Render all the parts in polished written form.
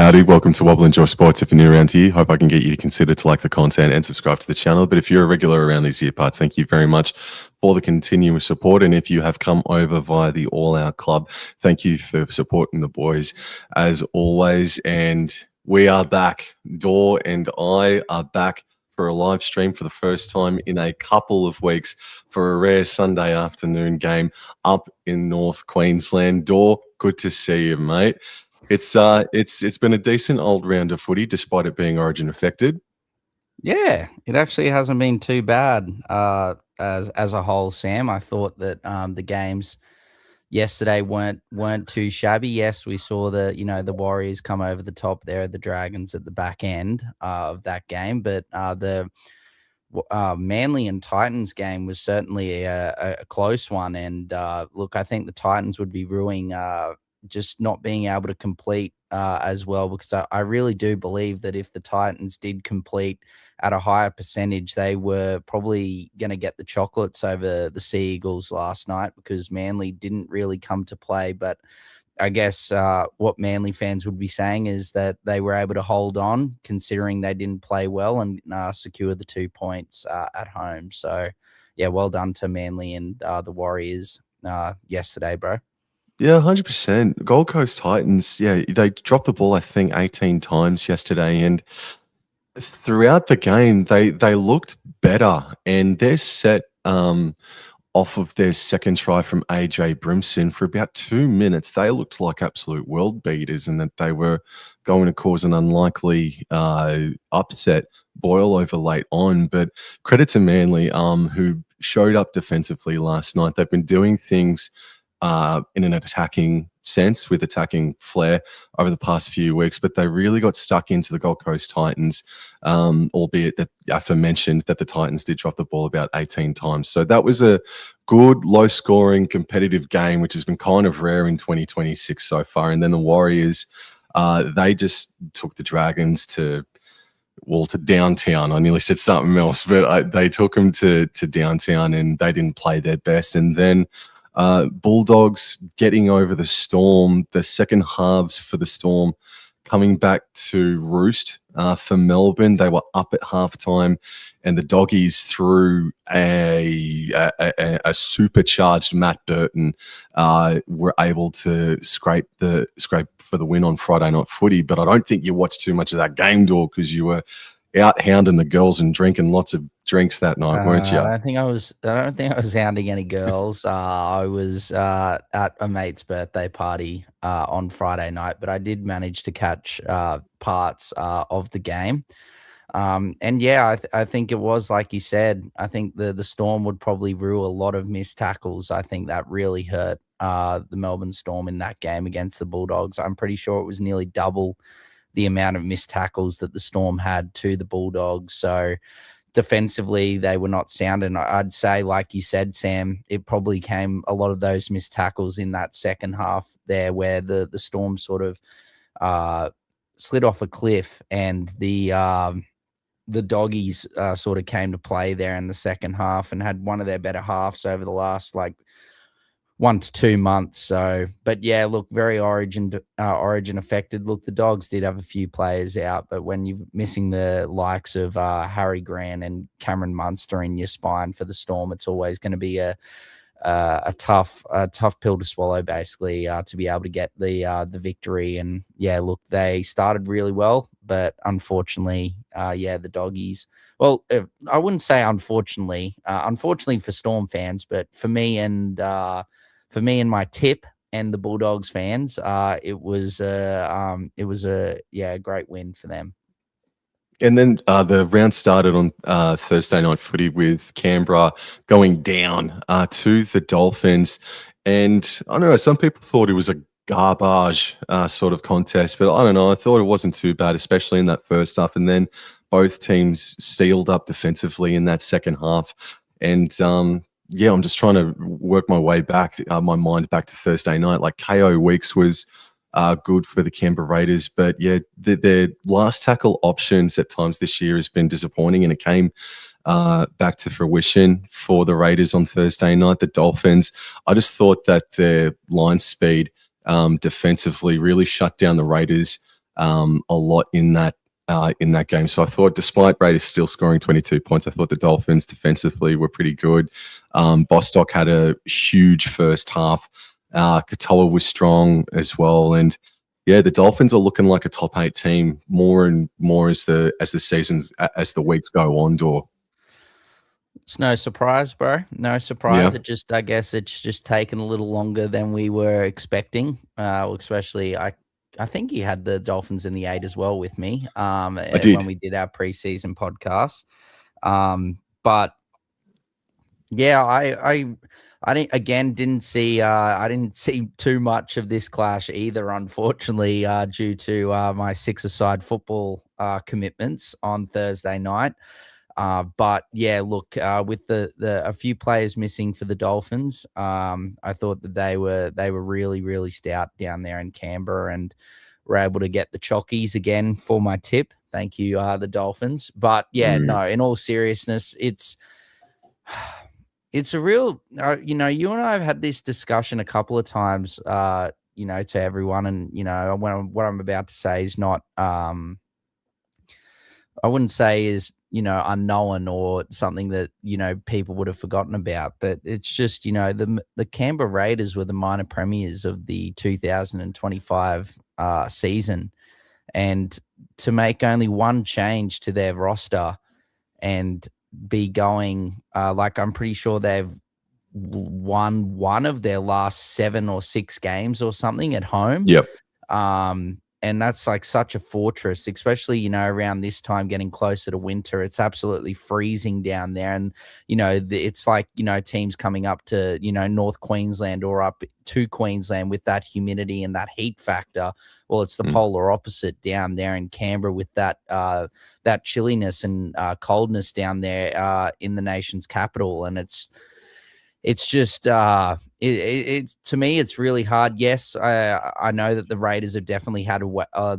Howdy, welcome to Wobble Enjoy Sports. If you're new around here, hope I can get you to consider to like the content and subscribe to the channel. But if you're a regular around these year parts, thank you very much for the continuous support. And if you have come over via the All Out Club, thank you for supporting the boys as always. And we are back. Dor and I are back for a live stream for the first time in a couple of weeks for a rare Sunday afternoon game up in North Queensland. Dor, good to see you, mate. It's been a decent old round of footy, despite it being Origin affected. Yeah, it actually hasn't been too bad as a whole, Sam. I thought that the games yesterday weren't too shabby. Yes, we saw the Warriors come over the top there, the Dragons at the back end of that game, but the Manly and Titans game was certainly a close one. And look, I think the Titans would be ruining just not being able to complete as well, because I really do believe that if the Titans did complete at a higher percentage, they were probably going to get the chocolates over the Sea Eagles last night, because Manly didn't really come to play. But I guess what Manly fans would be saying is that they were able to hold on, considering they didn't play well, and secure the 2 points at home. So, yeah, well done to Manly and the Warriors yesterday, bro. Yeah, 100%. Gold Coast Titans, yeah, they dropped the ball, I think, 18 times yesterday. And throughout the game, they looked better. And they're set off of their second try from AJ Brimson for about 2 minutes. They looked like absolute world beaters, and that they were going to cause an unlikely upset boil over late on. But credit to Manly, who showed up defensively last night. They've been doing things in an attacking sense, with attacking flair over the past few weeks, but they really got stuck into the Gold Coast Titans, albeit that aforementioned that the Titans did drop the ball about 18 times. So that was a good, low-scoring, competitive game, which has been kind of rare in 2026 so far. And then the Warriors, they just took the Dragons to downtown. I nearly said something else, but they took them to downtown, and they didn't play their best. And then Bulldogs getting over the Storm, the second halves for the Storm coming back to roost for Melbourne. They were up at halftime, and the Doggies, through a supercharged Matt Burton, were able to scrape for the win on Friday Night Footy. But I don't think you watched too much of that game, Dor, because you were out hounding the girls and drinking lots of drinks that night, weren't you? I don't think I was hounding any girls. I was at a mate's birthday party on Friday night, but I did manage to catch parts of the game. And yeah, I think it was like you said. I think the Storm would probably rue a lot of missed tackles. I think that really hurt the Melbourne Storm in that game against the Bulldogs. I'm pretty sure it was nearly double the amount of missed tackles that the Storm had to the Bulldogs. So defensively, they were not sound. And I'd say, like you said, Sam, it probably came a lot of those missed tackles in that second half there, where the Storm sort of slid off a cliff, and the Doggies sort of came to play there in the second half and had one of their better halves over the last 1 to 2 months. So, but yeah, look, very origin affected. Look, the Dogs did have a few players out, but when you're missing the likes of Harry Grant and Cameron Munster in your spine for the Storm, it's always going to be a tough pill to swallow, basically, to be able to get the victory. And yeah, look, they started really well, but unfortunately, the Doggies. Well, I wouldn't say unfortunately for Storm fans, but for me and my tip and the Bulldogs fans, it was a great win for them. And then the round started on Thursday Night Footy with Canberra going down to the Dolphins. And I don't know, some people thought it was a garbage sort of contest, but I don't know. I thought it wasn't too bad, especially in that first half. And then both teams sealed up defensively in that second half. And I'm just trying to work my way back, my mind back to Thursday night. Like, KO Weeks was good for the Canberra Raiders, but yeah, their last tackle options at times this year has been disappointing, and it came back to fruition for the Raiders on Thursday night. The Dolphins, I just thought that their line speed defensively really shut down the Raiders a lot in that game. So I thought, despite Raiders still scoring 22 points, I thought the Dolphins defensively were pretty good. Bostock had a huge first half. Katoa was strong as well, and yeah, the Dolphins are looking like a top 8 team more and more as the weeks go on. It's no surprise, bro. No surprise. Yeah, I guess it's just taken a little longer than we were expecting. Especially, I think you had the Dolphins in the 8 as well with me. I did. When we did our preseason podcast. But yeah, I didn't see too much of this clash either, unfortunately, due to my 6-a-side football commitments on Thursday night. But yeah, look, with the a few players missing for the Dolphins, I thought that they were really, really stout down there in Canberra and were able to get the chockies again for my tip. Thank you, the Dolphins. But yeah, no, in all seriousness, it's a real, you and I have had this discussion a couple of times, to everyone. And, what I'm about to say is not, I wouldn't say is, unknown or something that, people would have forgotten about, but it's just, the Canberra Raiders were the minor premiers of the 2025 season. And to make only one change to their roster and be going, I'm pretty sure they've won one of their last 7 or 6 games or something at home. Yep. And that's like such a fortress, especially, around this time getting closer to winter. It's absolutely freezing down there. And, it's like, teams coming up to, North Queensland or up to Queensland with that humidity and that heat factor. Well, it's the polar opposite down there in Canberra with that chilliness and coldness down there in the nation's capital. And it's just to me, it's really hard. Yes, I know that the Raiders have definitely had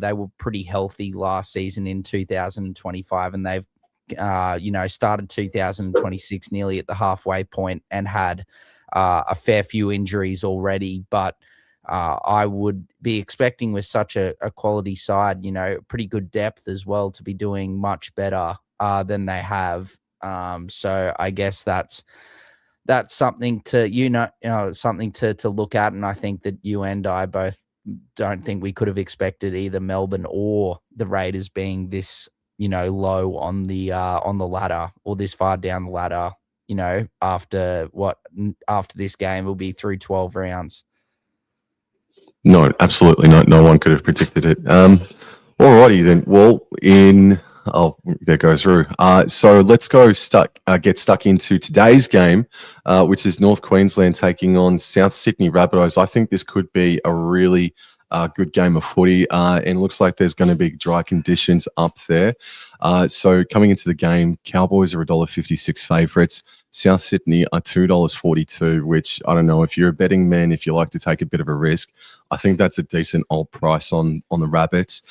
they were pretty healthy last season in 2025, and they've started 2026 nearly at the halfway point and had a fair few injuries already. But I would be expecting with such a quality side, pretty good depth as well, to be doing much better than they have. So I guess that's something to something to look at. And I think that you and I both don't think we could have expected either Melbourne or the Raiders being this low on the ladder, or this far down the ladder. After this game will be through 12 rounds. No, absolutely not. No one could have predicted it. Alrighty then. Well, there goes Roo. So let's get stuck into today's game, which is North Queensland taking on South Sydney Rabbitohs. I think this could be a really good game of footy, and it looks like there's going to be dry conditions up there. So coming into the game, Cowboys are $1.56 favourites. South Sydney are $2.42, which I don't know, if you're a betting man, if you like to take a bit of a risk, I think that's a decent old price on the Rabbits.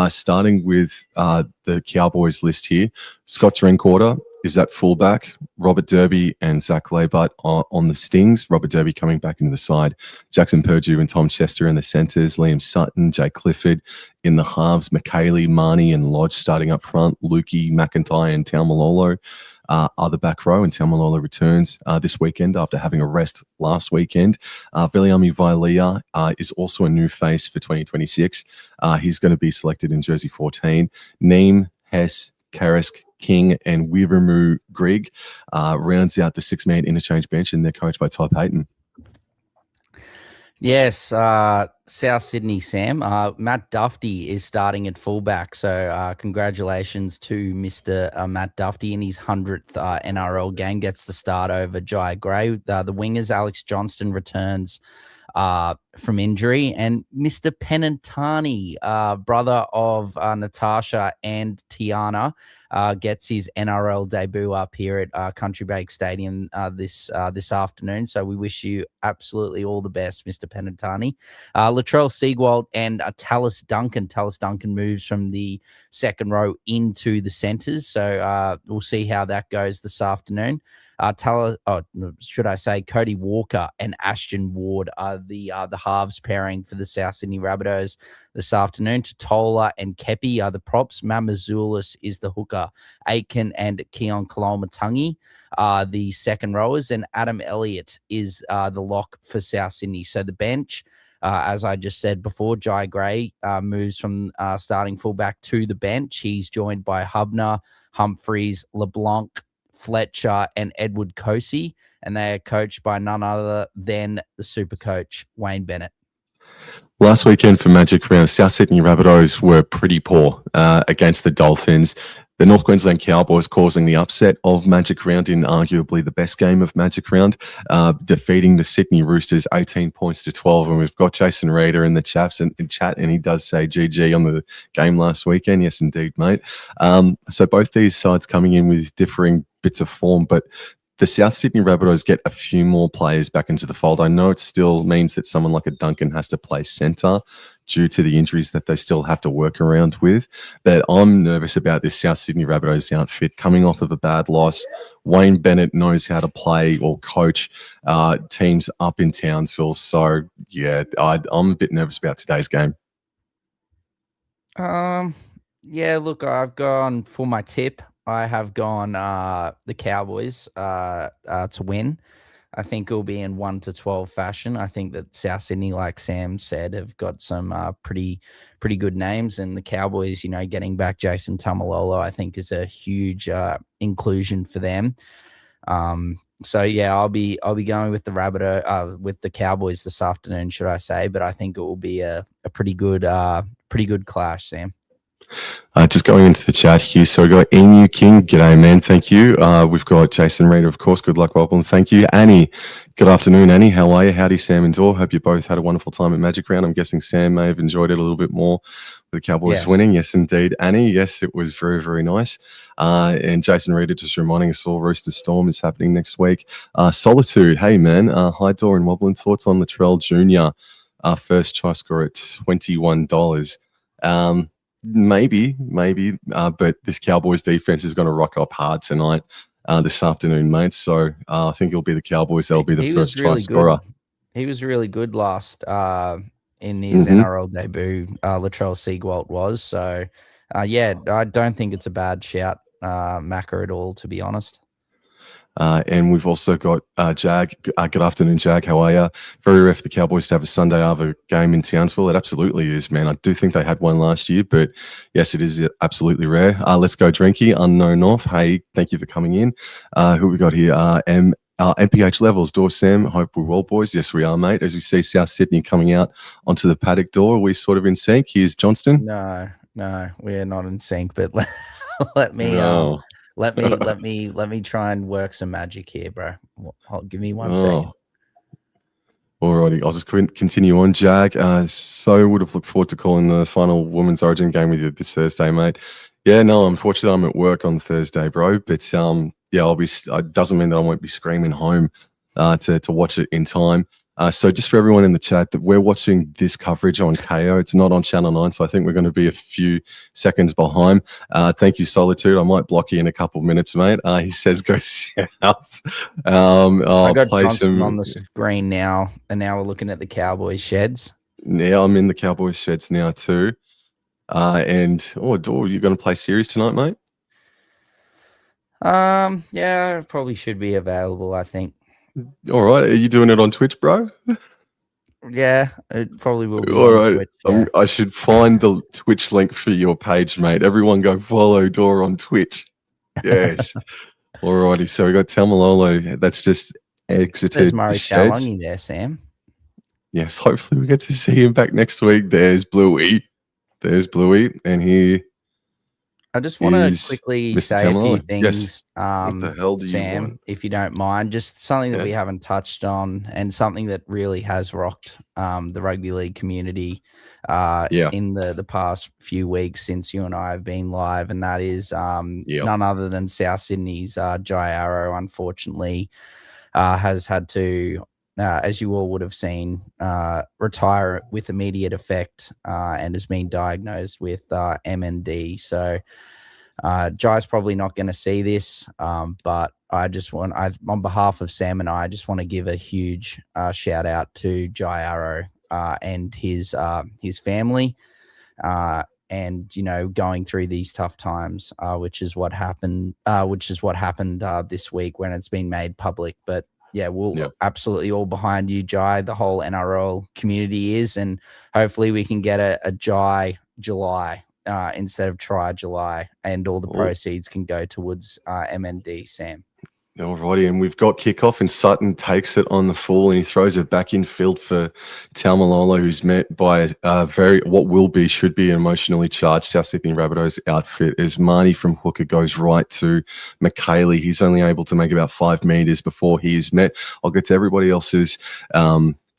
Starting with the Cowboys list here, Scott Drinkwater is at fullback, Robert Derby and Zach Leibart on the Stings. Robert Derby coming back into the side, Jackson Purdue and Tom Chester in the centres, Liam Sutton, Jay Clifford in the halves, McKaylee, Marnie and Lodge starting up front, Lukey, McIntyre and Taumalolo are the back row, and Taumalolo returns this weekend after having a rest last weekend. Viliami Vailea is also a new face for 2026. He's going to be selected in jersey 14. Neem, Hess, Karisk, King and Wiramu Grigg rounds out the 6-man interchange bench, and they're coached by Ty Payton. Yes, South Sydney, Sam. Matt Duffy is starting at fullback, so congratulations to Mr. Matt Duffy in his 100th NRL game. Gets the start over Jai Gray. The wingers, Alex Johnston returns from injury, and Mr. Penantani, brother of Natasha and Tiana, gets his NRL debut up here at Country Bank Stadium this afternoon. So we wish you absolutely all the best, Mr. Penantani. Latrell Seagwald and Tallis Duncan. Tallis Duncan moves from the second row into the centres. So we'll see how that goes this afternoon. Should I say Cody Walker and Ashton Ward are the halves pairing for the South Sydney Rabbitohs this afternoon. Totola and Kepi are the props. Mamazoulis is the hooker. Aiken and Keon Kalolmatangi are the second rowers, and Adam Elliott is the lock for South Sydney. So the bench, as I just said before, Jai Gray moves from starting fullback to the bench. He's joined by Hubner, Humphreys, LeBlanc, Fletcher, and Edward Cosey, and they are coached by none other than the super coach, Wayne Bennett. Last weekend for Magic Round, South Sydney Rabbitohs were pretty poor against the Dolphins. The North Queensland Cowboys causing the upset of Magic Round in arguably the best game of Magic Round, defeating the Sydney Roosters 18 points to 12. And we've got Jason Rader in the chat, and he does say GG on the game last weekend. Yes, indeed, mate. So both these sides coming in with differing bits of form, but the South Sydney Rabbitohs get a few more players back into the fold. I know it still means that someone like a Duncan has to play centre due to the injuries that they still have to work around with. But I'm nervous about this South Sydney Rabbitohs outfit coming off of a bad loss. Wayne Bennett knows how to play or coach teams up in Townsville. So, yeah, I'm a bit nervous about today's game. Yeah, look, I've gone for my tip. I have gone the Cowboys to win. I think it'll be in 1-12 fashion. I think that South Sydney, like Sam said, have got some pretty good names, and the Cowboys, getting back Jason Tamalolo, I think is a huge inclusion for them. So yeah, I'll be going with the with the Cowboys this afternoon, should I say? But I think it will be a pretty good clash, Sam. Just going into the chat here. So we've got Emu King. G'day, man. Thank you. We've got Jason Reader, of course. Good luck, Rob. And thank you. Annie. Good afternoon, Annie. How are you? Howdy, Sam and Dor. Hope you both had a wonderful time at Magic Round. I'm guessing Sam may have enjoyed it a little bit more with the Cowboys winning. Yes, indeed. Annie, yes, it was very, very nice. And Jason Reader just reminding us all Rooster Storm is happening next week. Solitude. Hey, man. Hi, Dor and Wobbling. Thoughts on Latrell Jr. First try score at $21. Maybe, but this Cowboys defense is going to rock up hard tonight, this afternoon, mate. So I think it'll be the Cowboys that'll be the first try scorer. He was really good last in his NRL debut. Latrell Seagwalt was. So, yeah, I don't think it's a bad shout, Macca, at all, to be honest. And we've also got Jag. Good afternoon, Jag. How are you? Very rare for the Cowboys to have a Sunday Arvo game in Townsville. It absolutely is, man. I do think they had one last year, but yes, it is absolutely rare. Let's go, Drinky. Unknown off. Hey, thank you for coming in. Who we got here? MPH levels. Door Sam. Hope we're well, boys. Yes, we are, mate. As we see South Sydney coming out onto the paddock door, are we sort of in sync? Here's Johnston. No, we're not in sync. But let me. Let me try and work some magic here, bro. Give me 1 second. Alrighty, I'll just continue on, Jag. So would have looked forward to calling the final Women's Origin game with you this Thursday, mate. Yeah, no, unfortunately I'm at work on Thursday, bro. But yeah, I'll be. It doesn't mean that I won't be screaming home to watch it in time. So just for everyone in the chat, that we're watching this coverage on KO. It's not on Channel 9, so I think we're going to be a few seconds behind. Thank you, Solitude. I might block you in a couple of minutes, mate. He says go Shouts. I got Johnston on the screen now, and now we're looking at the Cowboys sheds. Yeah, I'm in the Cowboys sheds now too. And Dor, you going to play series tonight, mate? Yeah, it probably should be available, I think. All right. Are you doing it on Twitch, bro? Yeah, it probably will be. All right. Twitch, yeah. I should find the Twitch link for your page, mate. Everyone go follow Dor on Twitch. Yes. All righty. So we got Tamalolo. That's just exited. There's Murray Shalongi there, Sam. Yes. Hopefully we get to see him back next week. There's Bluey. And he. I just want to quickly say a few things, yes. What the hell do Sam, you want? if you don't mind. Just something that we haven't touched on, and something that really has rocked the rugby league community in the past few weeks since you and I have been live, and that is none other than South Sydney's Jai Arrow, unfortunately, has had to, as you all would have seen, retire with immediate effect and has been diagnosed with MND. So Jai's probably not going to see this, but I just want, on behalf of Sam and I just want to give a huge shout out to Jai Arrow and his family, and going through these tough times, which is what happened. This week when it's been made public. But yeah, we'll absolutely all behind you, Jai. The whole NRL community is, and hopefully we can get a Jai July. Instead of Try July, and all the proceeds can go towards MND, Sam. Alrighty, and we've got kickoff, and Sutton takes it on the full, and he throws it back in field for Taumalolo, who's met by should be an emotionally charged South Sydney Rabbitohs outfit, as Marnie from hooker goes right to McKaylee. He's only able to make about 5 meters before he is met. I'll get to everybody else's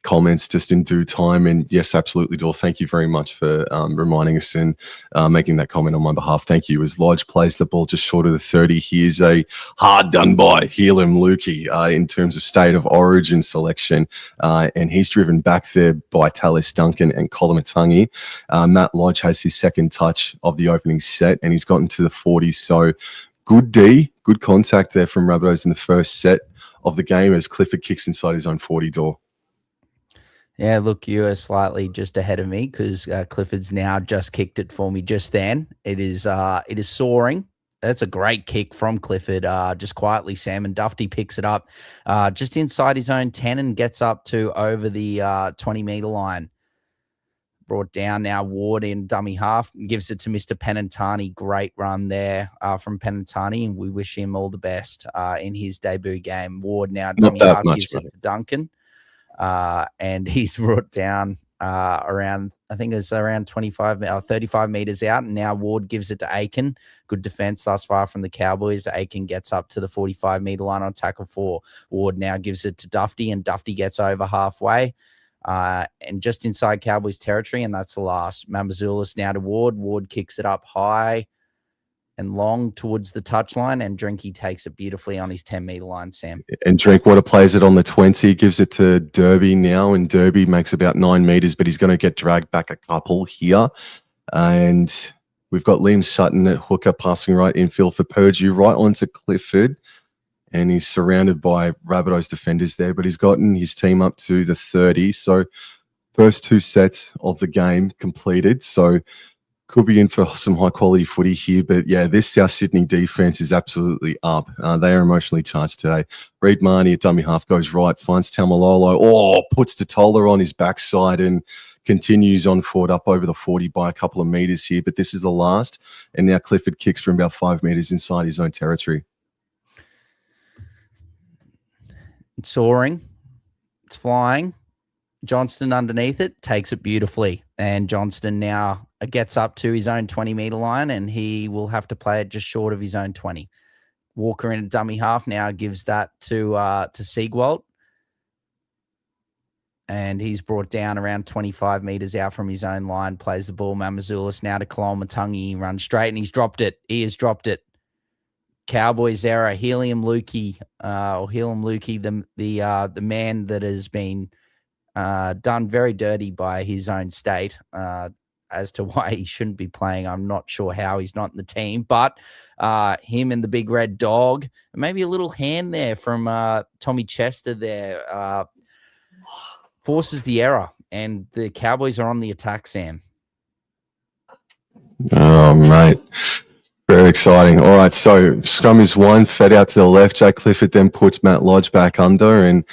comments just in due time. And yes, absolutely, Dor. Thank you very much for reminding us and making that comment on my behalf. Thank you. As Lodge plays the ball just short of the 30, he is a hard done by Helam Lukey in terms of state of origin selection. And he's driven back there by Talis Duncan and Kolomatangi. Matt Lodge has his second touch of the opening set, and he's gotten to the 40. So good contact there from Rabbitohs in the first set of the game as Clifford kicks inside his own 40 door. Yeah, look, you are slightly just ahead of me because Clifford's now just kicked it for me just then. It is soaring. That's a great kick from Clifford, just quietly, Sam, and Dufty picks it up just inside his own 10 and gets up to over the 20-meter line. Brought down now, Ward in dummy half, gives it to Mr. Penantani. Great run there from Penantani, and we wish him all the best in his debut game. Ward now dummy half gives it to Duncan. And he's brought down around, I think it was around 35 meters out. And now Ward gives it to Aiken. Good defense thus far from the Cowboys. Aiken gets up to the 45-meter line on tackle 4. Ward now gives it to Dufty, and Dufty gets over halfway and just inside Cowboys territory. And that's the last. Mamazoulis now to Ward. Ward kicks it up high and long towards the touchline, and Drinky takes it beautifully on his 10-meter line, Sam. And Drinkwater plays it on the 20, gives it to Derby now, and Derby makes about 9 meters, but he's going to get dragged back a couple here. And we've got Liam Sutton at hooker passing right infield for Purdue, right onto Clifford, and he's surrounded by Rabbitohs defenders there, but he's gotten his team up to the 30. So first 2 sets of the game completed. So could be in for some high-quality footy here, but yeah, this South Sydney defense is absolutely up. They are emotionally charged today. Reid Marnie at dummy half goes right, finds Taumalolo, puts Totola on his backside and continues on forward up over the 40 by a couple of meters here, but this is the last, and now Clifford kicks from about 5 meters inside his own territory. It's soaring. It's flying. Johnston underneath it takes it beautifully, and Johnston now gets up to his own 20-meter line, and he will have to play it just short of his own 20. Walker in a dummy half now gives that to Siegwald, and he's brought down around 25 meters out from his own line, plays the ball. Mamazoulis now to Kolomatangi. He runs straight, and he's dropped it. He has dropped it. Cowboys error. Helam Lukey, the man that has been done very dirty by his own state as to why he shouldn't be playing. I'm not sure how he's not in the team, but him and the big red dog, maybe a little hand there from Tommy Chester there, forces the error, and the Cowboys are on the attack, Sam. Oh, mate. Very exciting. All right, so scrum is one, fed out to the left. Jack Clifford then puts Matt Lodge back under, and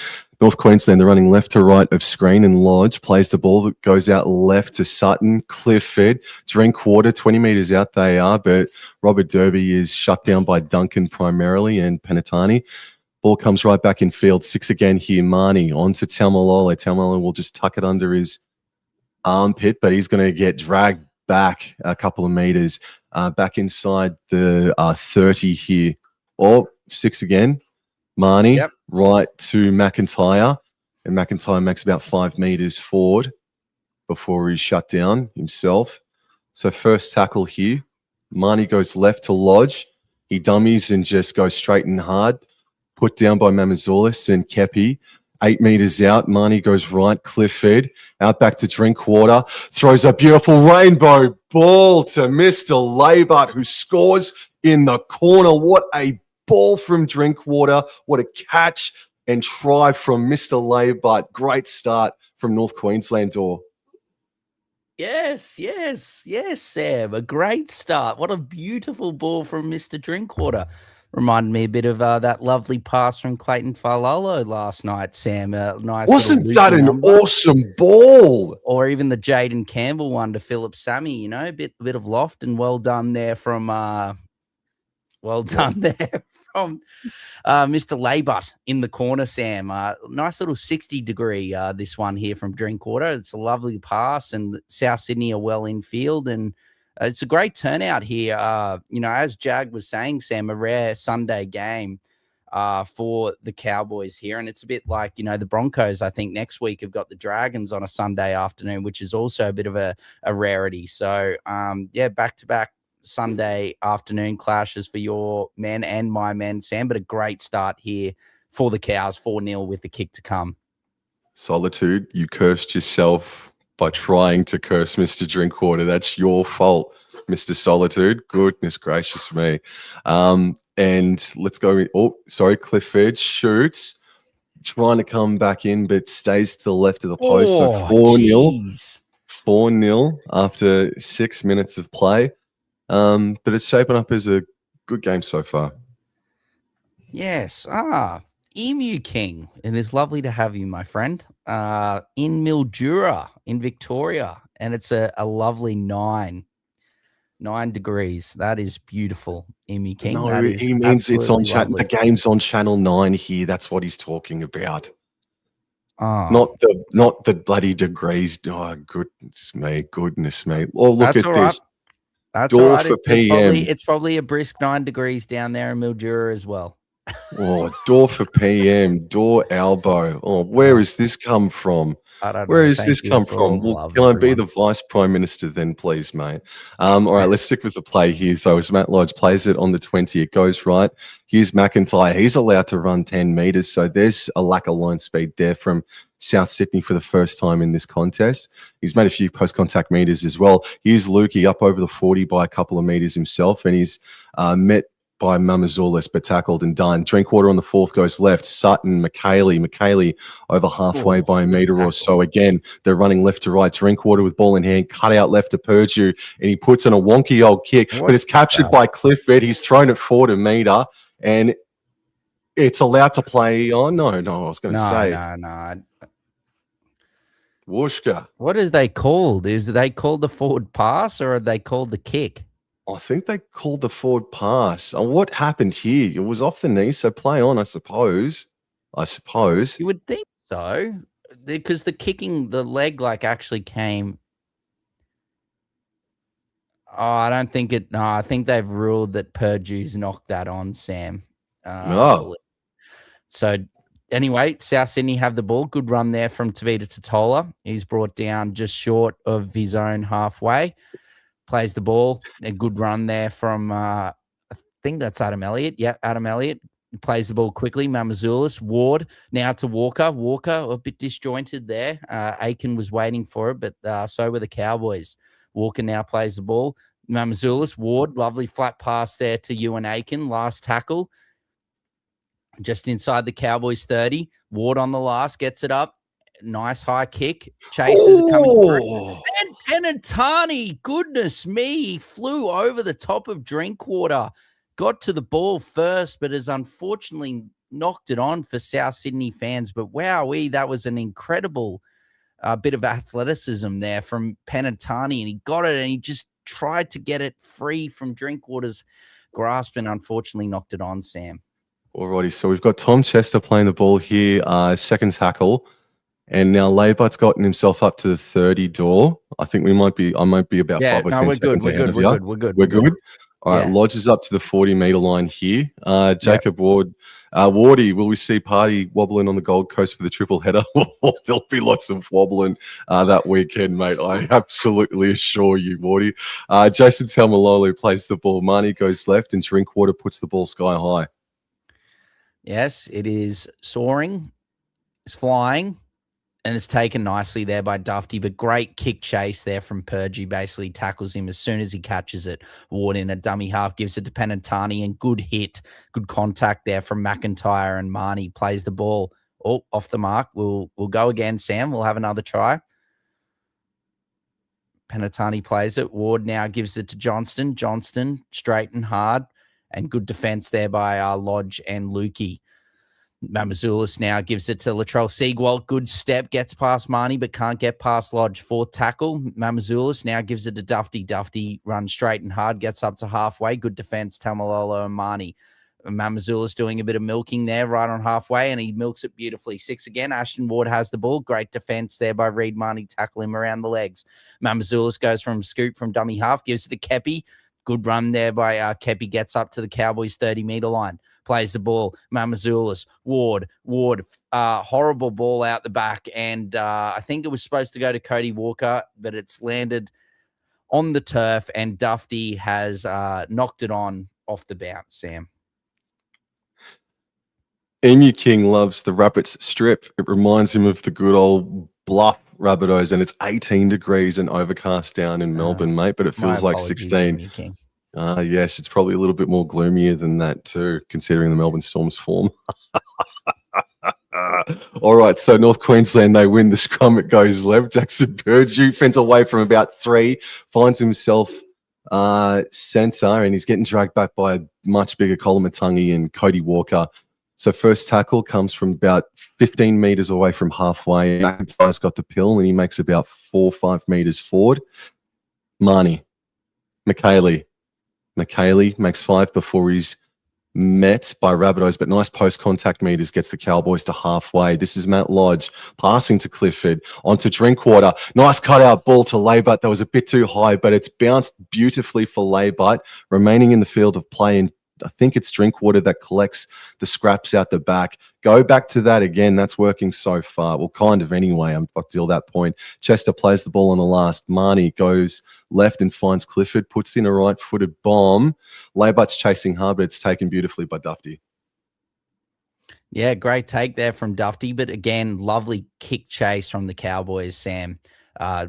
North Queensland, they're running left to right of screen, and Lodge plays the ball that goes out left to Sutton. Clifford, Drinkwater, 20 meters out they are, but Robert Derby is shut down by Duncan primarily and Penatani. Ball comes right back in field. 6 again here, Marnie onto Taumalolo. Taumalolo will just tuck it under his armpit, but he's going to get dragged back a couple of meters, back inside the 30 here. 6 again. Marnie, right to McIntyre, and McIntyre makes about 5 meters forward before he's shut down himself. So first tackle here, Marnie goes left to Lodge. He dummies and just goes straight and hard. Put down by Mamazoulis and Kepi. 8 meters out, Marnie goes right, Clifford, out back to Drinkwater, throws a beautiful rainbow ball to Mr. Laybart, who scores in the corner. What a ball from Drinkwater. What a catch and try from Mr. Laybut. Great start from North Queensland door. Yes, Sam. A great start. What a beautiful ball from Mr. Drinkwater. Reminded me a bit of that lovely pass from Clayton Falolo last night, Sam. Nice. Wasn't that an awesome ball? Or even the Jaden Campbell one to Philip Sammy, you know, a bit of loft, and well done there from Mr. Laybut in the corner, Sam. Nice little 60-degree, this one here from Drinkwater. It's a lovely pass, and South Sydney are well in field, and it's a great turnout here. As Jag was saying, Sam, a rare Sunday game for the Cowboys here, and it's a bit like, the Broncos, I think, next week have got the Dragons on a Sunday afternoon, which is also a bit of a rarity. So, back-to-back Sunday afternoon clashes for your men and my men, Sam, but a great start here for the Cows, 4-0 with the kick to come. Solitude, you cursed yourself by trying to curse Mr. Drinkwater. That's your fault, Mr. Solitude. Goodness gracious me. And let's go. Oh, sorry, Clifford shoots, trying to come back in, but stays to the left of the post. So 4-0. 4-0 after 6 minutes of play. But it's shaping up as a good game so far. Yes. Emu King. It is lovely to have you, my friend, in Mildura in Victoria. And it's a lovely 9 degrees. That is beautiful, Emu King. No, he means it's on channel. The game's on Channel 9 here. That's what he's talking about. Not the bloody degrees. Oh, goodness me. Oh, look at this. That's all right. It's probably a brisk 9 degrees down there in Mildura as well. Oh, door for PM, door elbow. Oh, where has this come from? I don't know. Where has this come from? Well, can I be the Vice Prime Minister then, please, mate? All right, let's stick with the play here, though. As Matt Lodge plays it on the 20, it goes right. Here's McIntyre. He's allowed to run 10 meters, so there's a lack of line speed there from South Sydney for the first time in this contest. He's made a few post-contact meters as well. Here's Lukey up over the 40 by a couple of meters himself, and he's met by Mamazoulis, but tackled and done. Drinkwater on the 4th goes left. Sutton, McKaylee over halfway by a meter or so. Again, they're running left to right. Drinkwater with ball in hand, cut out left to Purdue, and he puts in a wonky old kick, but it's captured by Clifford. He's thrown it forward a meter, and it's allowed to play. Oh, no, I was going to say. No. Wooshka. What are they called? Is they called the forward pass, or are they called the kick? I think they called the forward pass. What happened here? It was off the knee, so play on, I suppose. You would think so, because the kicking, the leg actually came. Oh, I don't think it. No, I think they've ruled that Purdue's knocked that on, Sam. No. So anyway, South Sydney have the ball. Good run there from Tavita Totola. He's brought down just short of his own halfway. Plays the ball. A good run there from, I think that's Adam Elliott. Yeah, Adam Elliott plays the ball quickly. Mamazoulis, Ward, now to Walker. Walker, a bit disjointed there. Aiken was waiting for it, but so were the Cowboys. Walker now plays the ball. Mamazoulis, Ward, lovely flat pass there to Ewan Aiken. Last tackle. Just inside the Cowboys 30. Ward on the last, gets it up. Nice high kick. Chases are coming through. And Penatani, goodness me, he flew over the top of Drinkwater. Got to the ball first, but has unfortunately knocked it on for South Sydney fans. But wowee, that was an incredible bit of athleticism there from Penatani. And he got it, and he just tried to get it free from Drinkwater's grasp and unfortunately knocked it on, Sam. Alrighty, so we've got Tom Chester playing the ball here, second tackle. And now Laybut's gotten himself up to the 30 door. I think I might be about 5 or 10 seconds ahead of you. We're good. All right, Lodge is up to the 40-meter line here. Jacob Ward. Wardy, will we see Party wobbling on the Gold Coast for the triple header? There'll be lots of wobbling that weekend, mate. I absolutely assure you, Wardy. Jason Talmalolo plays the ball. Marnie goes left, and Drinkwater puts the ball sky high. Yes, it is soaring. It's flying. And it's taken nicely there by Dufty, but great kick chase there from Purgey. Basically tackles him as soon as he catches it. Ward in a dummy half, gives it to Penatani, and good hit, good contact there from McIntyre, and Marnie plays the ball off the mark. We'll go again, Sam. We'll have another try. Penatani plays it. Ward now gives it to Johnston. Johnston straight and hard, and good defense there by Lodge and Lukey. Mamazoulis now gives it to Latrell Seagwalt. Good step, gets past Marnie, but can't get past Lodge. Fourth tackle. Mamazoulis now gives it to Dufty. Dufty runs straight and hard, gets up to halfway. Good defense, Tamalolo and Marnie. Mamazoulis doing a bit of milking there right on halfway, and he milks it beautifully. 6 again. Ashton Ward has the ball. Great defense there by Reed Marnie. Tackle him around the legs. Mamazoulis goes from scoop from dummy half, gives it to Kepi. Good run there by Kepi. Gets up to the Cowboys' 30-meter line. Plays the ball. Mamazoulis, Ward, horrible ball out the back. And I think it was supposed to go to Cody Walker, but it's landed on the turf, and Dufty has knocked it on off the bounce, Sam. Emu King loves the Rabbits strip. It reminds him of the good old Bluff Rabbitohs, and it's 18 degrees and overcast down in Melbourne, mate, but it feels like 16. Emu King. Yes, it's probably a little bit more gloomier than that too, considering the Melbourne Storm's form. All right, so North Queensland, they win the scrum. It goes left. Jackson Purdue fends away from about 3, finds himself centre, and he's getting dragged back by a much bigger Colomatungi and Cody Walker. So first tackle comes from about 15 metres away from halfway. McIntyre's got the pill, and he makes about 4 or 5 metres forward. Marnie, McKaylee makes 5 before he's met by Rabbitohs, but nice post-contact meters, gets the Cowboys to halfway. This is Matt Lodge passing to Clifford, onto Drinkwater. Nice cut-out ball to Laybutt. That was a bit too high, but it's bounced beautifully for Laybutt, remaining in the field of play, and I think it's Drinkwater that collects the scraps out the back. Go back to that again. That's working so far. Well, kind of anyway, I'm up till that point. Chester plays the ball on the last. Marnie goes left and finds Clifford, puts in a right-footed bomb. Laybutt's chasing hard, but it's taken beautifully by Dufty. Yeah, great take there from Dufty, but again, lovely kick chase from the Cowboys, Sam.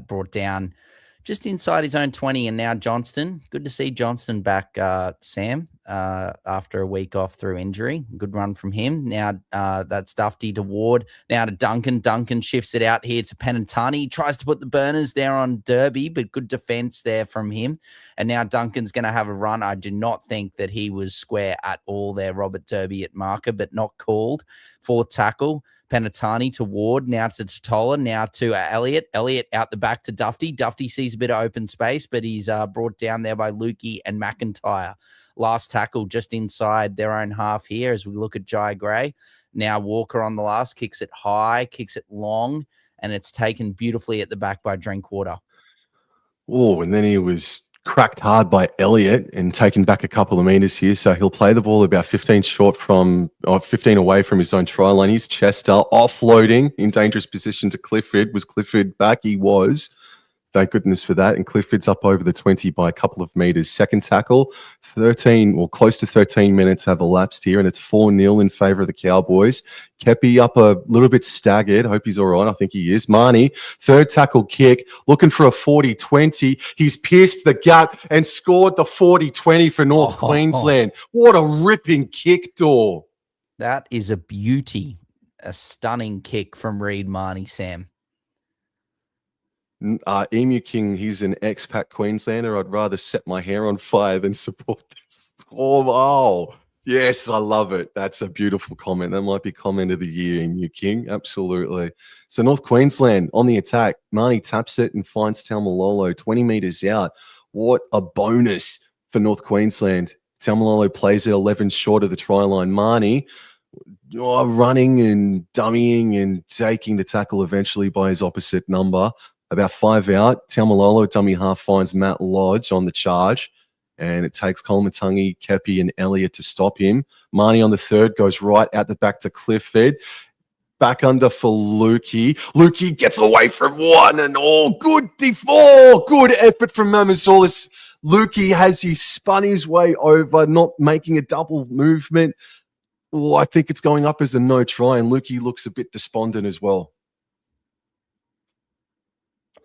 Brought down just inside his own 20, and now Johnston. Good to see Johnston back, Sam, after a week off through injury. Good run from him. Now that's Dufty to Ward. Now to Duncan. Duncan shifts it out here to Penatani. He tries to put the burners there on Derby, but good defense there from him. And now Duncan's going to have a run. I do not think that he was square at all there, Robert Derby at marker, but not called. Fourth tackle. Penatani to Ward, now to Totola, now to Elliott. Elliott out the back to Dufty. Dufty sees a bit of open space, but he's brought down there by Lukey and McIntyre. Last tackle just inside their own half here as we look at Jai Gray. Now Walker on the last, kicks it high, kicks it long, and it's taken beautifully at the back by Drinkwater. Oh, and then he was cracked hard by Elliott and taken back a couple of meters here. So he'll play the ball about 15 short from, or 15 away from his own try line. He's Chester offloading in dangerous position to Clifford. Was Clifford back? He was. Thank goodness for that. And Clifford's up over the 20 by a couple of meters. Second tackle, 13 or close to 13 minutes have elapsed here, and it's 4-0 in favor of the Cowboys. Kepi up a little bit staggered. Hope he's all right. I think he is. Marnie, third tackle kick, looking for a 40-20. He's pierced the gap and scored the 40-20 for North Queensland. What a ripping kick, Dor. That is a beauty. A stunning kick from Reed Marnie, Sam. Emu King, he's an expat Queenslander. I'd rather set my hair on fire than support this storm. Oh, yes, I love it. That's a beautiful comment. That might be comment of the year, Emu King. Absolutely. So North Queensland on the attack. Marnie taps it and finds Taumalolo 20 metres out. What a bonus for North Queensland. Taumalolo plays it 11 short of the try line. Marnie running and dummying and taking the tackle eventually by his opposite number. About 5 out, Taumalolo, dummy half, finds Matt Lodge on the charge, and it takes Colomatungi, Kepi, and Elliott to stop him. Marnie on the third goes right out the back to Clifford. Back under for Lukey. Lukey gets away from one and all. Good good effort from Mamazoulis. Lukey has he spun his way over, not making a double movement. Oh, I think it's going up as a no try, and Lukey looks a bit despondent as well.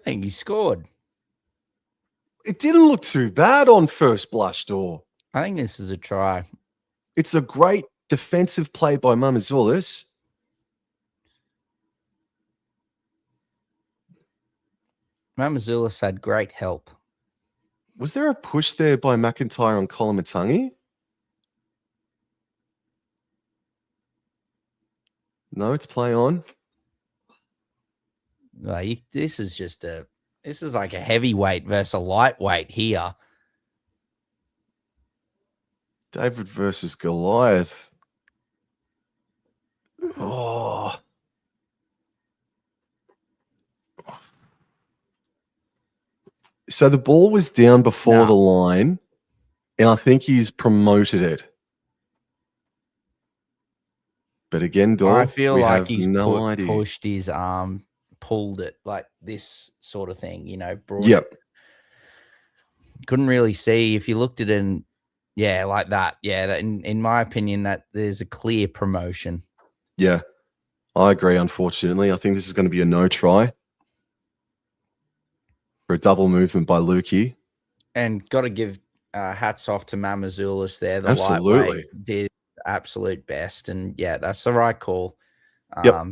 I think he scored. It didn't look too bad on first blush, Door. I think this is a try. It's a great defensive play by Mamazoulis. Mamazoulis had great help. Was there a push there by McIntyre on Kolomatangi? No, it's play on. Like, this is like a heavyweight versus a lightweight here. David versus Goliath. Oh. So the ball was down before the line, and I think he's promoted it. But again, Dor, I feel like he's idea. pushed his arm, pulled it, like this sort of thing, you know, brought Yep. it. Couldn't really see if you looked at it and like that. Yeah, in my opinion, that there's a clear promotion. Yeah, I agree, unfortunately. I think this is going to be a no try for a double movement by Lukey. And got to give hats off to Mamazoulis there. The Absolutely. lightweight did absolute best. And yeah, that's the right call. Yep.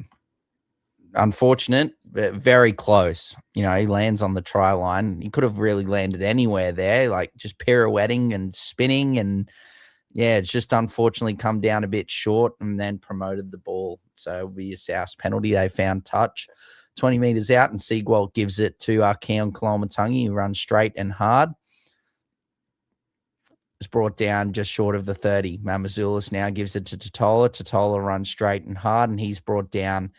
Unfortunate, but very close. You know, he lands on the try line. He could have really landed anywhere there, like just pirouetting and spinning. And yeah, it's just unfortunately come down a bit short and then promoted the ball. So it'll be a South penalty. They found touch 20 meters out, and Seagwell gives it to Keon Kolomatangi, who runs straight and hard. It's brought down just short of the 30. Mamazoulis now gives it to Totola. Totola runs straight and hard, and he's brought down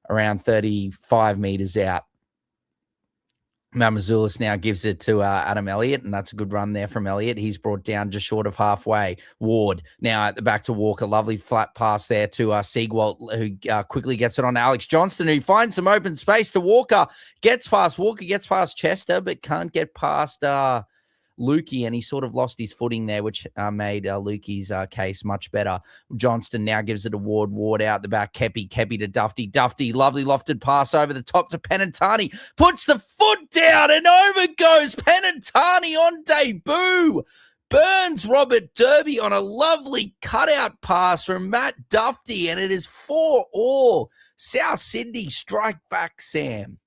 around 35 meters out. Mamazoulis now gives it to Adam Elliott, and that's a good run there from Elliott. He's brought down just short of halfway. Ward now at the back to Walker. Lovely flat pass there to Seagwalt, who quickly gets it on Alex Johnston, who finds some open space to Walker. Gets past Walker, gets past Chester, but can't get past Lukey, and he sort of lost his footing there, which made Lukey's case much better. Johnston now gives it to Ward. Ward out the back. Kepi to Dufty. Dufty, lovely lofted pass over the top to Penatani. Puts the foot down, and over goes Penatani on debut. Burns Robert Derby on a lovely cutout pass from Matt Dufty, and it is 4-4. South Sydney strike back, Sam.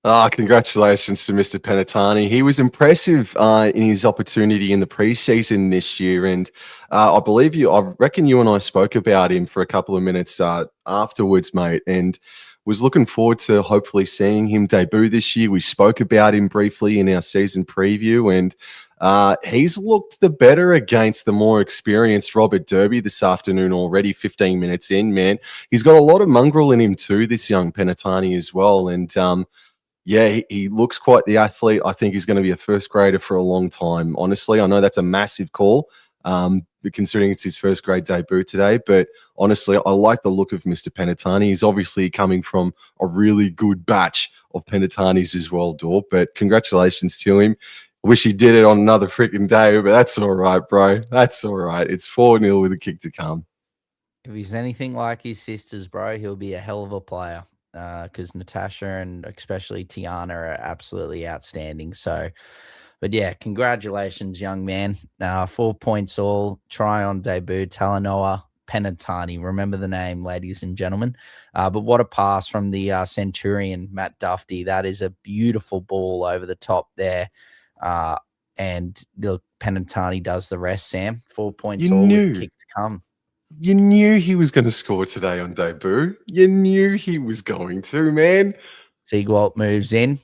Congratulations to Mr. Penatani. He was impressive in his opportunity in the preseason this year. And I reckon you and I spoke about him for a couple of minutes afterwards, mate, and was looking forward to hopefully seeing him debut this year. We spoke about him briefly in our season preview, and he's looked the better against the more experienced Robert Derby this afternoon already, 15 minutes in, man. He's got a lot of mongrel in him too, this young Penatani as well. And yeah, he looks quite the athlete. I think he's going to be a first grader for a long time. Honestly, I know that's a massive call, considering it's his first grade debut today. But honestly, I like the look of Mr. Penatani. He's obviously coming from a really good batch of Penatanis as well, Dor. But congratulations to him. I wish he did it on another freaking day, but that's all right, bro. That's all right. It's 4-0 with a kick to come. If he's anything like his sisters, bro, he'll be a hell of a player. Because Natasha and especially Tiana are absolutely outstanding. So, but yeah, congratulations, young man. 4 points all. Try on debut, Talanoa Penatani. Remember the name, ladies and gentlemen. But what a pass from the Centurion, Matt Dufty. That is a beautiful ball over the top there. And the Penatani does the rest, Sam. 4 points all with kick to come. You knew he was going to score today on debut. You knew he was going to, man. Seagwalt moves in,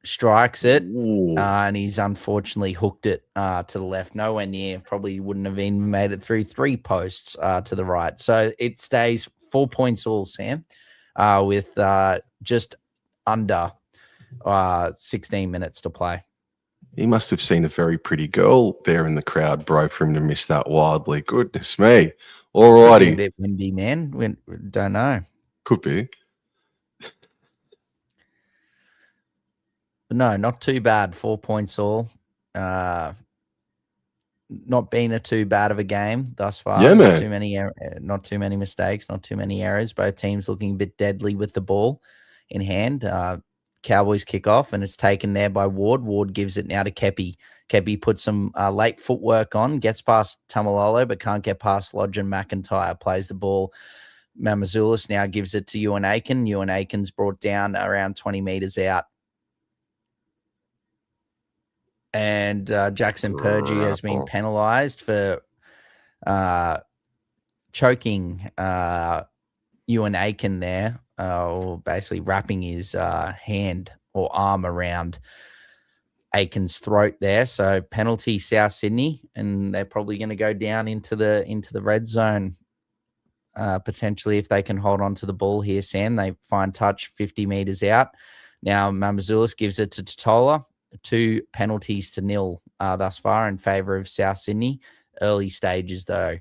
strikes it, and he's unfortunately hooked it to the left, nowhere near. Probably wouldn't have even made it through 3 posts to the right. So it stays 4 points all, Sam, with just under 16 minutes to play. He must have seen a very pretty girl there in the crowd, bro, for him to miss that wildly. Goodness me. All righty. A bit windy, man. We don't know. Could be. But no, not too bad. 4 points all. Not been a too bad of a game thus far. Yeah, man. Not too many mistakes, not too many errors. Both teams looking a bit deadly with the ball in hand. Cowboys kick off, and it's taken there by Ward. Ward gives it now to Kepi. Kepi puts some late footwork on, gets past Tamalolo, but can't get past Lodge, and McIntyre plays the ball. Mamazoulis now gives it to Ewan Aiken. Ewan Aiken's brought down around 20 meters out. And Jackson Purgey has been penalised for choking Ewan Aiken there, or basically wrapping his hand or arm around Aiken's throat there. So penalty South Sydney, and they're probably going to go down into the red zone potentially if they can hold on to the ball here, Sam. They find touch 50 meters out. Now Mamazoulis gives it to Totola. 2 penalties to 0 thus far in favour of South Sydney. Early stages though.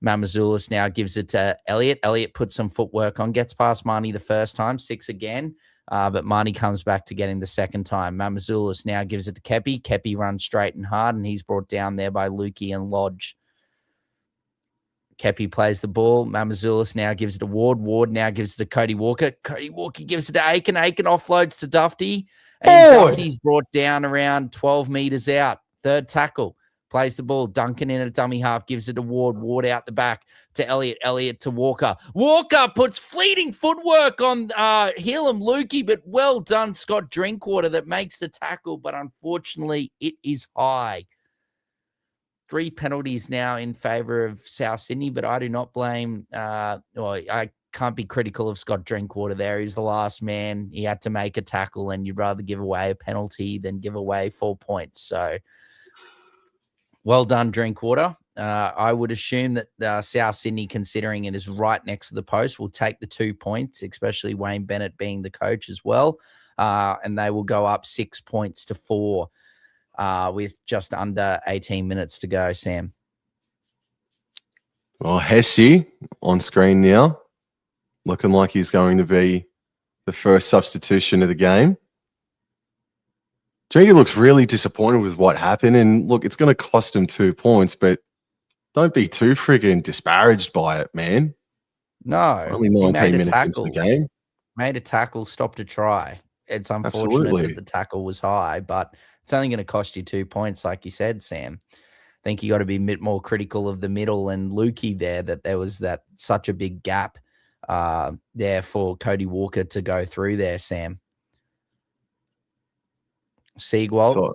Mamazoulis now gives it to Elliott. Elliott puts some footwork on, gets past Marnie the first time, 6 again. But Marnie comes back to get him the second time. Mamazoulis now gives it to Kepi. Kepi runs straight and hard, and he's brought down there by Lukey and Lodge. Kepi plays the ball. Mamazoulis now gives it to Ward. Ward now gives it to Cody Walker. Cody Walker gives it to Aiken. Aiken offloads to Dufty. And Dufty's brought down around 12 meters out. Third tackle. Plays the ball. Duncan in a dummy half. Gives it to Ward. Ward out the back to Elliott. Elliott to Walker. Walker puts fleeting footwork on Helam Lukey, but well done, Scott Drinkwater, that makes the tackle. But unfortunately, it is high. 3 penalties now in favour of South Sydney, but I do not blame, I can't be critical of Scott Drinkwater there. He's the last man. He had to make a tackle, and you'd rather give away a penalty than give away 4 points. So well done, Drinkwater. I would assume that South Sydney, considering it is right next to the post, will take the 2 points, especially Wayne Bennett being the coach as well. And they will go up 6 points to 4 with just under 18 minutes to go, Sam. Well, Hesse on screen now, looking like he's going to be the first substitution of the game. JD looks really disappointed with what happened, and look, it's going to cost him 2 points, but don't be too friggin' disparaged by it, man. No. Only 19 minutes into the game. Made a tackle, stopped a try. It's unfortunate that the tackle was high, but it's only going to cost you 2 points, like you said, Sam. I think you got to be a bit more critical of the middle and Lukey there, that there was such a big gap there for Cody Walker to go through there, Sam. Siegwald.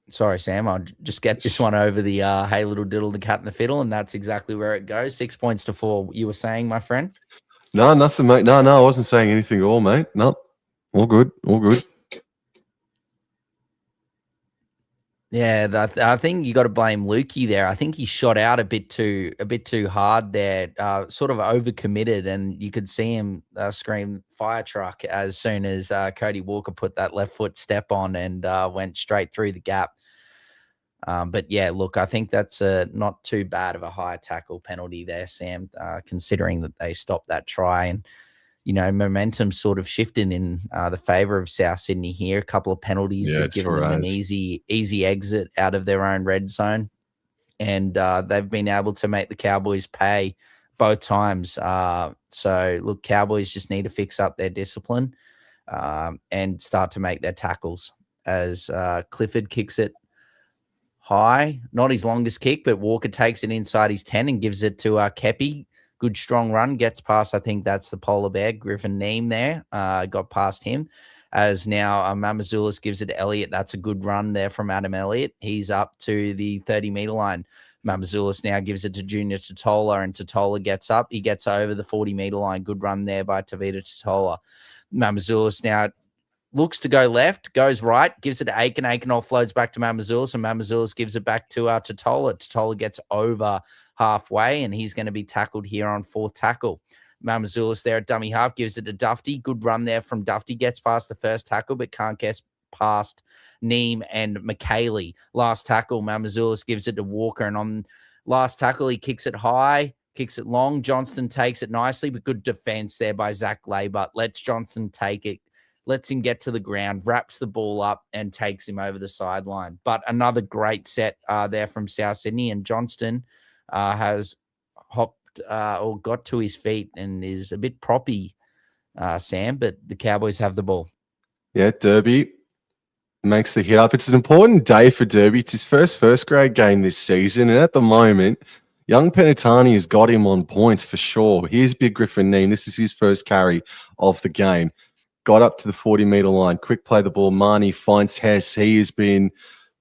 Sorry, Sam. I'll just get this one over the hey little diddle, the cat and the fiddle, and that's exactly where it goes. 6 points to 4. You were saying, my friend? No, nothing, mate. No, I wasn't saying anything at all, mate. No, all good, all good. Yeah, I think you got to blame Lukey there. I think he shot out a bit too hard there, sort of overcommitted, and you could see him scream fire truck as soon as Cody Walker put that left foot step on and went straight through the gap. But yeah, look, I think that's not too bad of a high tackle penalty there, Sam, considering that they stopped that try. And momentum sort of shifted in the favour of South Sydney here. A couple of penalties have given them an easy exit out of their own red zone. And they've been able to make the Cowboys pay both times. So, look, Cowboys just need to fix up their discipline and start to make their tackles. As Clifford kicks it high, not his longest kick, but Walker takes it inside his 10 and gives it to Kepi. Good strong run, gets past, I think that's the polar bear, Griffin Neem there, got past him. As now Mamazoulis gives it to Elliott. That's a good run there from Adam Elliott. He's up to the 30-meter line. Mamazoulis now gives it to Junior Totola, and Totola gets up. He gets over the 40-meter line. Good run there by Tavita Totola. Mamazoulis now looks to go left, goes right, gives it to Aiken. Aiken offloads back to Mamazoulis, and Mamazoulis gives it back to Totola. Totola gets over halfway, and he's going to be tackled here on 4th tackle. Mamazoulis there at dummy half gives it to Dufty. Good run there from Dufty. Gets past the first tackle, but can't get past Neem and McKaylee. Last tackle, Mamazoulis gives it to Walker, and on last tackle, he kicks it high, kicks it long. Johnston takes it nicely, but good defense there by Zach Laybut. Lets Johnston take it, lets him get to the ground, wraps the ball up, and takes him over the sideline. But another great set there from South Sydney, and Johnston has hopped or got to his feet and is a bit proppy, Sam, but the Cowboys have the ball. Yeah, Derby makes the hit up. It's an important day for Derby. It's his first grade game this season. And at the moment, young Penatani has got him on points for sure. Here's Big Griffin Neem. This is his first carry of the game. Got up to the 40-meter line. Quick play the ball. Marnie finds Hess. He has been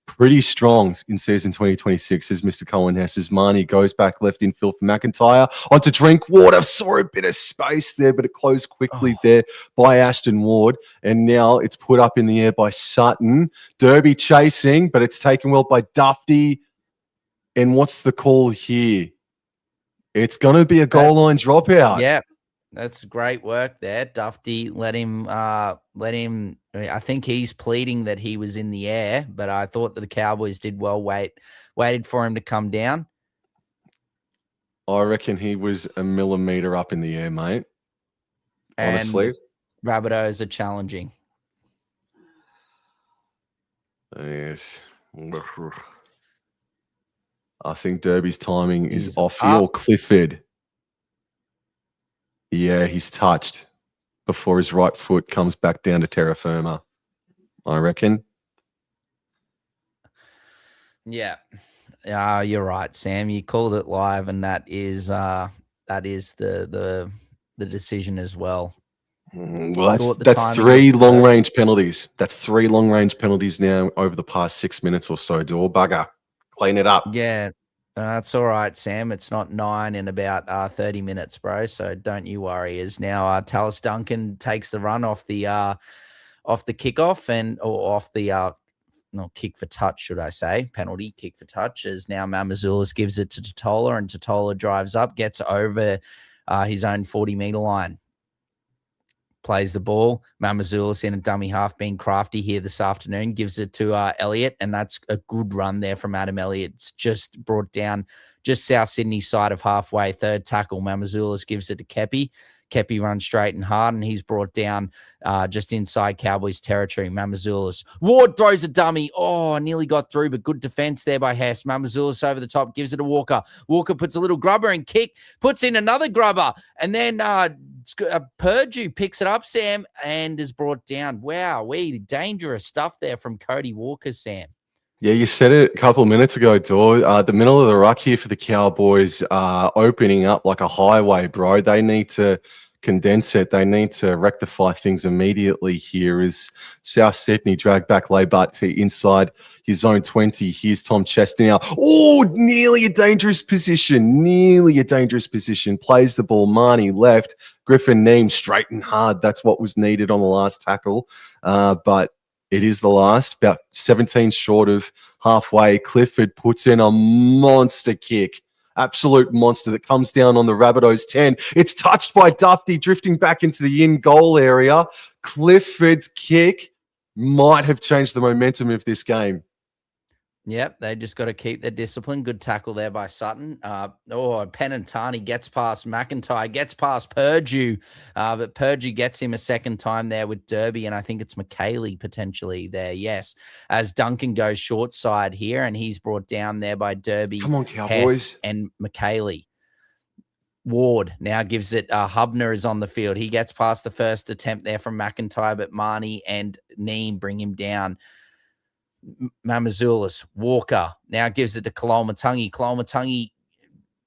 pretty strong in season 2026, as Mr. Cohen Hess. As Marnie goes back left in field for McIntyre. Onto Drinkwater. Saw a bit of space there, but it closed quickly there by Ashton Ward. And now it's put up in the air by Sutton. Derby chasing, but it's taken well by Dufty. And what's the call here? It's going to be a goal line dropout. Yeah. That's great work there. Dufty let him. I think he's pleading that he was in the air, but I thought that the Cowboys did well. Waited for him to come down. I reckon he was a millimeter up in the air, mate. Honestly, and Rabbitohs are challenging. Yes, I think Derby's timing is off here. Or Clifford. Yeah, he's touched before his right foot comes back down to terra firma, I reckon. Yeah. You're right, Sam. You called it live, and that is the decision as well. Well, that's 3 long-range penalties. That's 3 long-range penalties now over the past 6 minutes or so. Do all bugger. Clean it up. Yeah. That's all right, Sam. It's not 9 in about 30 minutes, bro. So don't you worry. As now Tallis Duncan takes the run off the kickoff or off the kick for touch, should I say? Penalty, kick for touch. As now Mamazoulis gives it to Totola, and Totola drives up, gets over his own 40-meter line. Plays the ball. Mamazoulis in a dummy half, being crafty here this afternoon, gives it to Elliott, and that's a good run there from Adam Elliott. It's just brought down just South Sydney side of halfway. Third tackle, Mamazoulis gives it to Kepi. Kepi runs straight and hard, and he's brought down just inside Cowboys territory. Mamazoulis. Ward throws a dummy. Oh, nearly got through, but good defense there by Hess. Mamazoulis over the top, gives it to Walker. Walker puts a little grubber and kick, puts in another grubber, and then Purdue picks it up, Sam, and is brought down. Wow, dangerous stuff there from Cody Walker, Sam. Yeah, you said it a couple of minutes ago, Dor. The middle of the ruck here for the Cowboys opening up like a highway, bro. They need to condense it. They need to rectify things immediately here as South Sydney drag back Laybart to inside his own 20. Here's Tom Chester now. Oh, nearly a dangerous position. Plays the ball. Marnie left. Griffin Neem straight and hard. That's what was needed on the last tackle. But it is the last, about 17 short of halfway. Clifford puts in a monster kick. Absolute monster that comes down on the Rabbitohs 10. It's touched by Dufty, drifting back into the in-goal area. Clifford's kick might have changed the momentum of this game. Yep, they just got to keep their discipline. Good tackle there by Sutton. Penatani gets past McIntyre, gets past Purdue, but Purdue gets him a second time there with Derby, and I think it's McKaylee potentially there, yes. As Duncan goes short side here, and he's brought down there by Derby, come on, Cowboys, Hess, and McKaylee. Ward now gives it, Hubner is on the field. He gets past the first attempt there from McIntyre, but Marnie and Neem bring him down. Mamazoulis, Walker now gives it to Koloamatangi.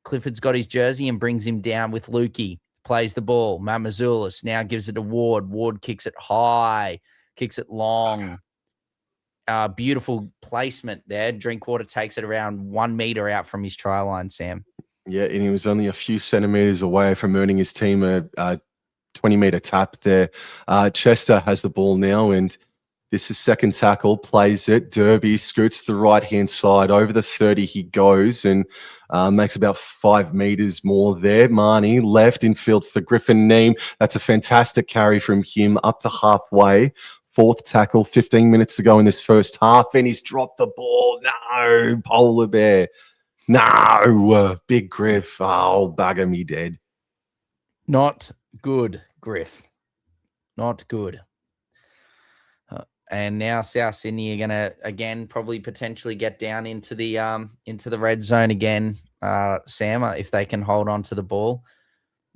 Clifford's got his jersey and brings him down with Lukey. Plays the ball. Mamazoulis now gives it to Ward. Ward kicks it high, kicks it long. Beautiful placement there. Drinkwater takes it around 1 meter out from his try line, Sam. Yeah, and he was only a few centimeters away from earning his team a 20-meter tap there. Chester has the ball now, and this is second tackle, plays it. Derby scoots the right-hand side. Over the 30 he goes and makes about 5 meters more there. Marnie left in field for Griffin Neem. That's a fantastic carry from him up to halfway. Fourth tackle, 15 minutes to go in this first half, and he's dropped the ball. No, Polar Bear. No, Big Griff. Oh, bugger me dead. Not good, Griff. Not good. And now South Sydney are going to, again, probably potentially get down into the red zone again, Sam, if they can hold on to the ball.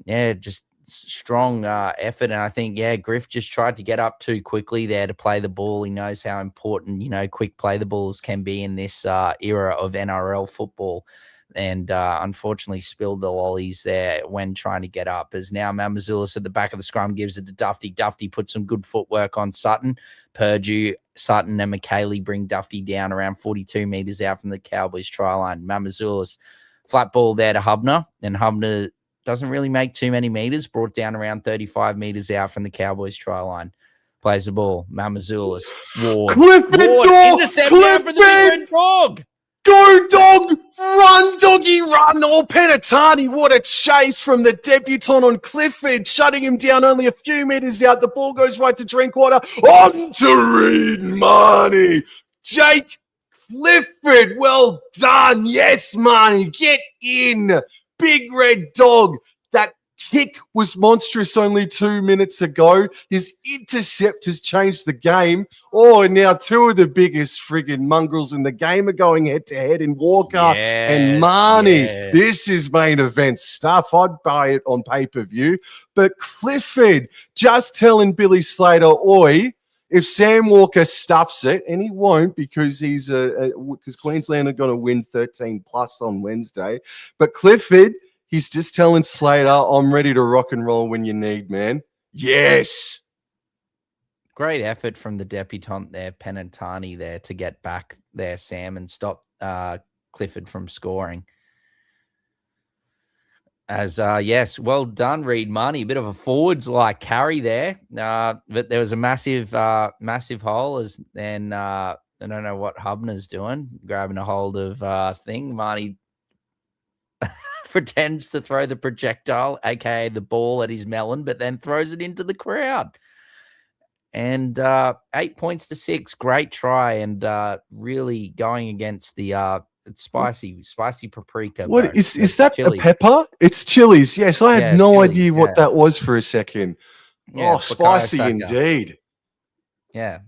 Yeah, just strong effort. And I think, Griff just tried to get up too quickly there to play the ball. He knows how important, quick play the balls can be in this era of NRL football. And unfortunately spilled the lollies there when trying to get up. As now Mamazoulis at the back of the scrum gives it to Dufty. Dufty puts some good footwork on Sutton. Purdue, Sutton and McKaylee bring Dufty down around 42 metres out from the Cowboys try line. Mamazoulis, flat ball there to Hubner. And Hubner doesn't really make too many metres, brought down around 35 metres out from the Cowboys try line. Plays the ball. Mamazoulis. Ward. Intercept down for the big red dog. Go, dog! Run, doggy, run! Oh, Penatani, what a chase from the debutant on Clifford, shutting him down only a few metres out. The ball goes right to Drinkwater. On to Reed Marnie. Jake Clifford, well done. Yes, Marnie, get in. Big red dog. That kick was monstrous only 2 minutes ago. His intercept has changed the game. Oh, and now two of the biggest friggin' mongrels in the game are going head-to-head in Walker and Marnie. Yes. This is main event stuff. I'd buy it on pay-per-view. But Clifford just telling Billy Slater, oi, if Sam Walker stuffs it, and he won't because because Queensland are going to win 13 plus on Wednesday, but Clifford, he's just telling Slater, I'm ready to rock and roll when you need, man. Yes. Great effort from the debutant there, Penatani there, to get back there, Sam, and stop Clifford from scoring. As, yes, well done, Reed Marnie. A bit of a forwards-like carry there. But there was a massive hole. And I don't know what Hubner's doing, grabbing a hold of thing. Marnie pretends to throw the projectile, a.k.a. the ball at his melon, but then throws it into the crowd. And 8 points to 6. Great try, and really going against the spicy paprika. What is that? Chili. A pepper? It's chilies. Yes, I had no idea what that was for a second. Yeah, spicy indeed. Yeah.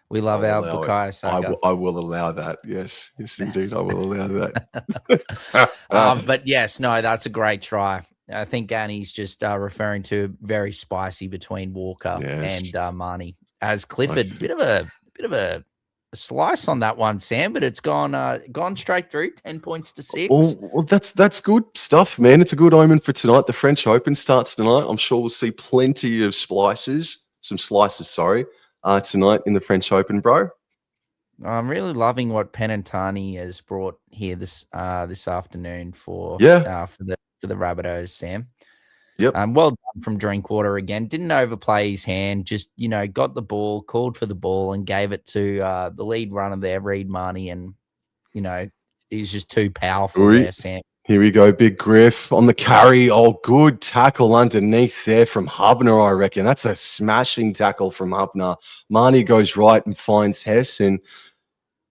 We love our Bukayo Saka. I will allow that. Yes, indeed, I will allow that. But yes, no, that's a great try. I think Annie's just referring to very spicy between Walker and Marnie. As Clifford, bit of a slice on that one, Sam, but it's gone straight through. 10 points to 6. Well, that's good stuff, man. It's a good omen for tonight. The French Open starts tonight. I'm sure we'll see plenty of slices tonight in the French Open, bro. I'm really loving what Penatani has brought here this afternoon for the Rabbitohs, Sam. Yep. Well done from Drinkwater again. Didn't overplay his hand. Just got the ball, called for the ball, and gave it to the lead runner there, Reed Marnie, and he's just too powerful there, Sam. Here we go, Big Griff on the carry. Oh, good tackle underneath there from Hubner, I reckon. That's a smashing tackle from Hubner. Marnie goes right and finds Hess and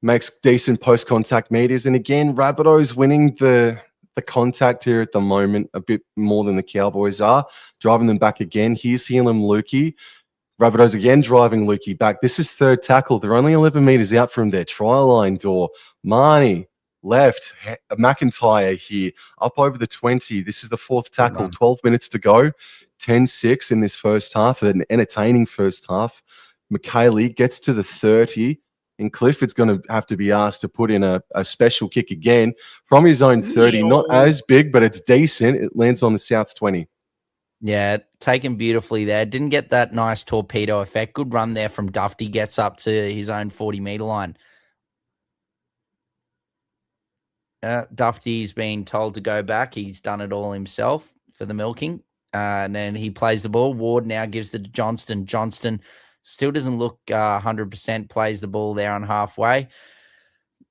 makes decent post-contact meters. And again, Rabbitohs winning the contact here at the moment a bit more than the Cowboys are. Driving them back again. Here's Helam Lukey. Rabbitohs again driving Lukey back. This is third tackle. They're only 11 meters out from their try line door. Marnie. Left, McIntyre here, up over the 20. This is the fourth tackle, 12 minutes to go. 10-6 in this first half, an entertaining first half. McKaylee gets to the 30, and Clifford's going to have to be asked to put in a special kick again from his own 30. Not as big, but it's decent. It lands on the South's 20. Yeah, taken beautifully there. Didn't get that nice torpedo effect. Good run there from Dufty. Gets up to his own 40-meter line. Dufty's been told to go back. He's done it all himself for the milking. And then he plays the ball. Ward now gives it to Johnston. Johnston still doesn't look 100%, plays the ball there on halfway.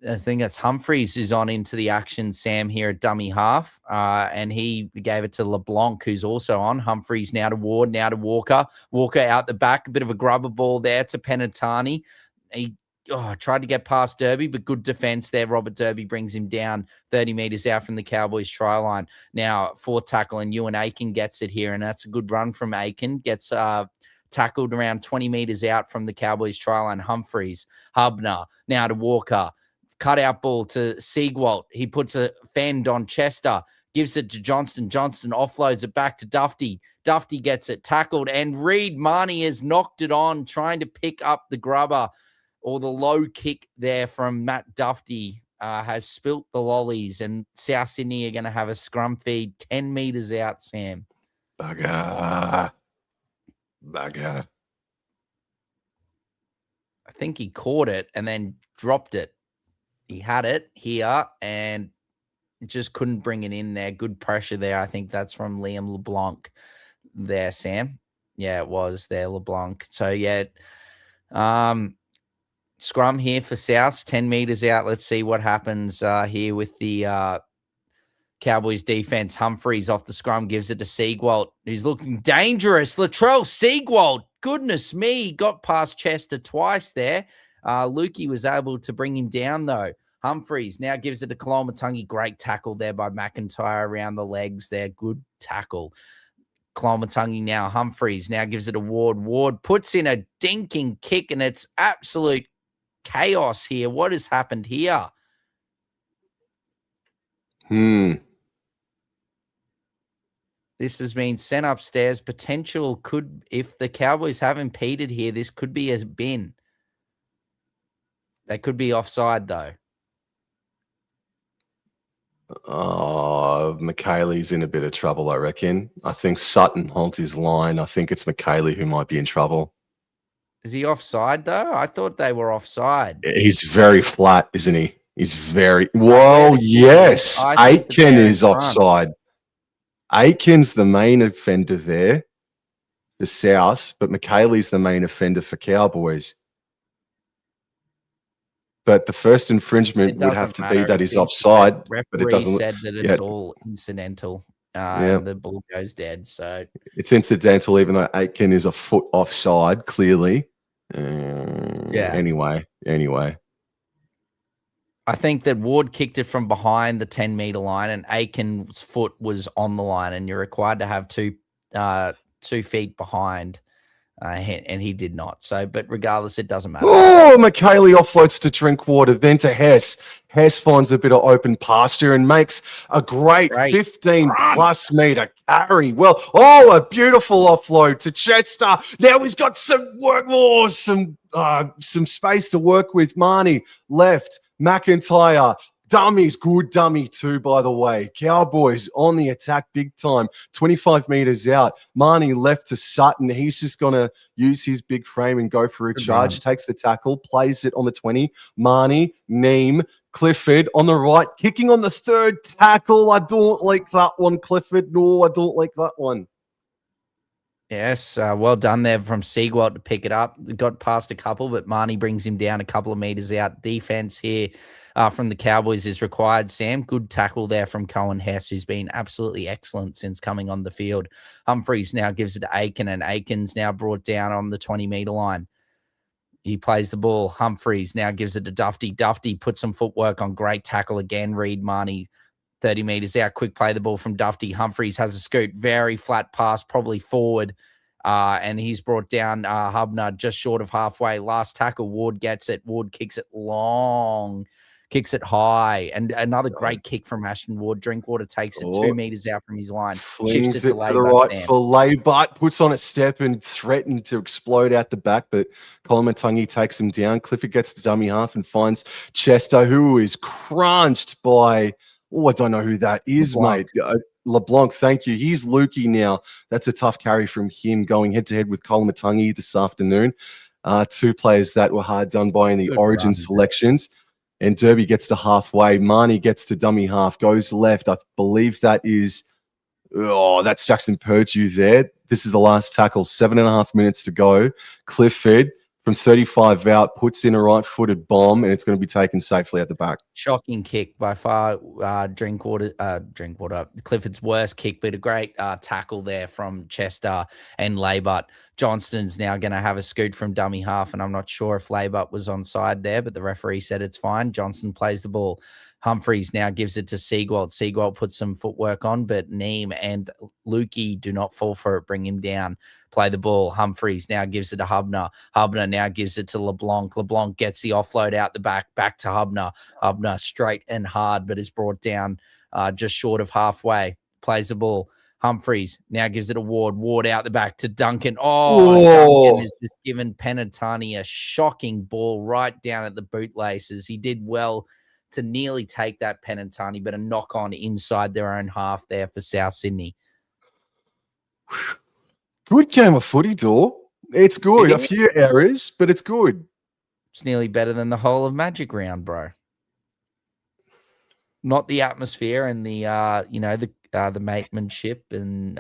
I think that's Humphreys who's on into the action, Sam, here at dummy half. And he gave it to LeBlanc, who's also on. Humphreys now to Ward, now to Walker. Walker out the back, a bit of a grubber ball there to Penatani. He tried to get past Derby, but good defense there. Robert Derby brings him down 30 meters out from the Cowboys try line. Now, fourth tackle, and Ewan Aiken gets it here, and that's a good run from Aiken. Gets tackled around 20 meters out from the Cowboys try line. Humphreys, Hubner, now to Walker. Cutout ball to Siegwalt. He puts a fend on Chester. gives it to Johnston. Johnston offloads it back to Dufty. Dufty gets it tackled, and Reed Marnie has knocked it on, trying to pick up the grubber or the low kick there from Matt Dufty. Has spilt the lollies, and South Sydney are going to have a scrum feed 10 meters out, Sam. Bugger. I think he caught it and then dropped it. He had it here and just couldn't bring it in there. Good pressure there. I think that's from Liam LeBlanc there, Sam. Yeah, it was there, LeBlanc. So, yeah, scrum here for South, 10 meters out. Let's see what happens here with the Cowboys defense. Humphreys off the scrum gives it to Siegwald, who's looking dangerous. Latrell Siegwald, goodness me, got past Chester twice there. Lukey was able to bring him down, though. Humphreys now gives it to Koloamatangi. Great tackle there by McIntyre around the legs there. Good tackle. Koloamatangi now. Humphreys now gives it to Ward. Ward puts in a dinking kick, and it's absolute chaos here. What has happened here? This has been sent upstairs. Potential could, if the Cowboys have impeded here, this could be a bin. They could be offside, though. Oh, McKaylee's in a bit of trouble, I reckon. I think Sutton holds his line. I think it's McKaylee who might be in trouble. Is he offside, though? I thought they were offside. He's very flat, isn't he? He's very... Well, yes. Aitken is offside. Aitken's the main offender there for South, but McKaylee's the main offender for Cowboys. But the first infringement would have to be that he's offside. But it doesn't. Said that it's all incidental. The ball goes dead. So it's incidental, even though Aitken is a foot offside, clearly. Anyway. I think that Ward kicked it from behind the 10-meter line, and Aitken's foot was on the line, and you're required to have 2 feet behind. And he did not. So, but regardless, it doesn't matter. Oh, McKaylee offloads to Drinkwater, then to Hess. Hess finds a bit of open pasture and makes a great 15-plus meter carry. Well, a beautiful offload to Chester. Now he's got some work, some space to work with. Marnie left, McIntyre. Dummies, good dummy too, by the way. Cowboys on the attack big time. 25 meters out. Marnie left to Sutton. He's just going to use his big frame and go for a charge. Takes the tackle, plays it on the 20. Marnie, Neem, Clifford on the right, kicking on the third tackle. I don't like that one, Clifford. No, I don't like that one. Yes, well done there from Siegwald to pick it up. Got past a couple, but Marnie brings him down a couple of meters out. Defense here from the Cowboys is required, Sam. Good tackle there from Cohen Hess, who's been absolutely excellent since coming on the field. Humphreys now gives it to Aiken, and Aiken's now brought down on the 20-meter line. He plays the ball. Humphreys now gives it to Dufty. Dufty puts some footwork on. Great tackle again. Reed Marnie 30 meters out. Quick play the ball from Dufty. Humphreys has a scoot. Very flat pass, probably forward. And he's brought down Hubner just short of halfway. Last tackle, Ward gets it. Ward kicks it long, kicks it high. And another great kick from Ashton Ward. Drinkwater takes it 2 meters out from his line. Flings it to the right for Laybut. Puts on a step and threatened to explode out the back, but Koloamatangi takes him down. Clifford gets to dummy half and finds Chester, who is crunched by... I don't know who that is, LeBlanc. Mate. LeBlanc, thank you. He's Lukey now. That's a tough carry from him going head-to-head with Koloamatangi this afternoon. 2 players that were hard done by in the Origin selections. And Derby gets to halfway. Marnie gets to dummy half, goes left. I believe that is... that's Jackson Purdue there. This is the last tackle. 7.5 minutes to go. Clifford from 35 out, puts in a right-footed bomb, and it's going to be taken safely at the back. Shocking kick by far. Drinkwater. Clifford's worst kick, but a great tackle there from Chester and Laybut. Johnston's now going to have a scoot from dummy half, and I'm not sure if Laybut was onside there, but the referee said it's fine. Johnston plays the ball. Humphreys now gives it to Siegwald. Siegwald puts some footwork on, but Neem and Lukey do not fall for it, bring him down. Play the ball. Humphreys now gives it to Hubner. Hubner now gives it to LeBlanc. LeBlanc gets the offload out the back to Hubner. Hubner straight and hard, but is brought down just short of halfway. Plays the ball. Humphreys now gives it to Ward. Ward out the back to Duncan. Oh, Duncan has just given Penatani a shocking ball right down at the bootlaces. He did well to nearly take that Penatani, but a knock on inside their own half there for South Sydney. Good game of footy, Dor. It's good. A few errors, but it's good. It's nearly better than the whole of Magic Round, bro. Not the atmosphere and the matemanship and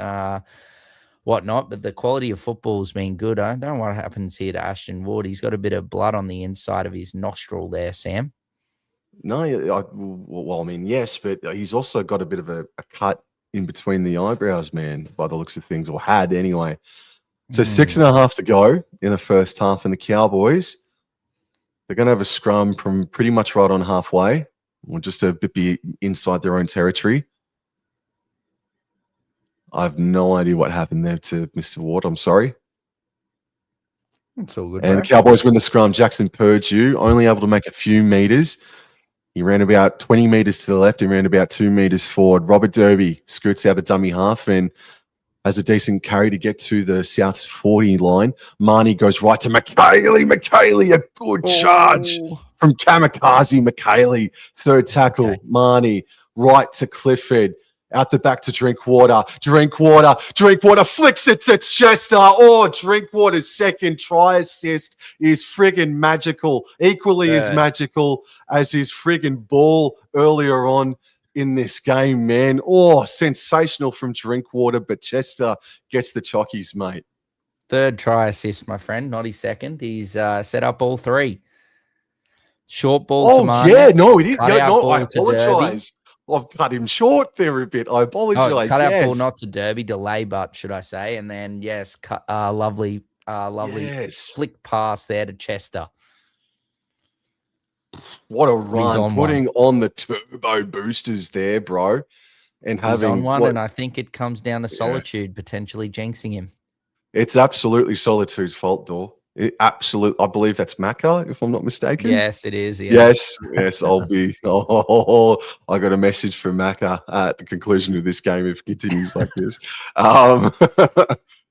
whatnot, but the quality of football has been good. I don't know what happens here to Ashton Ward. He's got a bit of blood on the inside of his nostril there, Sam. No, well, I mean, yes, but he's also got a bit of a cut in between the eyebrows, man, by the looks of things, or had anyway. So 6.5 to go in the first half, and the Cowboys, they're going to have a scrum from pretty much right on halfway, or just a bit be inside their own territory. I have no idea what happened there to Mr. Ward. I'm sorry. It's all good. And the Cowboys win the scrum. Jackson Purdue only able to make a few meters. He ran about 20 meters to the left. He ran about 2 meters forward. Robert Derby scoots out a dummy half and has a decent carry to get to the South 40 line. Marnie goes right to McKaylee. McKaylee, a good charge from Kamikaze McKaylee. Third tackle, okay. Marnie right to Clifford. Out the back to Drinkwater. Drinkwater flicks it to Chester. Oh, Drinkwater's second try assist is friggin' magical. Equally as magical as his friggin' ball earlier on in this game, man. Oh, sensational from Drinkwater, but Chester gets the chockies, mate. Third try assist, my friend, not his second. He's set up all three. Short ball to Marnie. Oh, yeah, no, it is. No, I apologise. I've cut him short there a bit. I apologise. Cut out ball not to Derby, delay, but should I say? And then lovely flick pass there to Chester. What a run! Putting on the turbo boosters there, bro, and having on one. And I think it comes down to Solitude potentially jinxing him. It's absolutely Solitude's fault, Dor. I believe that's Macca, if I'm not mistaken. Yes, it is. Yes. I'll be. I got a message from Macca at the conclusion of this game if it continues like this.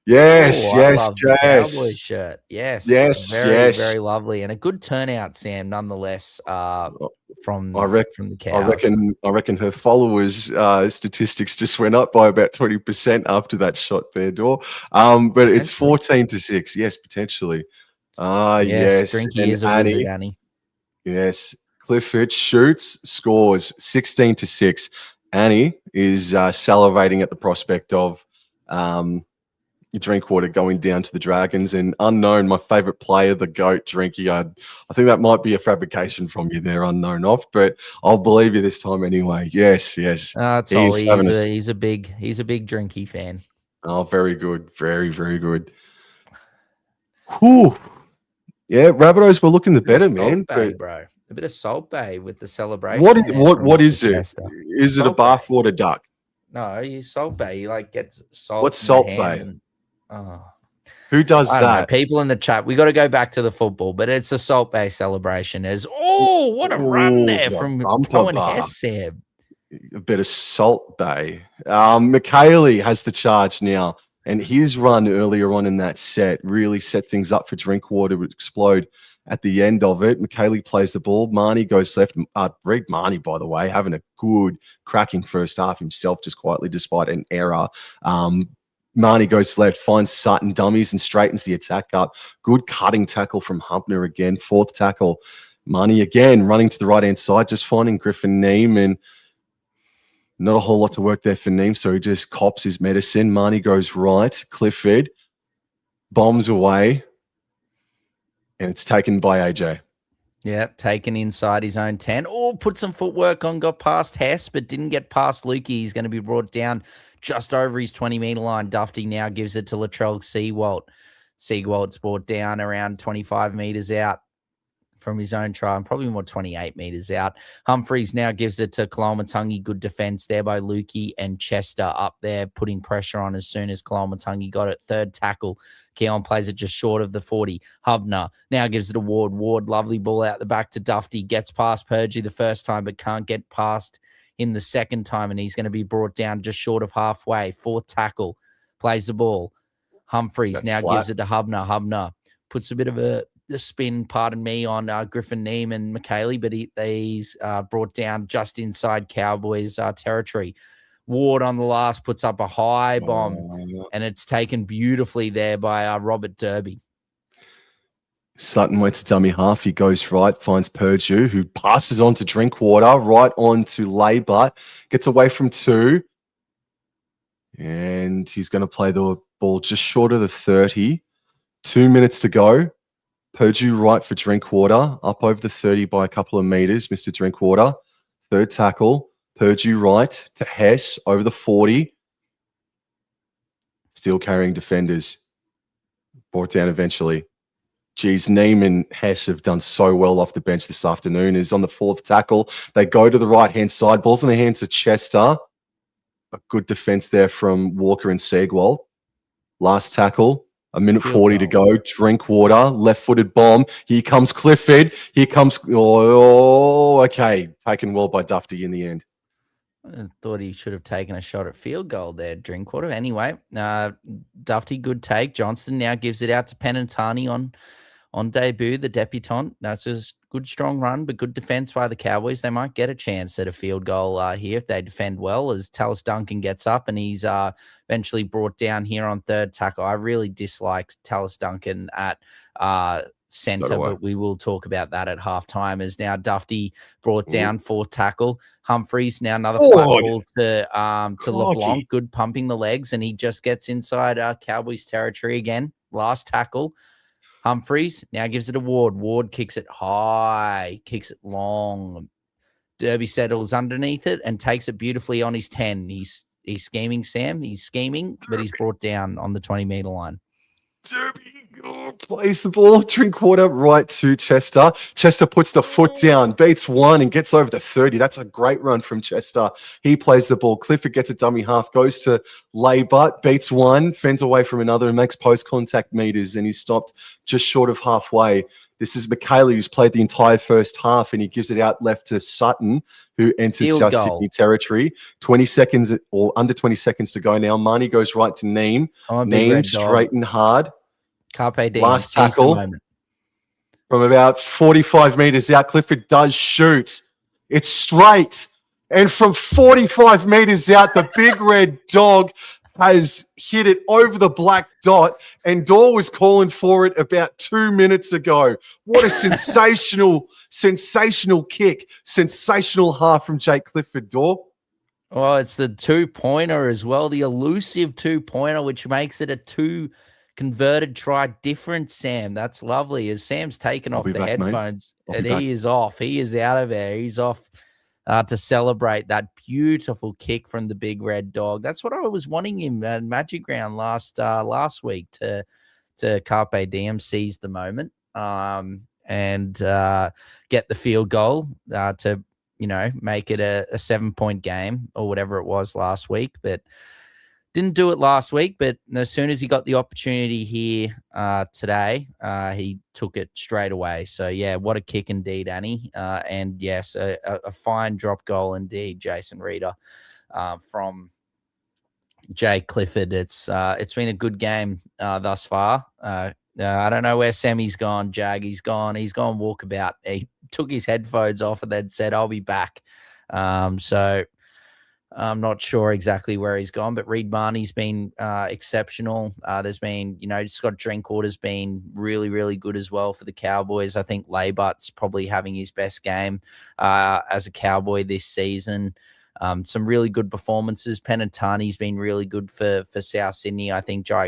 Yes. Cowboy shirt. Yes. Very lovely, and a good turnout, Sam. Nonetheless, from the Cows. I reckon her followers statistics just went up by about 20% after that shot there, Dor. But it's 14-6. Yes, potentially. Yes. Drinky is a wizard, Annie. Yes. Clifford shoots, scores 16-6. Annie is salivating at the prospect of Drinkwater going down to the Dragons, and Unknown, my favourite player, the GOAT, Drinky. I think that might be a fabrication from you there, Unknown off, but I'll believe you this time anyway. Yes. He's a big Drinky fan. Oh, very good. Very, very good. Whew. Yeah, Rabbitohs were looking the better, man. Bro. A bit of Salt Bay with the celebration. What is it? Is it a bathwater duck? No, you Salt Bay. You get salt. What's Salt Bay? Who does that? Know, people in the chat. We got to go back to the football, but it's a Salt Bay celebration. What a run there from Cohen Hesseb. A bit of Salt Bay. McKaylee has the charge now, and his run earlier on in that set really set things up for Drinkwater to explode at the end of it. McKaylee plays the ball. Marnie goes left. Reed Marnie, by the way, having a good, cracking first half himself, just quietly, despite an error. Marnie goes left, finds Sutton, dummies, and straightens the attack up. Good cutting tackle from Humpner again. Fourth tackle. Marnie again running to the right-hand side, just finding Griffin Neem, and not a whole lot to work there for Neem, so he just cops his medicine. Marnie goes right. Clifford bombs away, and it's taken by AJ. Yeah, taken inside his own 10. Put some footwork on, got past Hess, but didn't get past Lukey. He's going to be brought down just over his 20-metre line. Dufty now gives it to Latrell Seawalt. Seawalt's brought down around 25 metres out from his own try, and probably more 28 metres out. Humphreys now gives it to Kalamatangi. Good defence there by Lukey, and Chester up there putting pressure on as soon as Kalamatangi got it. Third tackle. Keon plays it just short of the 40. Hubner now gives it to Ward. Ward, lovely ball out the back to Dufty. Gets past Purgey the first time, but can't get past him the second time, and he's going to be brought down just short of halfway. Fourth tackle, plays the ball. Humphreys That's now flat. gives it to Hubner. Hubner puts a bit of a spin, pardon me, on Griffin Neem and McKaylee, but he's brought down just inside Cowboys territory. Ward on the last puts up a high bomb, and it's taken beautifully there by Robert Derby. Sutton went to dummy half. He goes right, finds Purdue, who passes on to Drinkwater, right on to Laybutt, gets away from 2. And he's going to play the ball just short of the 30. 2 minutes to go. Purdue right for Drinkwater, up over the 30 by a couple of meters, Mr. Drinkwater. Third tackle. Purdue right to Hess over the 40. Still carrying defenders. Brought down eventually. Geez, Neem and Hess have done so well off the bench this afternoon. Is on the 4th tackle. They go to the right-hand side. Ball's in the hands of Chester. A good defense there from Walker and Segwald. Last tackle. A minute 40 to go. Drinkwater, left-footed bomb. Here comes Clifford. Here comes... Oh, okay. Taken well by Dufty in the end. I thought he should have taken a shot at field goal there, Drinkwater. Anyway, Dufty, good take. Johnston now gives it out to Penantani on debut, the debutant. That's a good, strong run, but good defense by the Cowboys. They might get a chance at a field goal here if they defend well, as Tallis Duncan gets up and he's eventually brought down here on third tackle. I really dislike Tallis Duncan at center, but we will talk about that at halftime. As now Dufty brought down fourth tackle. Humphreys now another flat ball to LeBlanc. Good pumping the legs, and he just gets inside Cowboys territory again. Last tackle. Humphreys now gives it to Ward. Ward kicks it high, kicks it long. Derby settles underneath it and takes it beautifully on his 10. He's scheming, Sam. He's scheming, but he's brought down on the 20-meter line. Derby plays the ball. Drinkwater right to Chester. Chester puts the foot down, beats 1 and gets over the 30. That's a great run from Chester. He plays the ball. Clifford gets a dummy half, goes to Laybutt, beats 1, fends away from another and makes post-contact meters, and he's stopped just short of halfway. This is McKaylee, who's played the entire first half, and he gives it out left to Sutton, who enters South Sydney territory. 20 seconds or under 20 seconds to go now. Marnie goes right to Neem. Neem straight and hard. Carpe diem. Last tackle from about 45 meters out. Clifford does shoot. It's straight. And from 45 meters out, the big red dog has hit it over the black dot, and Dorr was calling for it about 2 minutes ago. What a sensational kick. Sensational half from Jake Clifford, Dorr. Well, it's the 2-pointer as well, the elusive 2-pointer, which makes it a 2 converted try difference, Sam. That's lovely. As Sam's taken off the headphones, and he is off. He is out of there. He's off to celebrate that beautiful kick from the big red dog. That's what I was wanting him at Magic Round last week to Carpe Diem, seize the moment and get the field goal to make it a 7-point game or whatever it was last week, but didn't do it last week. But as soon as he got the opportunity here today, he took it straight away. So, yeah, what a kick indeed, Annie. And, yes, a fine drop goal indeed, Jason Reeder, from Jay Clifford. It's been a good game thus far. I don't know where Sammy's gone, Jag. He's gone walkabout. He took his headphones off and then said, I'll be back. So I'm not sure exactly where he's gone, but Reed Marnie's been exceptional. There's been, Scott Drinkwater's been really, really good as well for the Cowboys. I think Laybutt's probably having his best game as a Cowboy this season. Some really good performances. Penantani's been really good for South Sydney. I think Matt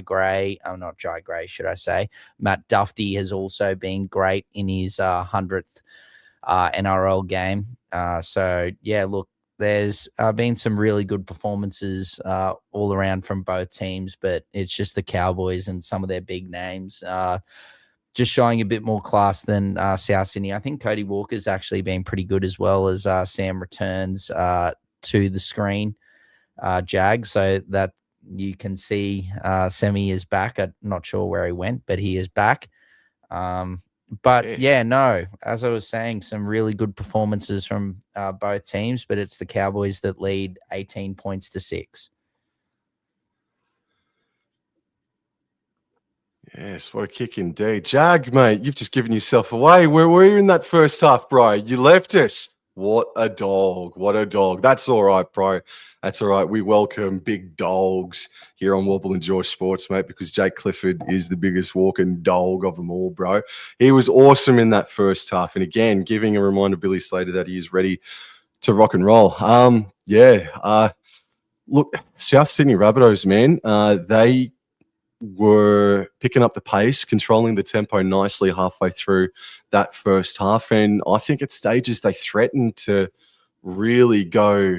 Dufty has also been great in his 100th NRL game. So, yeah, look, there's been some really good performances all around from both teams, but it's just the Cowboys and some of their big names just showing a bit more class than South Sydney. I think Cody Walker's actually been pretty good as well, as Sam returns to the screen, Jag, so that you can see Semi is back. I'm not sure where he went, but he is back. But yeah, no, as I was saying, some really good performances from both teams, but it's the Cowboys that lead 18 points to 6. Yes, what a kick indeed. Jag, mate, you've just given yourself away. Where were you in that first half, bro? You left us. What a dog. What a dog. That's all right, bro. That's all right. We welcome big dogs here on Wobble and George Sports, mate, because Jake Clifford is the biggest walking dog of them all, bro. He was awesome in that first half. And again, giving a reminder, Billy Slater, that he is ready to rock and roll. Look, South Sydney Rabbitohs, man, they were picking up the pace, controlling the tempo nicely halfway through that first half. And I think at stages they threatened to really go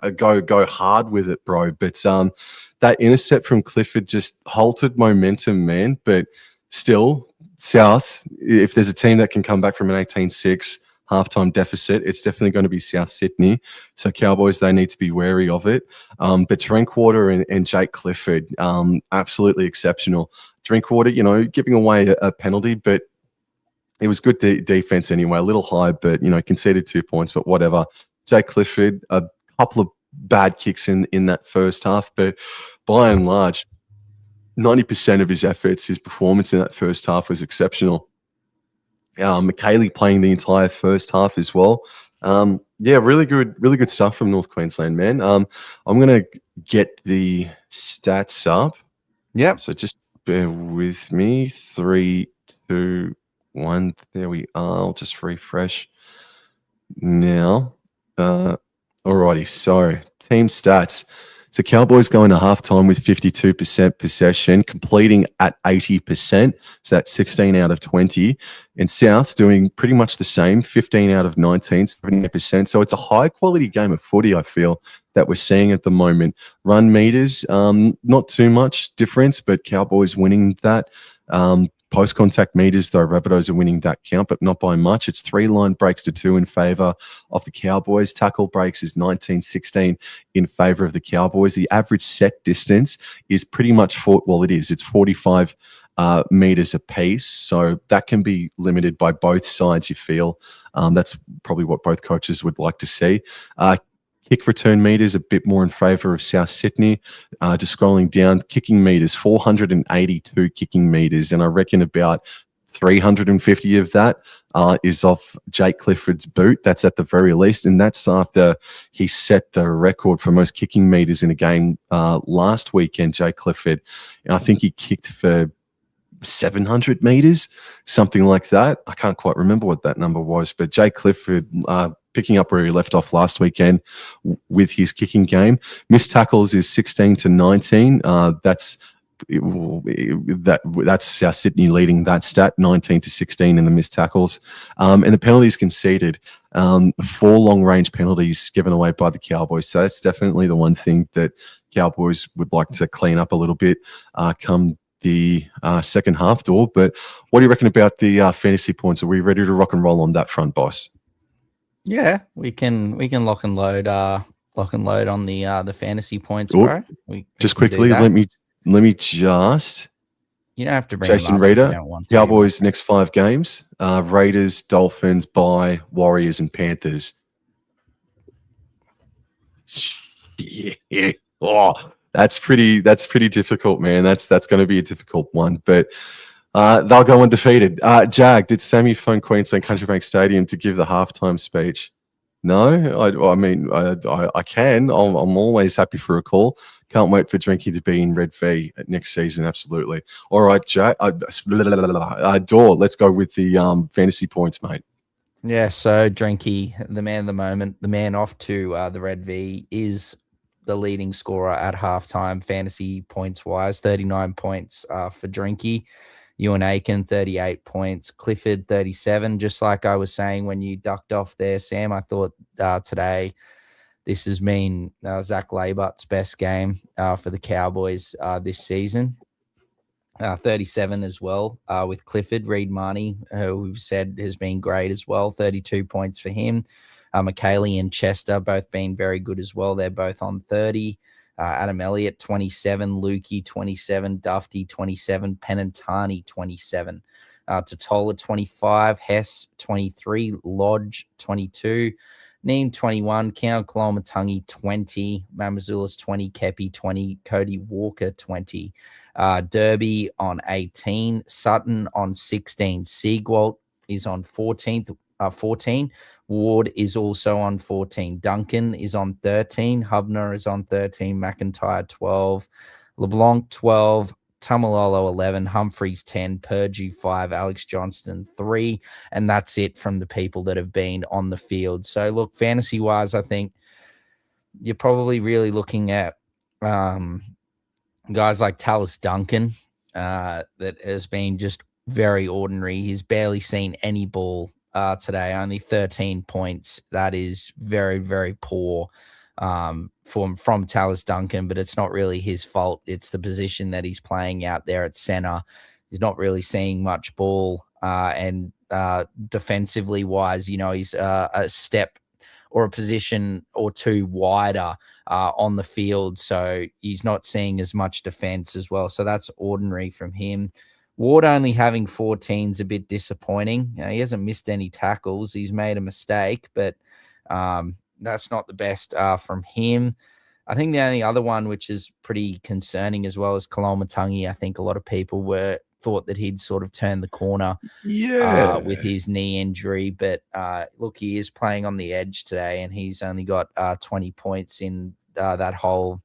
hard with it, bro. But that intercept from Clifford just halted momentum, man. But still, South, if there's a team that can come back from an 18-6 halftime deficit, it's definitely going to be South Sydney. So Cowboys, they need to be wary of it. But Drinkwater and Jake Clifford, absolutely exceptional. Drinkwater, giving away a penalty, but it was good defense anyway. A little high, but, conceded 2 points, but whatever. Jake Clifford, a couple of bad kicks in that first half, but by and large, 90% of his efforts, his performance in that first half was exceptional. McKaylee playing the entire first half as well. Really good stuff from North Queensland, man. I'm going to get the stats up. Yep. So just bear with me. 3, 2, 1. There we are. I'll just refresh now. Alrighty. So team stats. So Cowboys going to halftime with 52% possession, completing at 80%. So that's 16 out of 20. And South's doing pretty much the same, 15 out of 19, 70%. So it's a high-quality game of footy, I feel, that we're seeing at the moment. Run meters, not too much difference, but Cowboys winning that. Post-contact meters, though, Rabbitohs are winning that count, but not by much. It's 3 line breaks to 2 in favour of the Cowboys. Tackle breaks is 19-16 in favour of the Cowboys. The average set distance is pretty much, it's 45 meters apiece. So that can be limited by both sides, you feel. That's probably what both coaches would like to see. Kick return meters a bit more in favour of South Sydney. Just scrolling down, kicking meters, 482 kicking meters, and I reckon about 350 of that is off Jake Clifford's boot. That's at the very least, and that's after he set the record for most kicking meters in a game last weekend, Jake Clifford. And I think he kicked for 700 meters, something like that. I can't quite remember what that number was, but Jake Clifford picking up where he left off last weekend with his kicking game. Missed tackles is 16-19. That's South Sydney leading that stat, 19-16 in the missed tackles. And the penalties conceded, 4 long-range penalties given away by the Cowboys. So that's definitely the one thing that Cowboys would like to clean up a little bit come the second half door. But what do you reckon about the fantasy points? Are we ready to rock and roll on that front, boss? Yeah, we can lock and load on the fantasy points, bro. Just quickly, let me just. You don't have to bring Jason Reader, Cowboys next 5 games: Raiders, Dolphins, bye, Warriors, and Panthers. Yeah. Oh, that's pretty difficult, man. That's going to be a difficult one, but they'll go undefeated. Jag, did Sammy phone Queensland Country Bank Stadium to give the halftime speech? No, I can. I'm always happy for a call. Can't wait for Drinky to be in Red V next season. Absolutely. All right, Jag. Dor, let's go with the fantasy points, mate. Yeah, so Drinky, the man of the moment, the man off to the Red V, is the leading scorer at halftime, fantasy points-wise, 39 points for Drinky. Ewan Aiken, 38 points. Clifford, 37. Just like I was saying when you ducked off there, Sam, I thought today this has been Zach Labutt's best game for the Cowboys this season. 37 as well with Clifford. Reed Marnie, who we've said has been great as well, 32 points for him. McKaylee and Chester both been very good as well. They're both on 30. Adam Elliott, 27. Lukey, 27. Dufty, 27. Penantani, 27. Totola 25, Hess 23, Lodge 22, Neem 21, Count Kolomatangi 20, Mamazulis 20, Kepi 20, Cody Walker 20, Derby on 18, Sutton on 16, Siegwalt is on 14, Ward is also on 14, Duncan is on 13, Hubner is on 13, McIntyre 12, LeBlanc 12, Tamalolo 11, Humphreys 10, Purdue 5, Alex Johnston 3, and that's it from the people that have been on the field. So look, fantasy wise, I think you're probably really looking at guys like Tallis Duncan that has been just very ordinary. He's barely seen any ball today, only 13 points. That is very, very poor from Tallis Duncan, but it's not really his fault. It's the position that he's playing out there at center. He's not really seeing much ball, and defensively wise, he's a step or a position or two wider on the field, so he's not seeing as much defense as well. So that's ordinary from him. Ward only having 14 is a bit disappointing. He hasn't missed any tackles. He's made a mistake, but that's not the best from him. I think the only other one which is pretty concerning as well is Kolomatangi. I think a lot of people thought that he'd sort of turned the corner with his knee injury, but look, he is playing on the edge today, and he's only got 20 points in that whole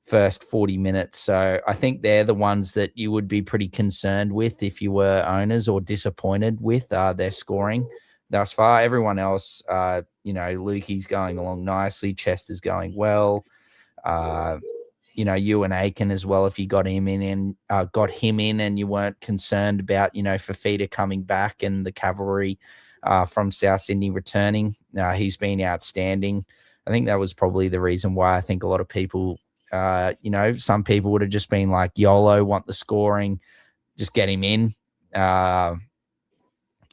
first 40 minutes. So I think they're the ones that you would be pretty concerned with if you were owners, or disappointed with their scoring thus far. Everyone else, Lukey's going along nicely. Chester's going well. Ewan Aiken as well. If you got him in and you weren't concerned about, Fafita coming back and the cavalry from South Sydney returning, he's been outstanding. I think that was probably the reason why I think a lot of people, some people would have just been like, YOLO, want the scoring, just get him in.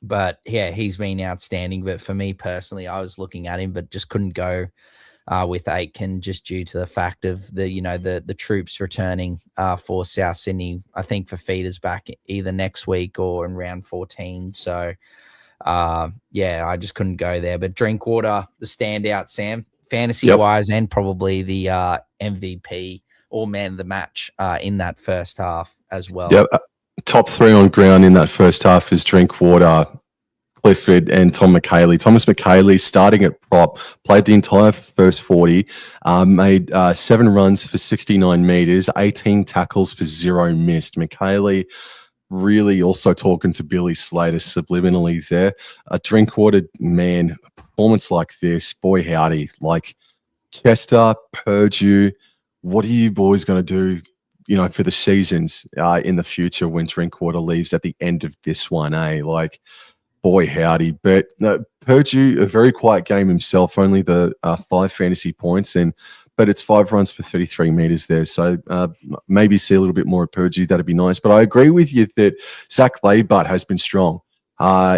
But yeah, he's been outstanding. But for me personally, I was looking at him, but just couldn't go with Aitken, just due to the fact of the troops returning for South Sydney. I think Fafita's back either next week or in round 14. So I just couldn't go there. But Drinkwater, the standout, Sam, fantasy wise, and probably the MVP or man of the match in that first half as well. Yep. Top three on ground in that first half is Drinkwater, Clifford, and Tom McHaley. Thomas McHaley, starting at prop, played the entire first 40, made 7 runs for 69 meters, 18 tackles for 0 missed. McHaley really also talking to Billy Slater subliminally there. Drinkwater, man, a performance like this, boy howdy. Like Chester, Purdue, what are you boys going to do, for the seasons in the future when Drinkwater leaves at the end of this one, Like, boy howdy. But Purdue, a very quiet game himself, only the 5 fantasy points, but it's 5 runs for 33 meters there. So maybe see a little bit more of Purdue. That'd be nice. But I agree with you that Zach Laybutt has been strong.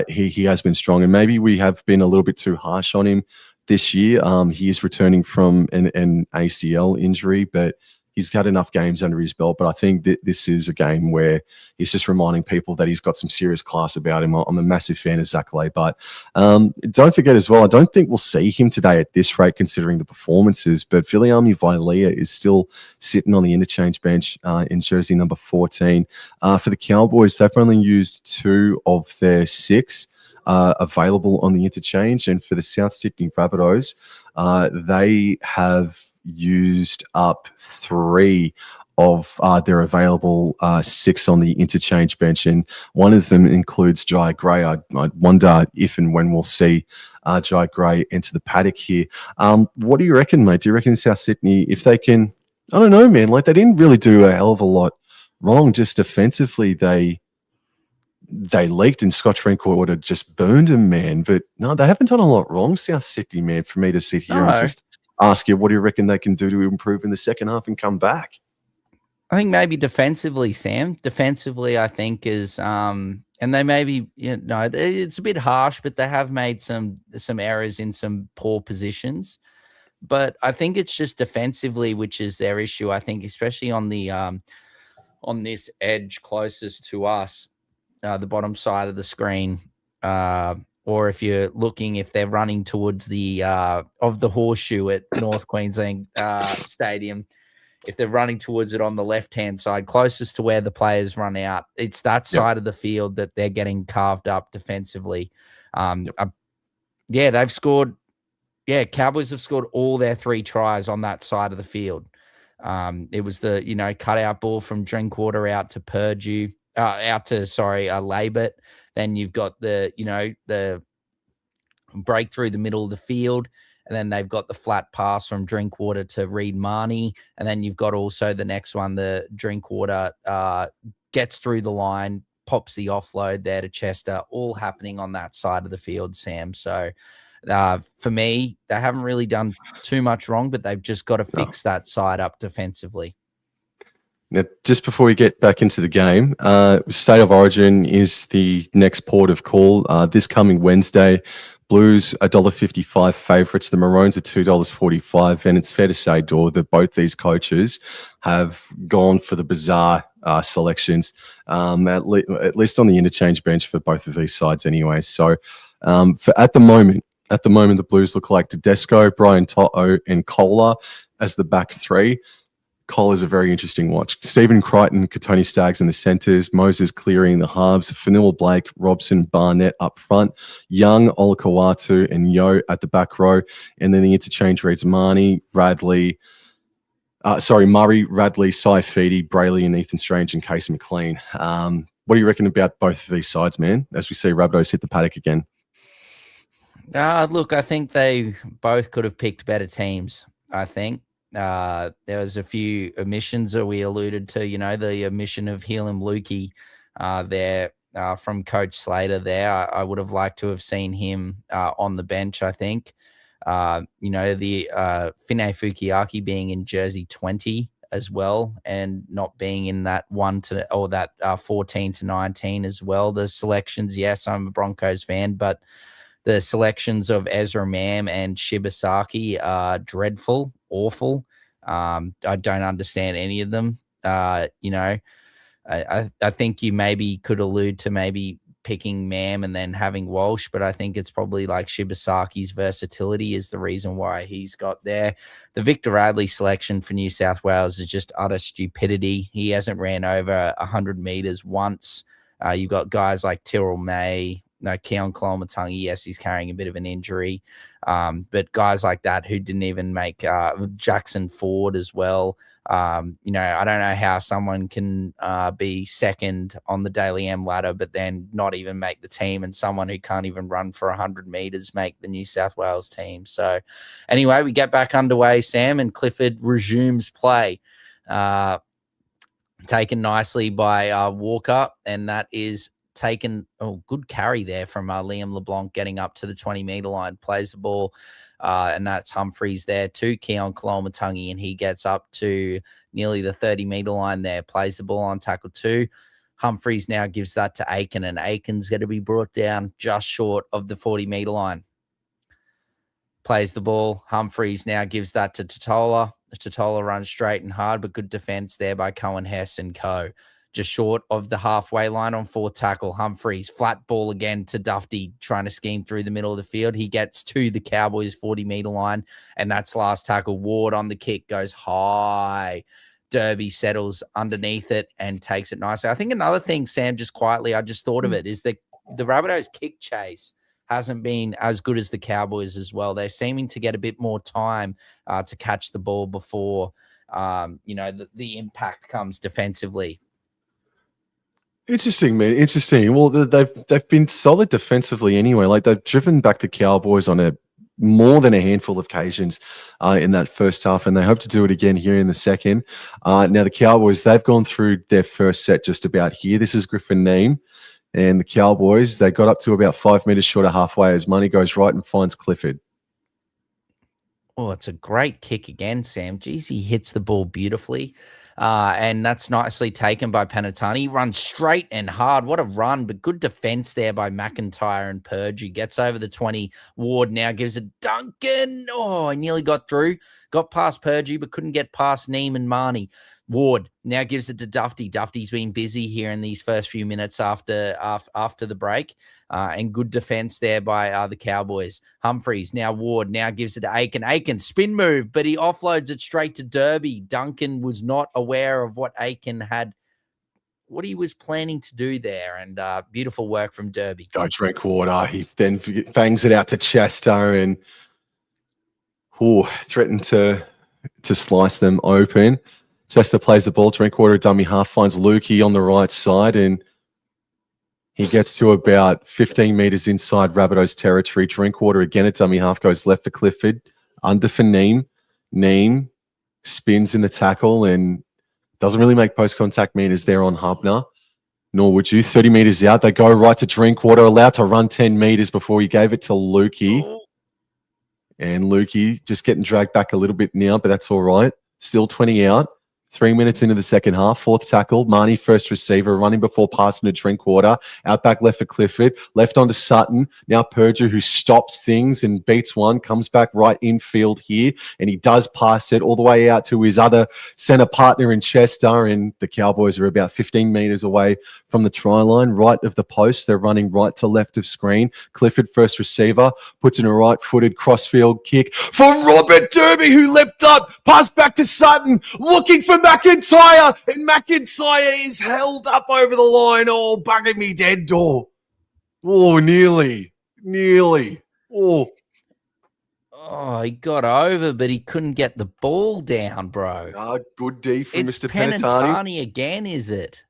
He has been strong, and maybe we have been a little bit too harsh on him this year. He is returning from an ACL injury, but he's had enough games under his belt. But I think that this is a game where he's just reminding people that he's got some serious class about him. I'm a massive fan of Zach Lay, but don't forget as well, I don't think we'll see him today at this rate considering the performances, but Viliami Vailea is still sitting on the interchange bench in jersey number 14. For the Cowboys, they've only used 2 of their 6 available on the interchange. And for the South Sydney Rabbitohs, they have used up 3 of their available 6 on the interchange bench, and one of them includes Jai Gray. I wonder if and when we'll see Jai Gray enter the paddock here. What do you reckon, mate? Do you reckon South Sydney, if they can, I don't know, man, like they didn't really do a hell of a lot wrong, just offensively they leaked and Scott Drinkwater just burned him, man. But no, they haven't done a lot wrong, South Sydney, man, for me to sit here and just ask you, what do you reckon they can do to improve in the second half and come back? I think maybe defensively, Sam. Defensively, I think is, and they maybe, it's a bit harsh, but they have made some errors in some poor positions. But I think it's just defensively, which is their issue. I think, especially on the on this edge closest to us, the bottom side of the screen, or if you're looking, if they're running towards the of the horseshoe at North Queensland Stadium, if they're running towards it on the left-hand side, closest to where the players run out, it's that side of the field that they're getting carved up defensively. They've scored. Yeah, Cowboys have scored all their 3 tries on that side of the field. It was the, cutout ball from Drinkwater out to Purdue, Labert. Then you've got the break through the middle of the field. And then they've got the flat pass from Drinkwater to Reed Marnie. And then you've got also the next one, the Drinkwater gets through the line, pops the offload there to Chester, all happening on that side of the field, Sam. So for me, they haven't really done too much wrong, but they've just got to fix that side up defensively. Now, just before we get back into the game, State of Origin is the next port of call this coming Wednesday. Blues $1.55 favourites. The Maroons are $2.45, and it's fair to say, Dor, that both these coaches have gone for the bizarre selections, at least on the interchange bench for both of these sides, anyway. So, at the moment, the Blues look like Tedesco, Brian Toto, and Kohler as the back 3. Cole is a very interesting watch. Stephen Crichton, Katoni Staggs in the centres, Moses clearing the halves, Fanil Blake, Robson, Barnett up front, Young, Olakawatu, and Yo at the back row. And then the interchange reads Murray, Radley, Saifidi, Brayley, and Ethan Strange and Casey McLean. What do you reckon about both of these sides, man, as we see Rabbitohs hit the paddock again? Look, I think they both could have picked better teams, I think. There was a few omissions that we alluded to, the omission of Helam Lukey there from Coach Slater there. I would have liked to have seen him on the bench, I think. The Fine Fukiaki being in jersey 20 as well and not being in that 14 to 19 as well. The selections, yes, I'm a Broncos fan, but the selections of Ezra Mam and Shibasaki are dreadful, awful. I don't understand any of them. I think you maybe could allude to maybe picking Mam and then having Walsh, but I think it's probably like Shibasaki's versatility is the reason why he's got there. The Victor Radley selection for New South Wales is just utter stupidity. He hasn't ran over 100 meters once. You've got guys like Tyrrell May, Keon Koloamatangi, yes, he's carrying a bit of an injury. But guys like that who didn't even make Jackson Ford as well. I don't know how someone can be second on the Daily M ladder, but then not even make the team, and someone who can't even run for 100 meters make the New South Wales team. So anyway, we get back underway, Sam, and Clifford resumes play. Taken nicely by Walker, and that is taken. Good carry there from Liam LeBlanc getting up to the 20-meter line, plays the ball, and that's Humphreys there to Keon Koloamatangi, and he gets up to nearly the 30-meter line there, plays the ball on tackle 2. Humphreys now gives that to Aiken, and Aiken's going to be brought down just short of the 40-meter line. Plays the ball. Humphreys now gives that to Totola. Totola runs straight and hard, but good defense there by Cohen Hess and co. Just short of the halfway line on 4th tackle. Humphreys, flat ball again to Dufty, trying to scheme through the middle of the field. He gets to the Cowboys 40-meter line, and that's last tackle. Ward on the kick goes high. Derby settles underneath it and takes it nicely. I think another thing, Sam, just quietly, I just thought of it, is that the Rabbitohs kick chase hasn't been as good as the Cowboys as well. They're seeming to get a bit more time to catch the ball before, the impact comes defensively. Interesting, man. Interesting. Well, they've been solid defensively anyway. Like, they've driven back the Cowboys on more than a handful of occasions in that first half, and they hope to do it again here in the second. Now, the Cowboys, they've gone through their first set just about here. This is Griffin Neame, and the Cowboys, they got up to about 5 meters short of halfway as Money goes right and finds Clifford. Oh, it's a great kick again, Sam. Geez, he hits the ball beautifully. And that's nicely taken by Panatani. He runs straight and hard. What a run, but good defense there by McIntyre and Purge. Gets over the 20. Ward now gives it Duncan. Oh, he nearly got through. Got past Purge, but couldn't get past Neame and Marnie. Ward now gives it to Dufty. Dufty's been busy here in these first few minutes after the break. And good defense there by the Cowboys. Humphreys, now Ward, now gives it to Aiken. Aiken, spin move, but he offloads it straight to Derby. Duncan was not aware of what Aiken had, what he was planning to do there, and beautiful work from Derby. Go Drinkwater. He then bangs it out to Chester and threatened to slice them open. Chester plays the ball. Drinkwater, dummy half, finds Lukey on the right side, and he gets to about 15 metres inside Rabbitohs territory. Drinkwater again at dummy half, goes left for Clifford, under for Neem. Neem spins in the tackle and doesn't really make post-contact meters there on Hubner, nor would you. 30 metres out, they go right to Drinkwater, allowed to run 10 metres before he gave it to Lukey. And Lukey just getting dragged back a little bit now, but that's all right. Still 20 out. 3 minutes into the second half, fourth tackle. Marnie, first receiver, running before passing to Drinkwater. Out back left for Clifford. Left onto Sutton. Now Purdue, who stops things and beats one, comes back right infield here. And he does pass it all the way out to his other centre partner in Chester. And the Cowboys are about 15 metres away from the try line, right of the post. They're running right to left of screen. Clifford, first receiver, puts in a right-footed crossfield kick for Robert Derby, who leapt up, passed back to Sutton, looking for McIntyre, and McIntyre is held up over the line. Oh, bugger me dead door. Oh, nearly. Oh, he got over, but he couldn't get the ball down, bro. Good D from It's Mr. Penatani again, is it?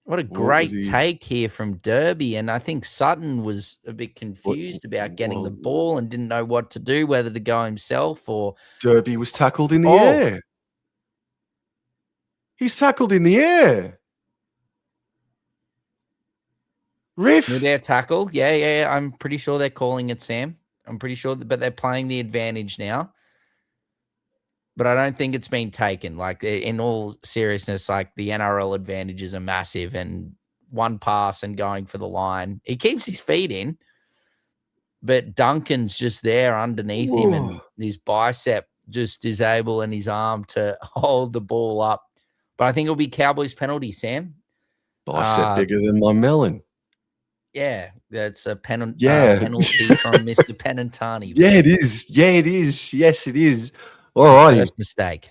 What a great take here from Derby. And I think Sutton was a bit confused about getting the ball and didn't know what to do, whether to go himself or... Derby was tackled in the air. He's tackled in the air. Riff. Mid-air tackle. Yeah. I'm pretty sure they're calling it, Sam. I'm pretty sure, but they're playing the advantage now. But I don't think it's been taken. Like, in all seriousness, like, the NRL advantages are massive, and one pass and going for the line. He keeps his feet in, but Duncan's just there underneath him, and his bicep just is able, and his arm to hold the ball up. But I think it'll be Cowboys penalty, Sam. Bicep bigger than my melon. Yeah, that's a penalty from Mr. Penatani. Yeah, it is. Yes, it is. All righty. First mistake.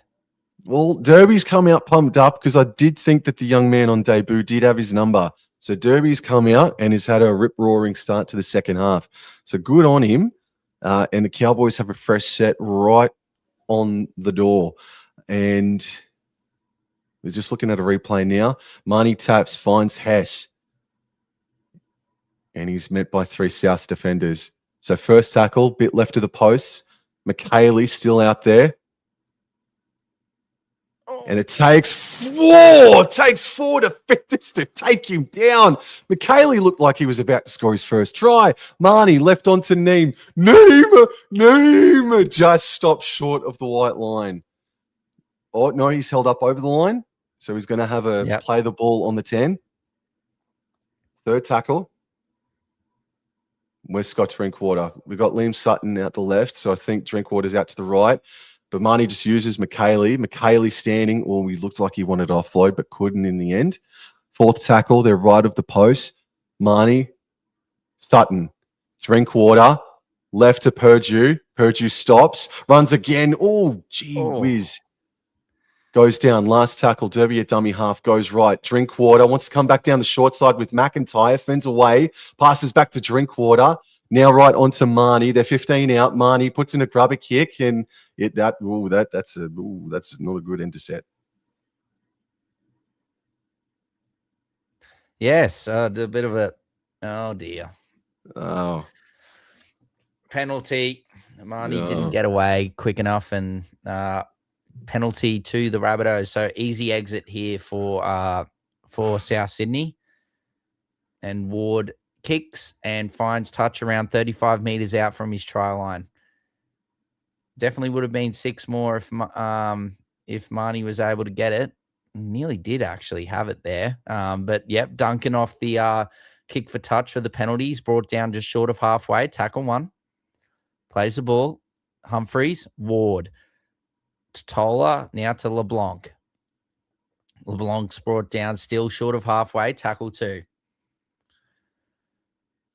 Well, Derby's come out pumped up because I did think that the young man on debut did have his number. So Derby's come out and has had a rip-roaring start to the second half. So good on him. And the Cowboys have a fresh set right on the door. And we're just looking at a replay now. Marnie taps, finds Hess. And he's met by 3 Souths defenders. So first tackle, bit left of the post. McKaylee still out there. And it takes 4 defenders to take him down. McKaylee looked like he was about to score his first try. Marnie left onto Neem. Neem just stopped short of the white line. Oh, no, he's held up over the line. So he's going to have a play the ball on the 10. Third tackle. Where's Scott Drinkwater? We've got Liam Sutton out the left, so I think Drinkwater's out to the right. But Marnie just uses McKaylee. McKaylee standing. Well, he looked like he wanted to offload, but couldn't in the end. Fourth tackle, they're right of the post. Marnie, Sutton, Drinkwater, left to Purdue. Purdue stops, runs again. Oh, gee whiz. Goes down. Last tackle, Derby at dummy half, goes right. Drinkwater wants to come back down the short side with McIntyre. Fends away. Passes back to Drinkwater. Now right onto Marnie. They're 15 out. Marnie puts in a grubber kick, and that's not a good intercept. Yes, a bit of a dear. Oh. Penalty. Marnie didn't get away quick enough, and penalty to the Rabbitohs. So easy exit here for South Sydney. And Ward kicks and finds touch around 35 meters out from his try line. Definitely would have been 6 more if Marnie was able to get it. Nearly did actually have it there. But yep, Duncan off the kick for touch for the penalties, brought down just short of halfway. Tackle 1. Plays the ball. Humphreys, Ward. Totola, now to LeBlanc. LeBlanc's brought down, still short of halfway, tackle 2.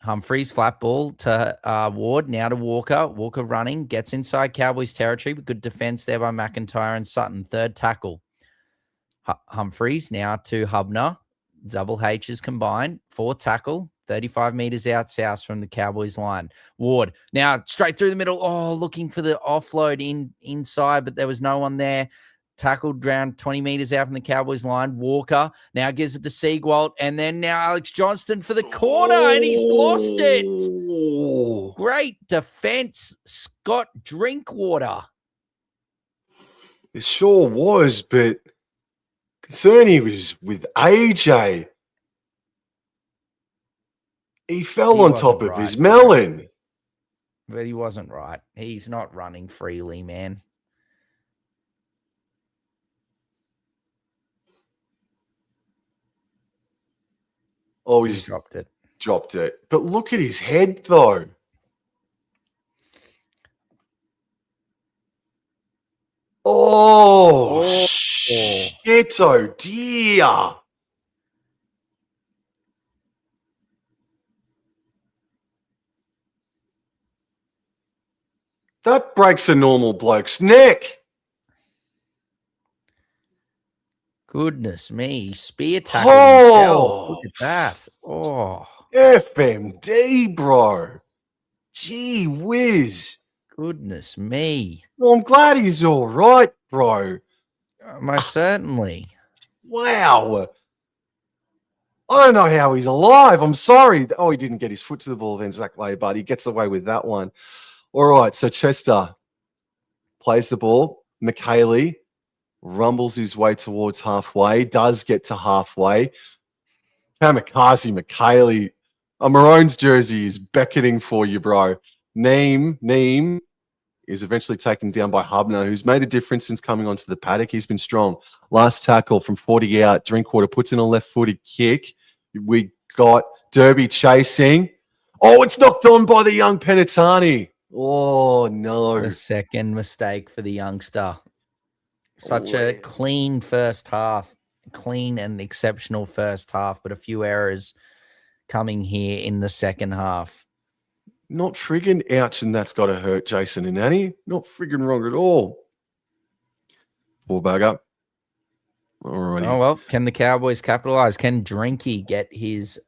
Humphreys, flat ball to Ward, now to Walker. Walker running, gets inside Cowboys territory, but good defense there by McIntyre and Sutton. 3rd tackle. Humphreys now to Hubner. Double H's combined. 4th tackle, 35 meters out south from the Cowboys line. Ward now straight through the middle. Oh, looking for the offload inside, but there was no one there. Tackled around 20 meters out from the Cowboys line. Walker now gives it to Seagwalt, and then now Alex Johnston for the corner, and he's lost it. Great defense, Scott Drinkwater. It sure was, but concern he was with AJ. He fell on top of his melon. But he wasn't right. He's not running freely, man. Oh, he's dropped it. But look at his head, though. Oh, shit, oh dear. That breaks a normal bloke's neck. Goodness me. Spear tackle himself. Look at that. Oh. FMD, bro. Gee whiz. Goodness me. Well, I'm glad he's all right, bro. Most certainly. Wow. I don't know how he's alive. I'm sorry. Oh, he didn't get his foot to the ball then, Zach Lay, but he gets away with that one. All right, so Chester plays the ball. McKaylee rumbles his way towards halfway, does get to halfway. Kamikaze McKaylee, a Maroons jersey is beckoning for you, bro. Neem is eventually taken down by Hubner, who's made a difference since coming onto the paddock. He's been strong. Last tackle from 40 out. Drinkwater puts in a left-footed kick. We got Derby chasing. Oh, it's knocked on by the young Penitani. Oh, no. The second mistake for the youngster. Such a clean first half. Clean and exceptional first half, but a few errors coming here in the second half. Not friggin' ouch, and that's got to hurt Jason and Annie. Not friggin' wrong at all. Ball bag up. Alrighty. Oh, well, can the Cowboys capitalize? Can Drinky get his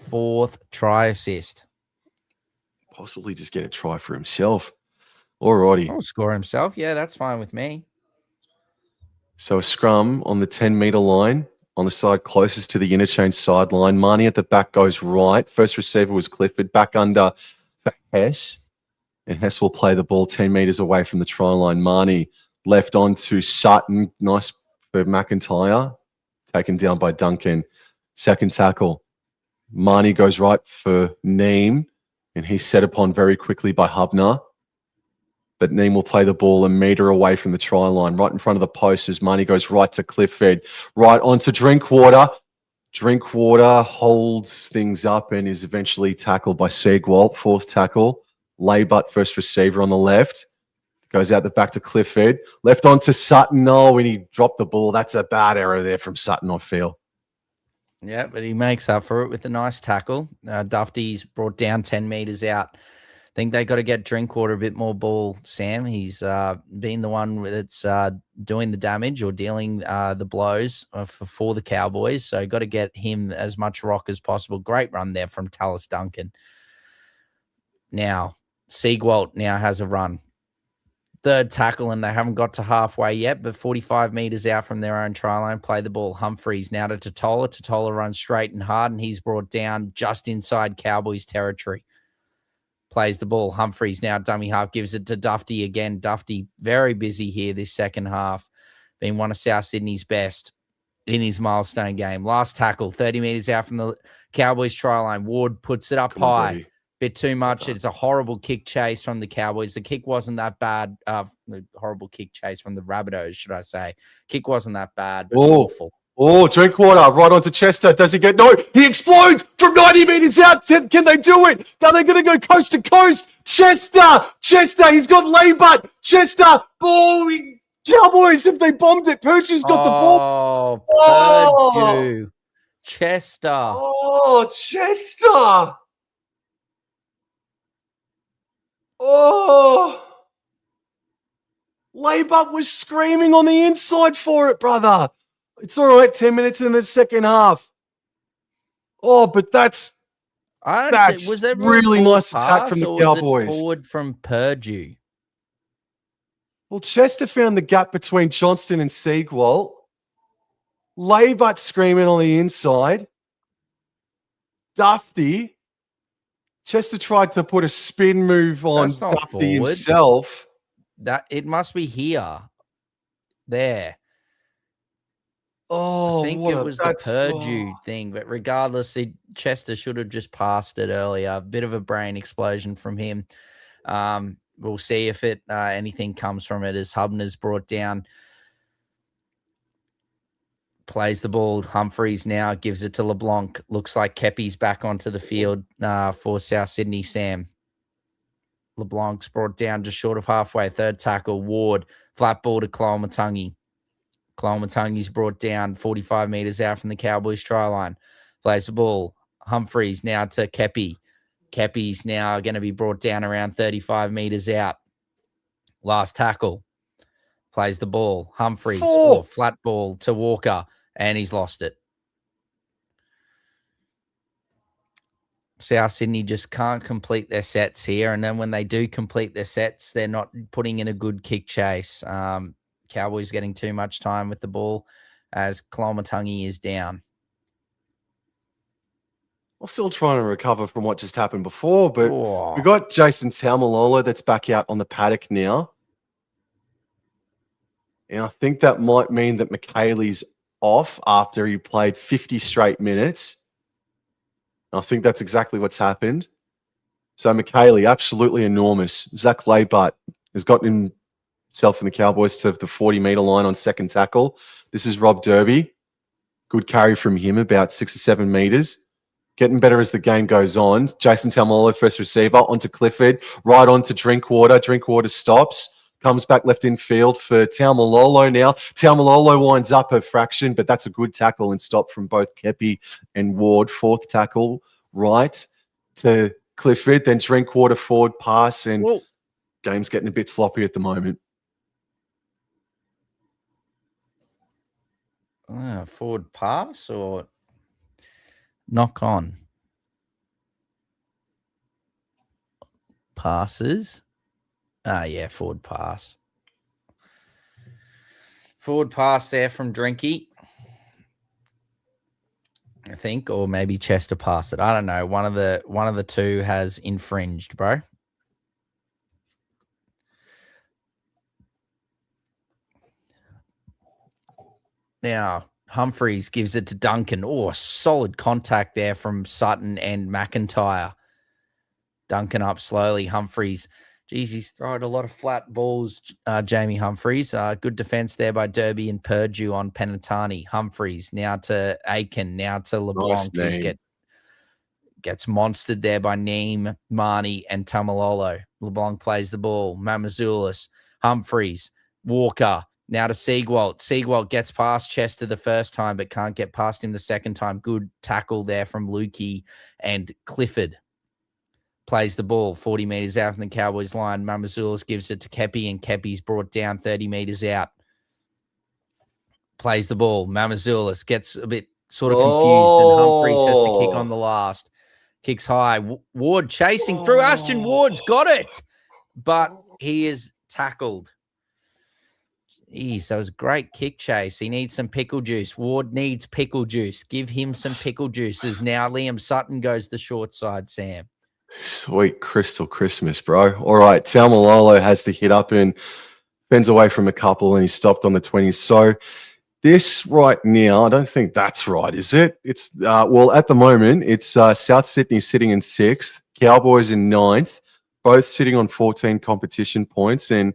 4th try assist? Possibly just get a try for himself. Alrighty. I'll score himself. Yeah, that's fine with me. So a scrum on the 10-meter line on the side closest to the interchange sideline. Marnie at the back goes right. First receiver was Clifford. Back under for Hess. And Hess will play the ball 10 meters away from the try line. Marnie left on to Sutton. Nice for McIntyre. Taken down by Duncan. Second tackle. Marnie goes right for Neem. And he's set upon very quickly by Hubner. But Neem will play the ball a metre away from the try line, right in front of the post as Marnie goes right to Clifford, right onto Drinkwater. Drinkwater holds things up and is eventually tackled by Seagwalt. 4th tackle. Laybutt, first receiver on the left. Goes out the back to Clifford. Left onto Sutton. Oh, and he dropped the ball. That's a bad error there from Sutton, I feel. Yeah, but he makes up for it with a nice tackle. Dufty's brought down 10 meters out. I think they got to get Drinkwater a bit more ball, Sam. He's been the one that's doing the damage or dealing the blows for the Cowboys. So got to get him as much rock as possible. Great run there from Tallis Duncan. Now, Seagwalt now has a run. 3rd tackle, and they haven't got to halfway yet, but 45 meters out from their own try line, play the ball. Humphreys now to Totola. Totola runs straight and hard, and he's brought down just inside Cowboys territory. Plays the ball. Humphreys now dummy half, gives it to Dufty again. Dufty very busy here this second half. Been one of South Sydney's best in his milestone game. Last tackle, 30 meters out from the Cowboys try line. Ward puts it up high. Bit too much. It's a horrible kick chase from the Cowboys. The kick wasn't that bad. The horrible kick chase from the Rabbitohs, should I say. Kick wasn't that bad, but awful. Oh, Drinkwater right onto Chester. Does he get? No, he explodes from 90 meters out. Can they do it? Are they going to go coast to coast? Chester, he's got Laybutt. Chester, ball. Cowboys, if they bombed it, Purdue's got the ball. Oh, Purdue. Chester. Oh, Chester. Oh. Laybuck was screaming on the inside for it, brother. It's all right, 10 minutes in the second half. Oh, but that's was that really nice attack from the Cowboys. Was it forward from Purdue? Well, Chester found the gap between Johnston and Siegwalt. Laybutt screaming on the inside. Dufty. Chester tried to put a spin move on Dufty himself. It must be here. There. Oh, I think it was the Purdue thing, but regardless, Chester should have just passed it earlier. A bit of a brain explosion from him. We'll see if anything comes from it as Hubner's brought down. Plays the ball. Humphreys now gives it to LeBlanc. Looks like Kepi's back onto the field for South Sydney, Sam. LeBlanc's brought down just short of halfway. Third tackle, Ward. Flat ball to Clomatungi. Clomatungi's brought down 45 metres out from the Cowboys try line. Plays the ball. Humphreys now to Kepi. Kepi's now going to be brought down around 35 metres out. Last tackle. Plays the ball. Humphreys. Flat ball to Walker. And he's lost it. South Sydney just can't complete their sets here. And then when they do complete their sets, they're not putting in a good kick chase. Cowboys getting too much time with the ball as Clomatungi is down. We're still trying to recover from what just happened before, but we've got Jason Taumalolo that's back out on the paddock now. And I think that might mean that McKaylee's off after he played 50 straight minutes. And I think that's exactly what's happened. So McKaylee, absolutely enormous. Zach Laybutt has got himself and the Cowboys to the 40-metre line on second tackle. This is Rob Derby. Good carry from him, about 6 or 7 metres. Getting better as the game goes on. Jason Taumalolo, first receiver, onto Clifford, right onto Drinkwater. Drinkwater stops, comes back left in field for Taumalolo now. Taumalolo winds up a fraction, but that's a good tackle and stop from both Kepi and Ward. Fourth tackle, right to Clifford, then Drinkwater forward pass, and game's getting a bit sloppy at the moment. Forward pass or knock on? Passes. Yeah, forward pass. Forward pass there from Drinky, I think, or maybe Chester passed it. I don't know. One of the two has infringed, bro. Now, Humphreys gives it to Duncan. Oh, solid contact there from Sutton and McIntyre. Duncan up slowly. Humphreys. Geez, he's throwing a lot of flat balls, Jamie Humphreys. Good defense there by Derby and Purdue on Penatani. Humphreys now to Aiken, now to LeBlanc. Nice gets monstered there by Neem, Marnie, and Taumalolo. LeBlanc plays the ball. Mamazoulis, Humphreys, Walker. Now to Siegwalt. Siegwalt gets past Chester the first time, but can't get past him the second time. Good tackle there from Lukey and Clifford. Plays the ball 40 metres out from the Cowboys line. Mamazoulis gives it to Kepi, and Kepi's brought down 30 metres out. Plays the ball. Mamazoulis gets a bit sort of confused, and Humphreys has to kick on the last. Kicks high. Ward chasing through. Ashton Ward's got it, but he is tackled. Jeez, that was a great kick chase. He needs some pickle juice. Ward needs pickle juice. Give him some pickle juice as now Liam Sutton goes the short side, Sam. Sweet crystal Christmas, bro. All right, Taumalolo has the hit up and bends away from a couple, and he stopped on the 20s. So this right now, I don't think that's right, is it? It's well, at the moment, it's South Sydney sitting in 6th, Cowboys in 9th, both sitting on 14 competition points, and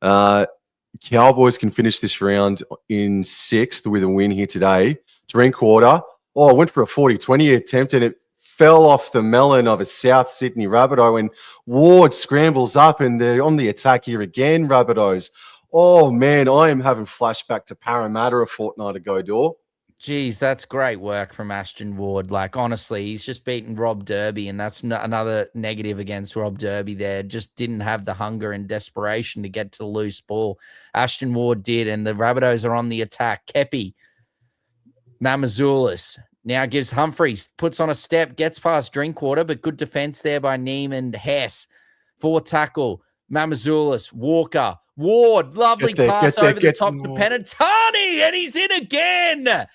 Cowboys can finish this round in 6th with a win here today. Drinkwater, I went for a 40-20 attempt, and it fell off the melon of a South Sydney Rabbitoh, and Ward scrambles up, and they're on the attack here again, Rabbitohs. Oh, man, I am having flashback to Parramatta a fortnight ago, Dor. Geez, that's great work from Ashton Ward. Like, honestly, he's just beaten Rob Derby, and that's another negative against Rob Derby there. Just didn't have the hunger and desperation to get to the loose ball. Ashton Ward did, and the Rabbitohs are on the attack. Kepi, Mamazoulis now gives Humphreys, puts on a step, gets past Drinkwater, but good defense there by Neem and Hess. 4 tackle, Mamazoulis, Walker, Ward, lovely pass over the top to Penatani, and he's in again.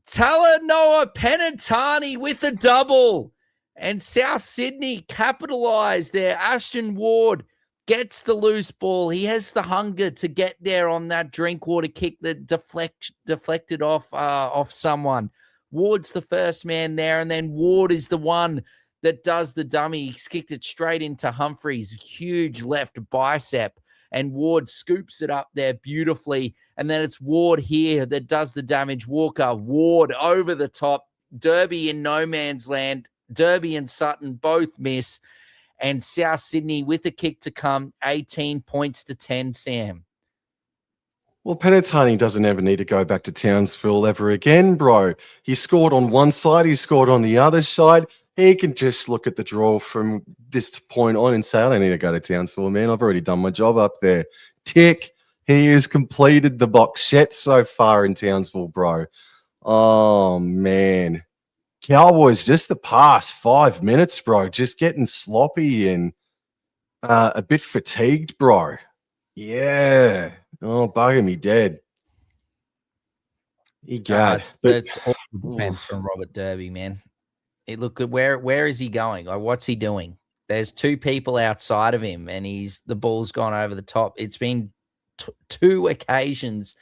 Talanoa Penatani with a double. And South Sydney capitalised there. Ashton Ward gets the loose ball. He has the hunger to get there on that Drinkwater kick that deflected off someone. Ward's the first man there, and then Ward is the one that does the dummy. He's kicked it straight into Humphreys' huge left bicep. And Ward scoops it up there beautifully. And then it's Ward here that does the damage. Walker, Ward over the top. Derby in no man's land. Derby and Sutton both miss. And South Sydney with a kick to come, 18 points to 10, Sam. Well, Penatani doesn't ever need to go back to Townsville ever again, bro. He scored on one side. He scored on the other side. He can just look at the draw from this point on and say, I don't need to go to Townsville, man. I've already done my job up there. Tick. He has completed the box set so far in Townsville, bro. Oh, man. Cowboys, just the past 5 minutes, bro. Just getting sloppy and a bit fatigued, bro. Yeah. Oh, bugging me dead. That's all the defense from Robert Derby, man. It look good. Where is he going? Like, what's he doing? There's 2 people outside of him, and the ball's gone over the top. It's been 2 occasions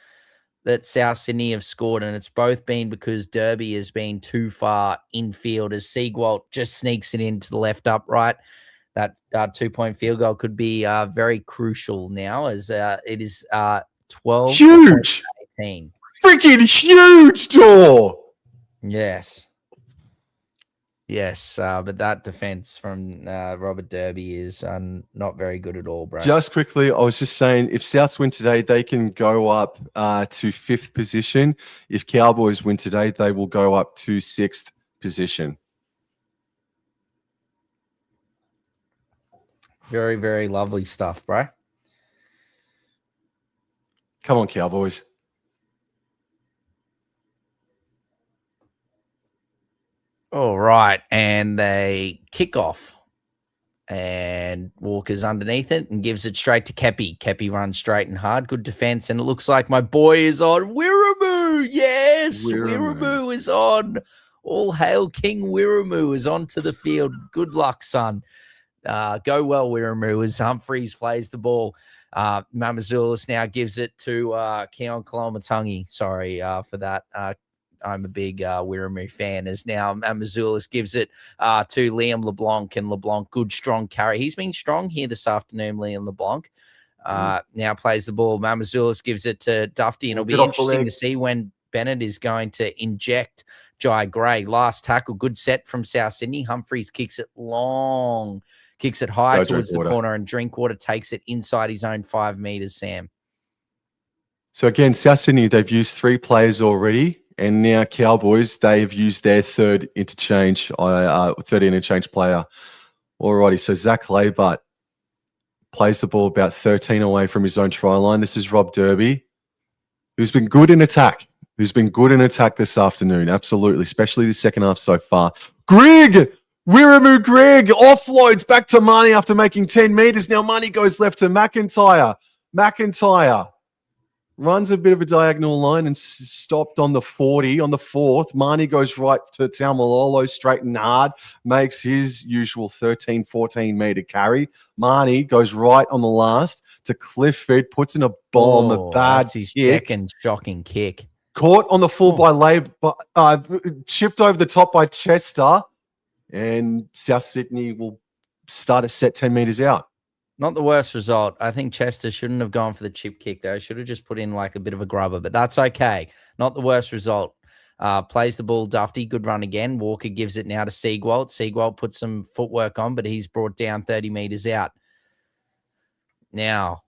that South Sydney have scored, and it's both been because Derby has been too far infield as Seagwalt just sneaks it into the left upright. That 2-point field goal could be very crucial now, as it is 12 huge, 18. Freaking huge door. Yes, but that defense from Robert Derby is not very good at all, bro. Just quickly, I was just saying, if Souths win today, they can go up to 5th position. If Cowboys win today, they will go up to 6th position. Very, very lovely stuff, bro. Come on, Cowboys. All right, and they kick off, and Walker's underneath it and gives it straight to Kepi. Kepi runs straight and hard. Good defense, and it looks like my boy is on. Wirramoo, yes, Wirramoo is on. All hail King Wirramoo is onto the field. Good luck, son. Go well, Wirramoo, as Humphreys plays the ball. Mamazoulis now gives it to Keon Kalamatangi. Sorry for that. I'm a big Wirramoo fan, as now Mamazoulis gives it to Liam LeBlanc, and LeBlanc, good, strong carry. He's been strong here this afternoon, Liam LeBlanc. Now plays the ball. Mamazoulis gives it to Dufty, and it'll be interesting to see when Bennett is going to inject Jai Gray. Last tackle, good set from South Sydney. Humphreys kicks it long, kicks it high towards the corner, and Drinkwater takes it inside his own 5 meters, Sam. So again, South Sydney, they've used 3 players already. And now Cowboys, they've used their third interchange player. Alrighty, so Zach Laybart plays the ball about 13 away from his own try line. This is Rob Derby, who's been good in attack. This afternoon, absolutely, especially the second half so far. Wirramoo Greg offloads back to Marnie after making 10 meters. Now Marnie goes left to McIntyre. McIntyre runs a bit of a diagonal line and stopped on the 40. On the 4th, Marnie goes right to Taumalolo, straight and hard, makes his usual 13, 14-meter carry. Marnie goes right on the last to Clifford, puts in a bomb, a bad his kick. Second shocking kick. Caught on the full by Labour, chipped over the top by Chester, and South Sydney will start a set 10 meters out. Not the worst result. I think Chester shouldn't have gone for the chip kick, though. Should have just put in like a bit of a grubber, but that's okay. Not the worst result. Plays the ball, Dufty. Good run again. Walker gives it now to Seagwalt. Seagwalt puts some footwork on, but he's brought down 30 meters out. Now,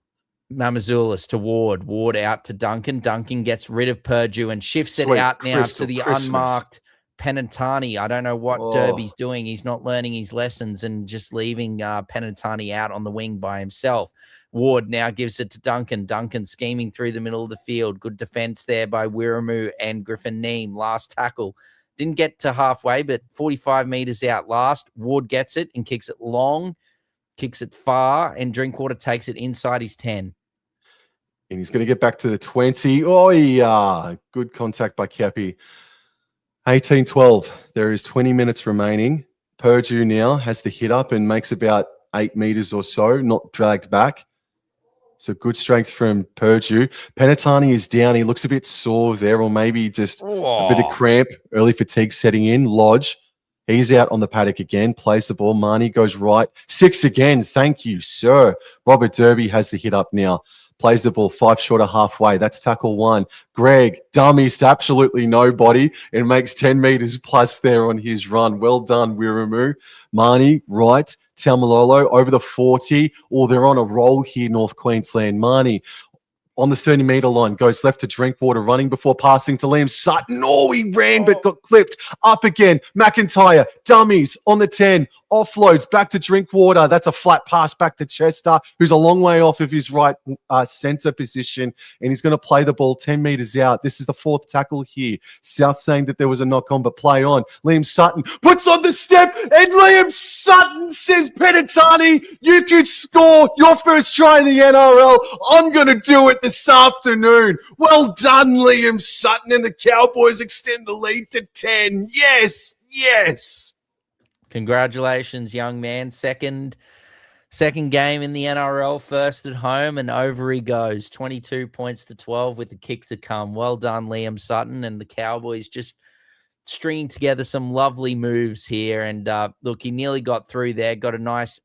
Mamazoulis to Ward. Ward out to Duncan. Duncan gets rid of Purdue and shifts Sweet it out now Crystal to the Christmas. unmarked Penatani. I don't know what Derby's doing. He's not learning his lessons and just leaving Penatani out on the wing by himself. Ward now gives it to Duncan. Duncan scheming through the middle of the field. Good defense there by Wiramu and Griffin Neem. Last tackle. Didn't get to halfway, but 45 meters out last. Ward gets it and kicks it long, kicks it far, and Drinkwater takes it inside his 10. And he's going to get back to the 20. Oh, yeah. Good contact by Kepi. 18-12. There is 20 minutes remaining. Purdue now has the hit up and makes about 8 meters or so, not dragged back. So good strength from Purdue. Penatani is down. He looks a bit sore there, or maybe just a bit of cramp, early fatigue setting in. Lodge, he's out on the paddock again, plays the ball. Marnie goes right. 6 again. Thank you, sir. Robert Derby has the hit up now. Plays the ball 5 short of halfway. That's tackle 1. Greg dummies to absolutely nobody and makes 10 meters plus there on his run. Well done, Wiramu. Marnie, right. Taumalolo over the 40. Oh, they're on a roll here, North Queensland. Marnie on the 30-meter line, goes left to Drinkwater, running before passing to Liam Sutton. Oh, he ran but got clipped. Up again. McIntyre, dummies on the 10. Offloads back to Drinkwater. That's a flat pass back to Chester, who's a long way off of his right centre position, and he's going to play the ball 10 metres out. This is the 4th tackle here. South saying that there was a knock-on, but play on. Liam Sutton puts on the step, and Liam Sutton says, Penatani, you could score your first try in the NRL. I'm going to do it this afternoon. Well done, Liam Sutton, and the Cowboys extend the lead to 10. Yes, yes. Congratulations, young man. Second game in the NRL, first at home, and over he goes. 22 points to 12 with the kick to come. Well done, Liam Sutton, and the Cowboys just stringing together some lovely moves here. And look, he nearly got through there, got a nice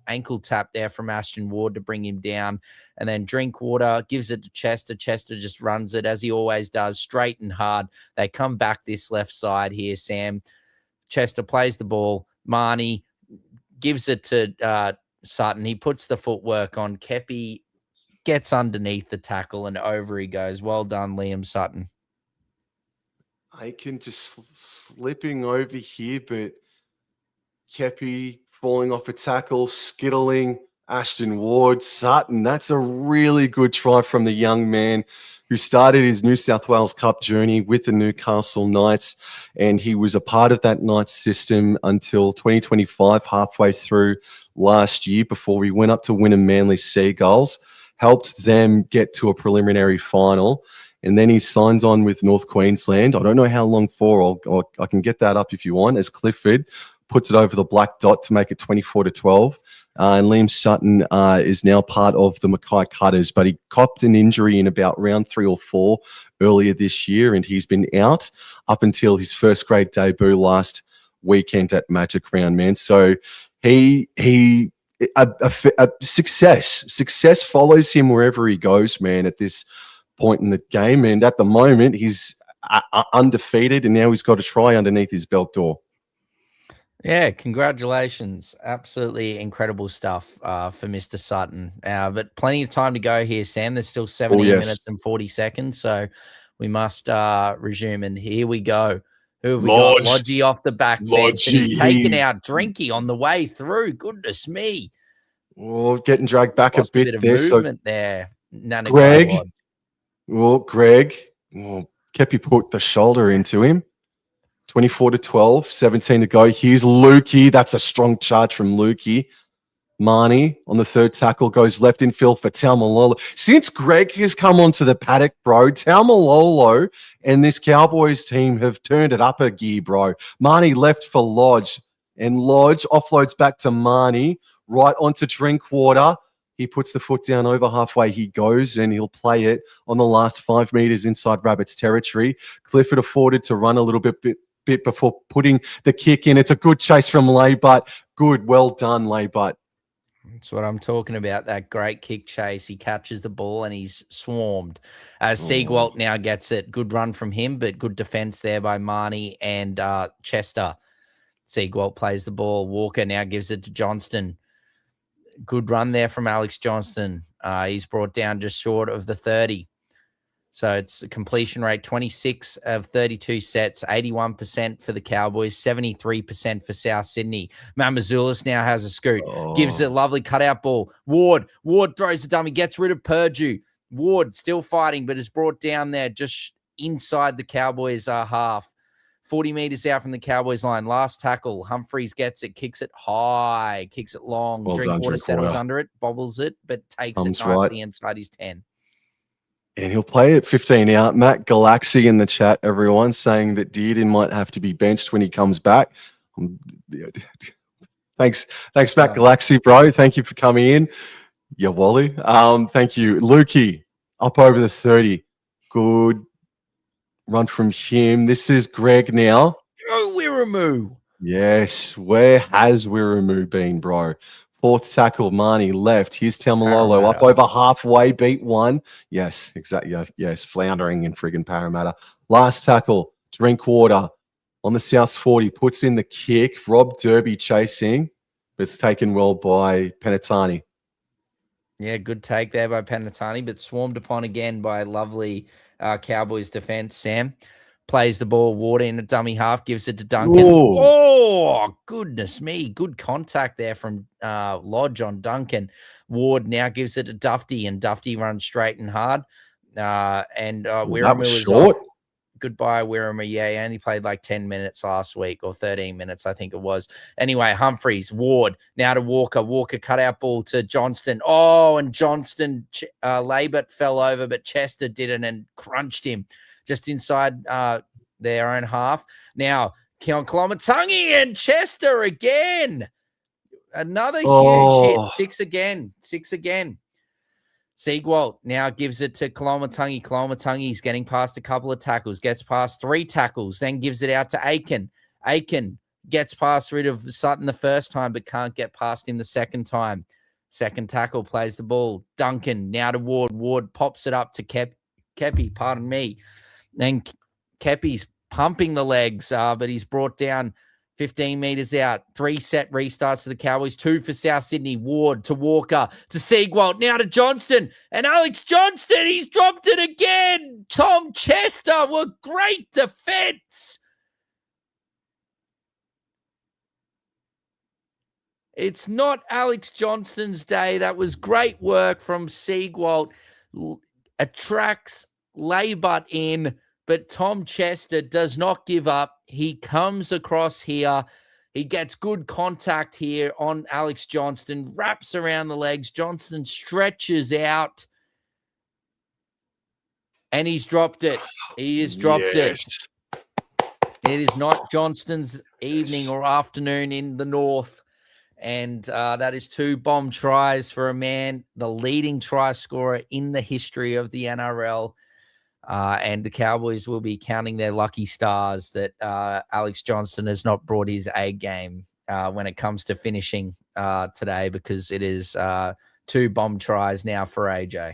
ankle tap there from Ashton Ward to bring him down. And then Drinkwater gives it to Chester. Chester just runs it, as he always does, straight and hard. They come back this left side here, Sam. Chester plays the ball. Marnie gives it to Sutton. He puts the footwork on. Kepi gets underneath the tackle and over he goes. Well done, Liam Sutton. Aiken just slipping over here, but Kepi falling off a tackle, skittling. Ashton Ward, Sutton. That's a really good try from the young man who started his New South Wales Cup journey with the Newcastle Knights, and he was a part of that Knights system until 2025, halfway through last year, before we went up to Wynnum Manly Seagulls, helped them get to a preliminary final, and then he signs on with North Queensland. I don't know how long for. I can get that up if you want, as Clifford puts it over the black dot to make it 24-12. And Liam Sutton is now part of the Mackay Cutters, but he copped an injury in about round 3 or 4 earlier this year, and he's been out up until his first grade debut last weekend at Magic Round, man. So success follows him wherever he goes, man, at this point in the game. And at the moment, he's undefeated, and now he's got a try underneath his belt door. Yeah, congratulations. Absolutely incredible stuff for Mr. Sutton. But plenty of time to go here, Sam. There's still 17 minutes and 40 seconds, so we must resume. And here we go. Who have we got? Lodgy off the back bench. And he's taken out Drinky on the way through. Goodness me. Oh, getting dragged back a bit of there. Movement there. Greg. Kepi put the shoulder into him. 24-12, 17 to go. Here's Lukey. That's a strong charge from Lukey. Marnie on the 3rd tackle goes left in field for Taumalolo. Since Greg has come onto the paddock, bro, Taumalolo and this Cowboys team have turned it up a gear, bro. Marnie left for Lodge, and Lodge offloads back to Marnie, right onto Drinkwater. He puts the foot down over halfway. He goes, and he'll play it on the last 5 meters inside Rabbits territory. Clifford afforded to run a little bit before putting the kick in. It's a good chase from Laybutt. Good. Well done, Laybutt. That's what I'm talking about, that great kick chase. He catches the ball and he's swarmed. Siegwalt now gets it. Good run from him, but good defense there by Marnie and Chester. Siegwalt plays the ball. Walker now gives it to Johnston. Good run there from Alex Johnston. He's brought down just short of the 30. So it's a completion rate, 26 of 32 sets, 81% for the Cowboys, 73% for South Sydney. Mamazoulis now has a scoot, gives it a lovely cutout ball. Ward throws the dummy, gets rid of Purdue. Ward still fighting, but is brought down there just inside the Cowboys half. 40 meters out from the Cowboys line. Last tackle. Humphreys gets it, kicks it high, kicks it long. Well done, Drinkwater settles Drinkwater. under it, bobbles it, but takes Comes it nicely right inside his 10. And he'll play at 15 out. Matt Galaxy in the chat, everyone, saying that Dearden might have to be benched when he comes back. Thanks, Matt Galaxy, bro. Thank you for coming in. Yeah, Wally. Thank you. Lukey, up over the 30. Good run from him. This is Greg now. Go Wiramu. Yes. Where has Wiramu been, bro? Fourth tackle, Marnie left. Here's Taumalolo up over halfway, beat one. Yes, exactly. Yes, floundering in friggin' Parramatta. Last tackle, Drinkwater on the South 40, puts in the kick. Rob Derby chasing, but it's taken well by Penatani. Yeah, good take there by Penatani, but swarmed upon again by lovely Cowboys defense. Sam plays the ball, Ward in a dummy half, gives it to Duncan. Ooh. Oh, goodness me. Good contact there from Lodge on Duncan. Ward now gives it to Dufty, and Dufty runs straight and hard. Wiramu was short. Goodbye, Wiramu. Yeah, he only played like 10 minutes last week, or 13 minutes, I think it was. Anyway, Humphreys, Ward, now to Walker. Walker cut out ball to Johnston. Oh, and Johnston, Labert fell over, but Chester did it and crunched him just inside their own half. Now, Keon Kolomatangi and Chester again. Another huge hit. Six again. Siegwalt now gives it to Kolomatangi. Kolomatangi's getting past a couple of tackles, gets past 3 tackles, then gives it out to Aiken. Aiken gets past rid of Sutton the first time, but can't get past him the second time. Second tackle, plays the ball. Duncan now to Ward. Ward pops it up to Kepi, pardon me. Then Kepi's pumping the legs, but he's brought down 15 meters out. 3 set restarts to the Cowboys, 2 for South Sydney. Ward to Walker to Siegwalt, now to Johnston. And Alex Johnston, he's dropped it again. Tom Chester were great defense. It's not Alex Johnston's day. That was great work from Siegwalt. Attracts Laybutt in, but Tom Chester does not give up. He comes across here. He gets good contact here on Alex Johnston, wraps around the legs. Johnston stretches out, and he's dropped it. He has dropped it. It is not Johnston's evening or afternoon in the north. And that is 2 bomb tries for a man, the leading try scorer in the history of the NRL. And the Cowboys will be counting their lucky stars that Alex Johnston has not brought his A game when it comes to finishing today, because it is 2 bomb tries now for AJ.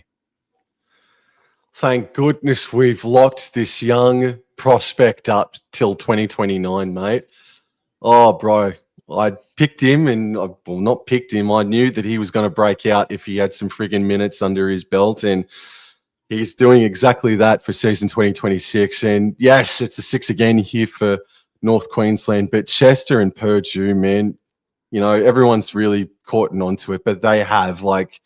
Thank goodness we've locked this young prospect up till 2029, mate. Oh, bro. I picked him not picked him. I knew that he was going to break out if he had some friggin' minutes under his belt, and he's doing exactly that for season 2026. And yes, it's a 6 again here for North Queensland, but Chester and Purdue, man, you know, everyone's really caught onto it, but they have, like,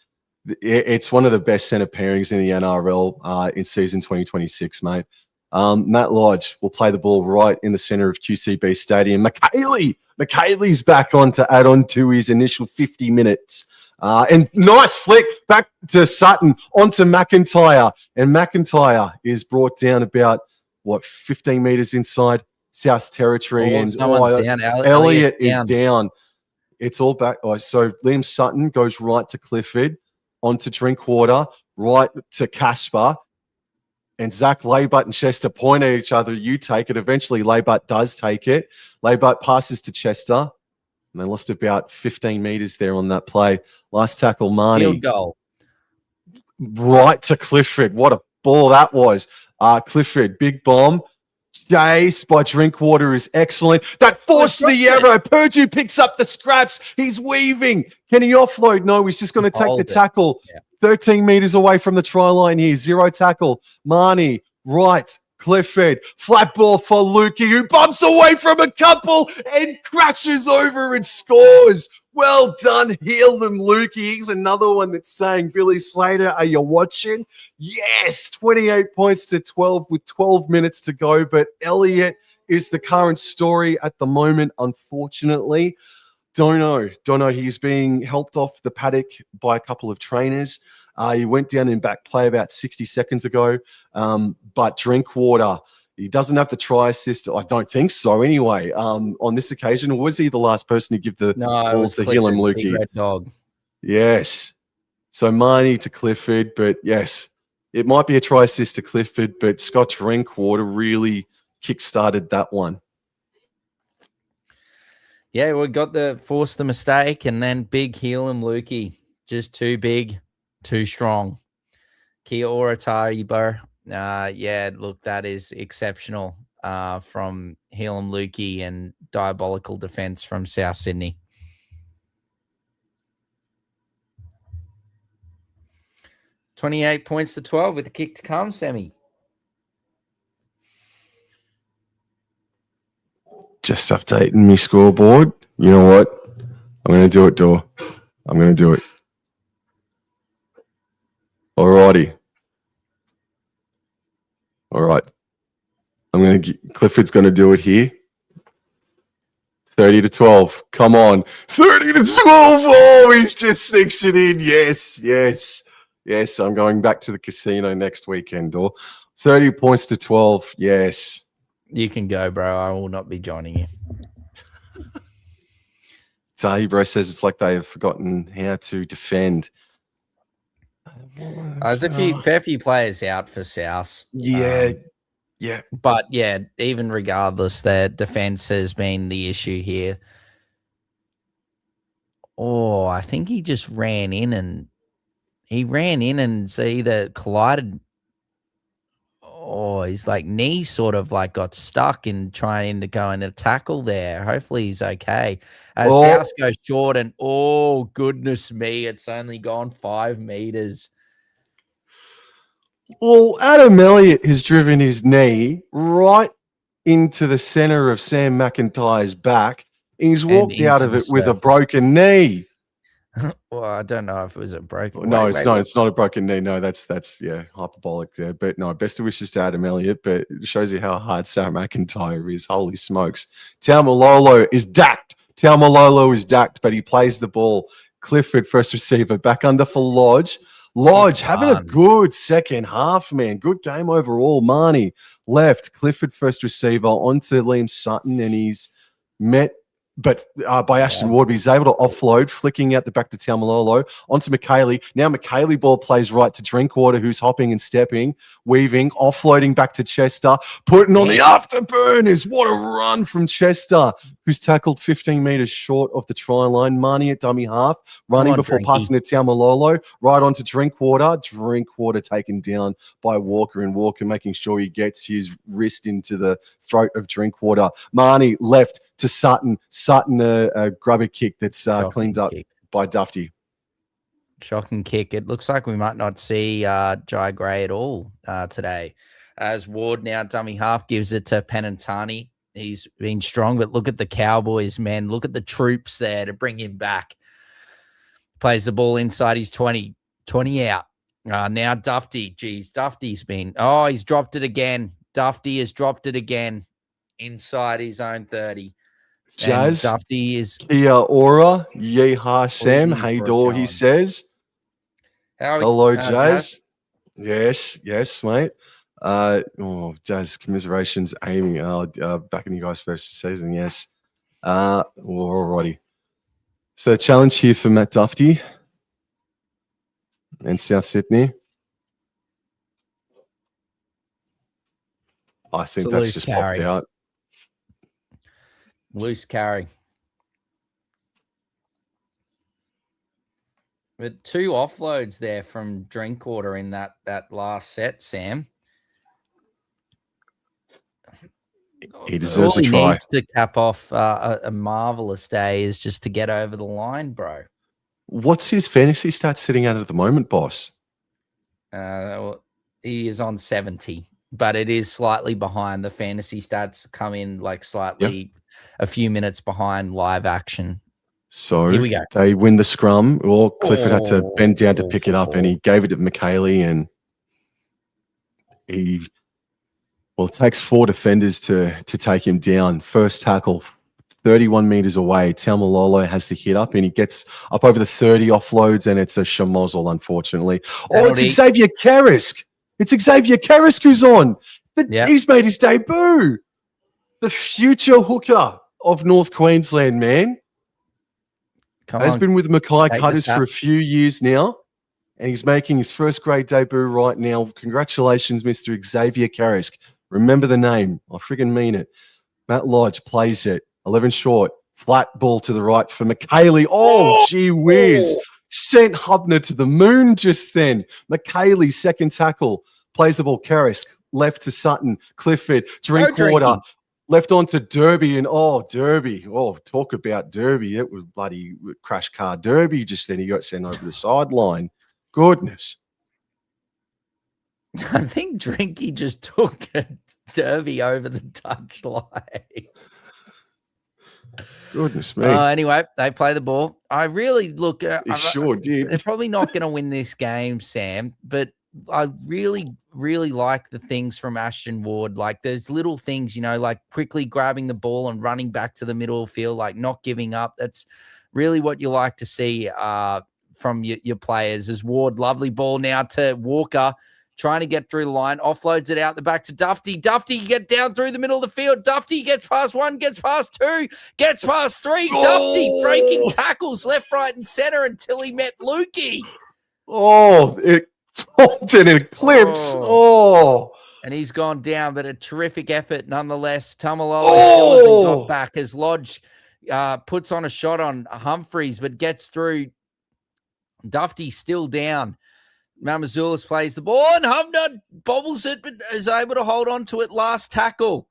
it's one of the best center pairings in the NRL in season 2026, mate. Matt Lodge will play the ball right in the center of QCB Stadium. McKaylee's back on to add on to his initial 50 minutes. And nice flick back to Sutton onto McIntyre. And McIntyre is brought down about, 15 meters inside South Territory. And down. Elliott is down. It's all back. So Liam Sutton goes right to Clifford, onto Drinkwater, right to Casper. And Zach Laybutt and Chester point at each other. You take it. Eventually, Laybutt does take it. Laybutt passes to Chester. And they lost about 15 meters there on that play. Last tackle, Marnie. Field goal. Right to Clifford. What a ball that was. Clifford, big bomb. Chase by Drinkwater is excellent. That forced the arrow. Purdue picks up the scraps. He's weaving. Can he offload? No, he's just going to take the tackle. Yeah. 13 meters away from the try line here. Zero tackle. Marnie, right. Clifford, flat ball for Lukey, who bumps away from a couple and crashes over and scores. Well done, heal them, Lukey. He's another one that's saying, Billy Slater, are you watching? Yes, 28 points to 12 with 12 minutes to go. But Elliot is the current story at the moment, unfortunately. Don't know. He's being helped off the paddock by a couple of trainers. He went down in back play about 60 seconds ago. But Drinkwater, he doesn't have the try assist. I don't think so anyway. On this occasion, or was he the last person to give the ball to Hillam Lukey? Red Dog. Yes. So Marnie to Clifford, but yes, it might be a try assist to Clifford, but Scott Drinkwater really kick-started that one. Yeah, we forced the mistake, and then big Hillam Lukey, just too big, too strong. Kia ora Taribo. Yeah, look, that is exceptional from Hillam Lukey and diabolical defense from South Sydney. $28 points to 12 with the kick to come, Sammy. Just updating me scoreboard. You know what? I'm going to do it, Dor. I'm going to do it. Alrighty. All right. Clifford's going to do it here. 30 to 12. Come on. 30 to 12. Oh, he's just sinks it in. Yes. I'm going back to the casino next weekend, Dor. 30 points to 12. Yes. You can go, bro. I will not be joining you. Tahi, bro, says it's like they have forgotten how to defend. There's a fair few players out for South. Yeah. But yeah, even regardless, their defense has been the issue here. Oh, I think he just ran in and either collided. Oh, his knee sort of got stuck in trying to go in a tackle there. Hopefully he's okay. South goes short and oh goodness me, it's only gone 5 meters. Well, Adam Elliott has driven his knee right into the center of Sam McIntyre's back. He's walked out of it with a broken knee. Well, I don't know if it was a broken. No, it's not a broken knee. No, that's hyperbolic there. But no, best of wishes to Adam Elliott. But it shows you how hard Sam McIntyre is. Holy smokes! Taumalolo is dacked, but he plays the ball. Clifford, first receiver, back under for Lodge. Lodge having a good second half, man. Good game overall. Marnie left. Clifford, first receiver, onto Liam Sutton, and he's met by Ashton Ward, but he's able to offload, flicking out the back to Taumalolo, onto McKaylee. Now McKaylee ball plays right to Drinkwater, who's hopping and stepping, weaving, offloading back to Chester, putting on the afterburners. What a run from Chester, who's tackled 15 meters short of the try line. Marnie at dummy half, running before passing to Taumalolo, right onto Drinkwater. Drinkwater taken down by Walker, and Walker making sure he gets his wrist into the throat of Drinkwater. Marnie left to Sutton. Sutton, a grubber kick that's cleaned up by Dufty. Shocking kick. It looks like we might not see Jai Gray at all today. As Ward now dummy half gives it to Penantani. He's been strong, but look at the Cowboys, man. Look at the troops there to bring him back. Plays the ball inside his 20 out. Now Dufty. Geez, Dufty's been... Oh, he's dropped it again. Dufty has dropped it again inside his own 30. Jazz, and Dufty is Kia ora, yeha Sam, hey door, he says. Hello, Jazz. Yes, mate. Jazz, commiserations, Amy. Backing you guys first season, yes. Alrighty. So the challenge here for Matt Dufty and South Sydney. I think that's just popped out. Loose carry. But 2 offloads there from Drinkwater in that last set, Sam. He deserves a try. All he needs to cap off a marvelous day is just to get over the line, bro. What's his fantasy stats sitting at the moment, boss? Well, he is on 70, but it is slightly behind. The fantasy stats come in like slightly a few minutes behind live action. So here we go. They win the scrum. Well, Clifford had to bend down to pick it up, and he gave it to McKaylee, and he takes 4 defenders to take him down. First tackle, 31 meters away. Taumalolo has the hit up, and he gets up over the 30, offloads, and it's a shamozzle, unfortunately. Penalty. It's Xavier Karisk. It's Xavier Karisk who's on. He's made his debut. The future hooker of North Queensland, man. Has been with Mackay Cutters for a few years now, and he's making his first grade debut right now. Congratulations, Mr. Xavier Karisk. Remember the name. I friggin' mean it. Matt Lodge plays it. 11 short. Flat ball to the right for McKaylee. Gee whiz. Sent Hubner to the moon just then. McKaylee, second tackle. Plays the ball. Karisk, left to Sutton. Clifford, Drinkwater. Left on to Derby, and Derby. Talk about Derby. It was bloody crash car Derby just then. He got sent over the sideline. Goodness. I think Drinky just took a Derby over the touchline. Goodness me. Anyway, they play the ball. I really look. He sure did. They're probably not going to win this game, Sam, but I really, really like the things from Ashton Ward. Like there's little things, like quickly grabbing the ball and running back to the middle of the field, like not giving up. That's really what you like to see from your players. As Ward, lovely ball now to Walker, trying to get through the line, offloads it out the back to Dufty. Dufty get down through the middle of the field. Dufty gets past 1, gets past 2, gets past 3. Dufty breaking tackles left, right, and center until he met Lukey. It folded in clips. And he's gone down, but a terrific effort nonetheless. Tamalolo still hasn't got back as Lodge puts on a shot on Humphreys, but gets through. Dufty still down. Mamazoulis plays the ball, and Hubner bobbles it, but is able to hold on to it last tackle.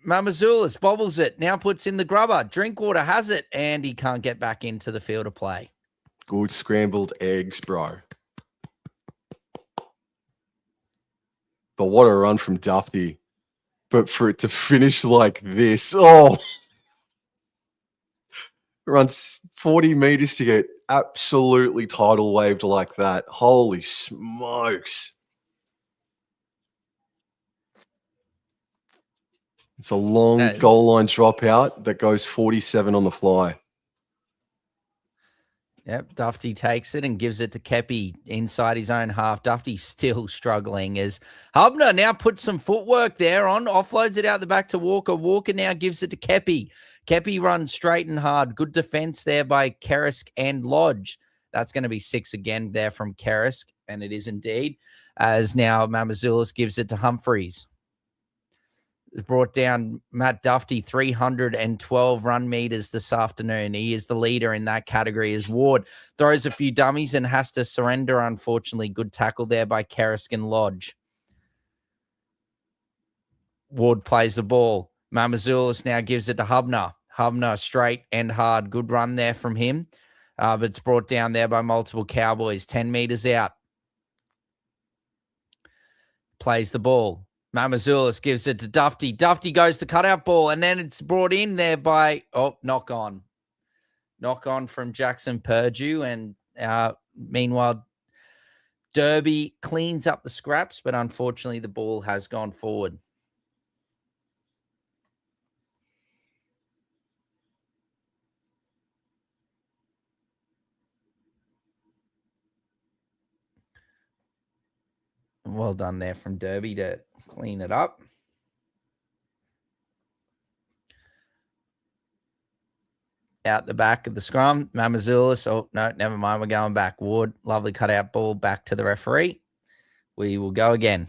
Mamazoulis bobbles it, now puts in the grubber. Drinkwater has it, and he can't get back into the field of play. Good scrambled eggs, bro. But what a run from Duffy. But for it to finish like this, runs 40 meters to get absolutely tidal waved like that. Holy smokes. It's a long goal line dropout that goes 47 on the fly. Yep, Dufty takes it and gives it to Kepi inside his own half. Dufty still struggling as Hubner now puts some footwork there on, offloads it out the back to Walker. Walker now gives it to Kepi. Kepi runs straight and hard. Good defense there by Karisk and Lodge. That's going to be 6 again there from Karisk, and it is indeed, as now Mamazoulis gives it to Humphreys. Brought down Matt Dufty, 312 run meters this afternoon. He is the leader in that category as Ward throws a few dummies and has to surrender, unfortunately. Good tackle there by Karisk and Lodge. Ward plays the ball. Mamazoulis now gives it to Hubner. Hubner straight and hard. Good run there from him. But it's brought down there by multiple Cowboys. 10 meters out. Plays the ball. Mamazoulis gives it to Dufty. Dufty goes to cutout ball, and then it's brought in there by, knock on. Knock on from Jackson Purdue. And meanwhile, Derby cleans up the scraps, but unfortunately the ball has gone forward. Well done there from Derby to clean it up. Out the back of the scrum, Mamazoulis. Oh, no, never mind. We're going back. Ward, lovely cutout ball back to the referee. We will go again.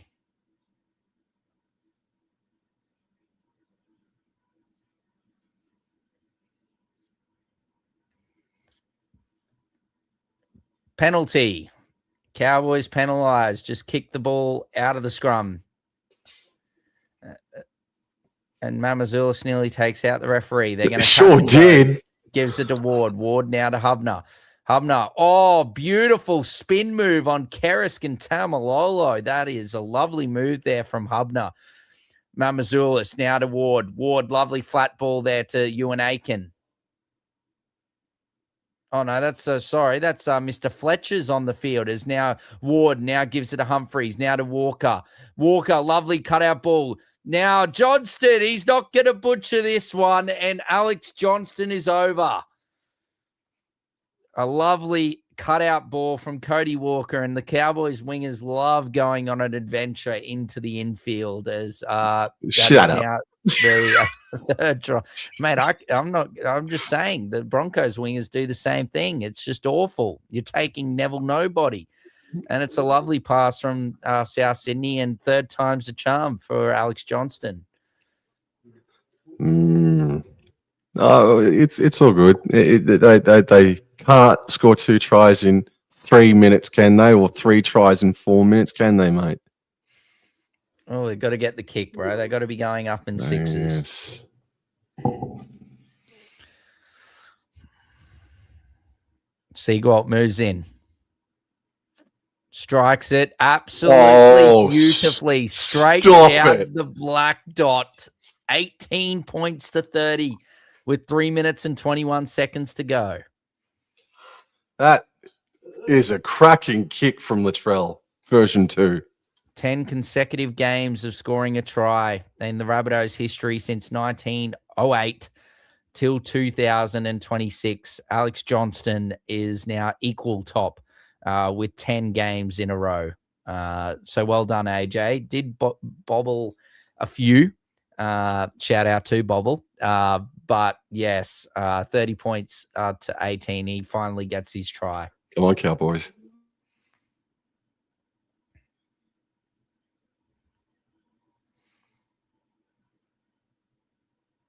Penalty. Cowboys penalized. Just kick the ball out of the scrum. And Mamazoulis nearly takes out the referee. They're going to sure did. gives it to Ward. Ward now to Hubner. Hubner, oh, beautiful spin move on Kerisk and Tamalolo. That is a lovely move there from Hubner. Mamazoulis now to Ward. Ward, lovely flat ball there to Ewan Aiken. Oh, no, that's sorry. That's Mr. Fletcher's on the field. Is now Ward now gives it to Humphreys. Now to Walker. Walker, lovely cutout ball. Now Johnston, he's not going to butcher this one. And Alex Johnston is over. A lovely cutout ball from Cody Walker, and the Cowboys wingers love going on an adventure into the infield as Shut up. now the third try. Mate, I'm just saying the Broncos wingers do the same thing. It's just awful. You're taking Neville nobody. And it's a lovely pass from South Sydney, and third time's a charm for Alex Johnston. Oh, it's all good. They can't score 2 tries in 3 minutes, can they? Or 3 tries in 4 minutes, can they, mate? Oh, they've got to get the kick, bro. They've got to be going up in sixes. Yes. Seagwalt moves in. Strikes it absolutely beautifully. Straight out the black dot. 18 points to 30 with 3 minutes and 21 seconds to go. That is a cracking kick from Latrell, version 2. 10 consecutive games of scoring a try in the Rabbitohs history since 1908 till 2026. Alex Johnston is now equal top with 10 games in a row. So well done, AJ. Did bobble a few. Shout out to Bobble. But yes, 30 points to 18. He finally gets his try. Come on, Cowboys.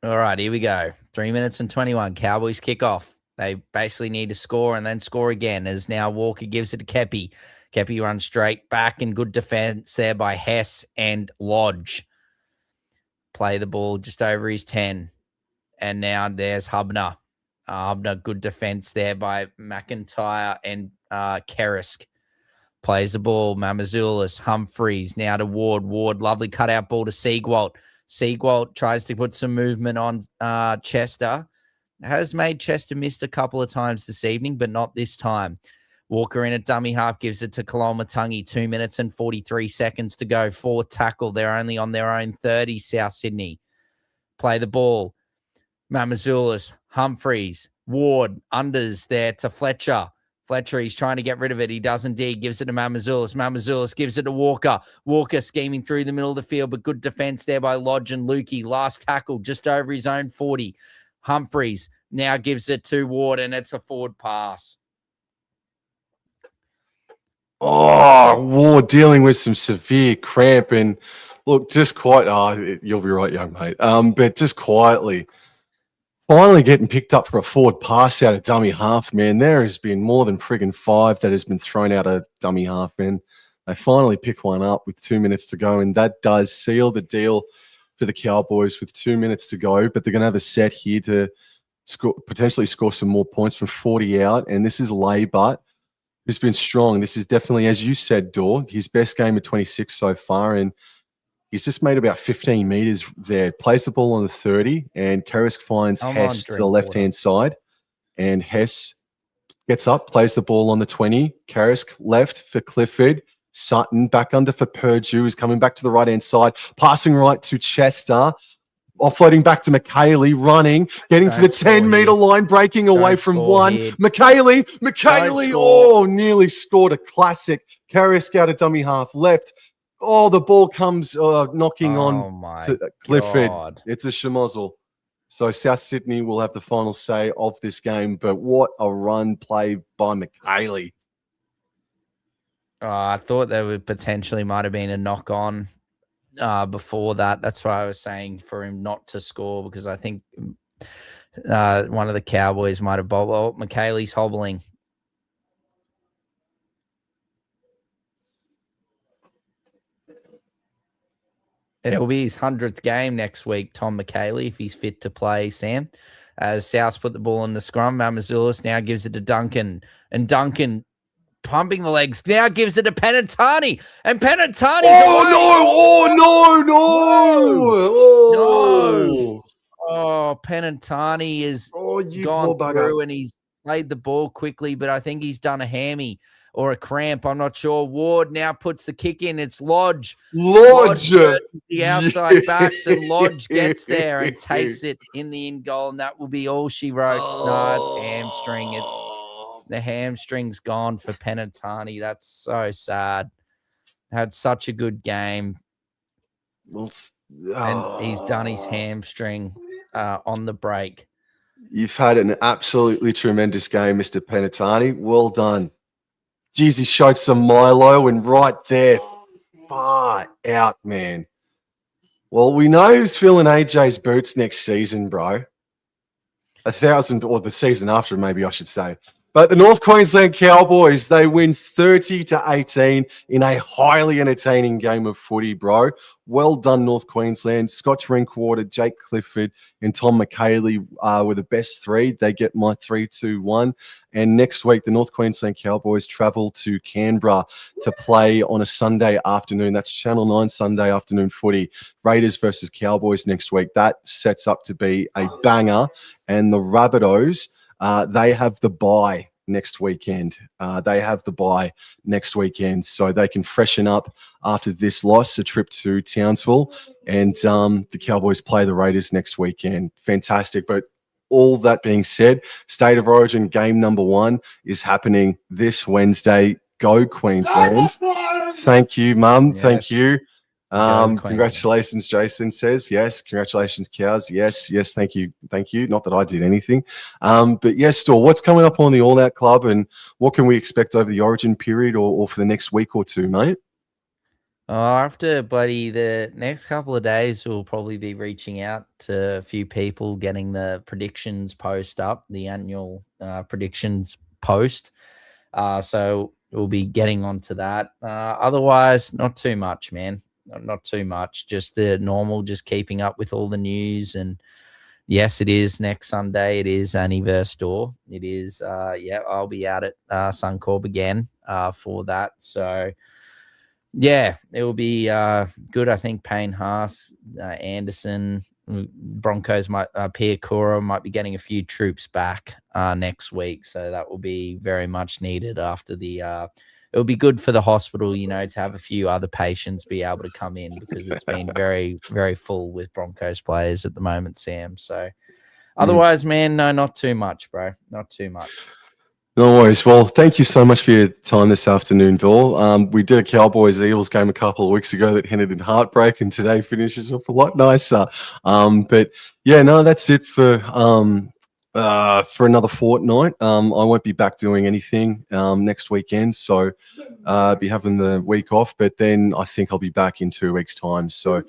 All right, here we go. 3 minutes and 21. Cowboys kick off. They basically need to score and then score again, as now Walker gives it to Kepi. Kepi runs straight back, and good defense there by Hess and Lodge. Play the ball just over his 10. And now there's Hubner. Hubner, good defense there by McIntyre and Kerisk. Plays the ball. Mamazoulis, Humphreys, now to Ward. Ward, lovely cutout ball to Seagwalt. Seagwalt tries to put some movement on Chester. Has made Chester missed a couple of times this evening, but not this time. Walker in at dummy half, gives it to Kalolmatangi. 2 minutes and 43 seconds to go. Fourth tackle. They're only on their own 30, South Sydney. Play the ball. Mamazoulis, Humphreys, Ward, unders there to Fletcher. Fletcher, he's trying to get rid of it. He does indeed. Gives it to Mamazoulis. Mamazoulis gives it to Walker. Walker scheming through the middle of the field, but good defense there by Lodge and Lukey. Last tackle just over his own 40. Humphreys now gives it to Ward, and it's a forward pass. Oh, Ward dealing with some severe cramp, and look, just quite. You'll be right, young mate. But just quietly, finally getting picked up for a forward pass out of dummy half, man. There has been more than friggin' 5 that has been thrown out of dummy half, man. They finally pick one up with 2 minutes to go, and that does seal the deal for the Cowboys with 2 minutes to go. But they're going to have a set here to potentially score some more points from 40 out, and this is Laybutt, who's been strong. This is definitely, as you said, Dor, his best game of 26 so far, and he's just made about 15 meters there. Plays the ball on the 30, and Kerisk finds Hess to the left-hand side, and Hess gets up, plays the ball on the 20. Kerisk left for Clifford. Sutton back under for Purdue, is coming back to the right-hand side, passing right to Chester. Offloading back to McKaylee, running, getting to the 10-meter line, breaking away from one. McKaylee, nearly scored a classic. Kerisk out of dummy half left. Oh, the ball comes knocking on to Clifford. God. It's a schmozzle. So South Sydney will have the final say of this game, but what a run play by McKaylee. I thought there would potentially might have been a knock on before that. That's why I was saying for him not to score, because I think one of the Cowboys might have bobbled. Oh, McKaylee's hobbling. It'll be his 100th game next week, Tom McKaylee, if he's fit to play, Sam. as South put the ball in the scrum. Mamazoulis now gives it to Duncan, and Duncan pumping the legs now gives it to Penatani, and Penatani's no. Oh, Penatani is gone through and he's played the ball quickly, but I think he's done a hammy or a cramp. I'm not sure. Ward now puts the kick in. It's Lodge. Lodge the outside backs, and Lodge gets there and takes it in the in goal, and that will be all she wrote. No, it's hamstring. It's the hamstring's gone for Penatani. That's so sad. Had such a good game. And he's done his hamstring on the break. You've had an absolutely tremendous game, Mr. Penatani. Well done. Jeez, he showed some Milo, and right there, far out, man. Well, we know who's filling AJ's boots next season, bro. 1,000, or the season after, maybe I should say. But the North Queensland Cowboys, they win 30-18 in a highly entertaining game of footy, bro. Well done, North Queensland. Scott Drinkwater, Jake Clifford, and Tom McHaley were the best three. They get my 3-2-1. And next week, the North Queensland Cowboys travel to Canberra to play on a Sunday afternoon. That's Channel 9 Sunday afternoon footy. Raiders versus Cowboys next week. That sets up to be a banger. And the Rabbitohs, they have the bye next weekend. So they can freshen up after this loss, a trip to Townsville, and the Cowboys play the Raiders next weekend. Fantastic. But all that being said, State of Origin game number 1 is happening this Wednesday. Go Queensland. Thank you, Mum. Yes. Thank you. Congratulations, Jason says. Yes. Congratulations, Cows. Yes. Thank you. Not that I did anything. But yes, Store, what's coming up on the All Out Club, and what can we expect over the Origin period or for the next week or two, mate? After, buddy, the next couple of days, we'll probably be reaching out to a few people, getting the predictions post up, the annual predictions post. So we'll be getting onto that. Otherwise, not too much, man. Not too much. Just the normal, just keeping up with all the news. And yes, it is next Sunday. It is Anniversary Store. It is, I'll be out at Suncorp again for that. So, yeah, it will be good. I think Payne Haas, Anderson, Broncos Pia Cora might be getting a few troops back next week. So that will be very much needed after the it'll be good for the hospital, to have a few other patients be able to come in, because it's been very, very full with Broncos players at the moment, Sam. So otherwise, man, no, not too much, bro. Not too much. No worries. Well, thank you so much for your time this afternoon, Dor. We did a Cowboys-Eagles game a couple of weeks ago that ended in heartbreak, and today finishes off a lot nicer. But yeah, no, that's it for another fortnight. I won't be back doing anything next weekend, so I'll be having the week off. But then I think I'll be back in 2 weeks' time. So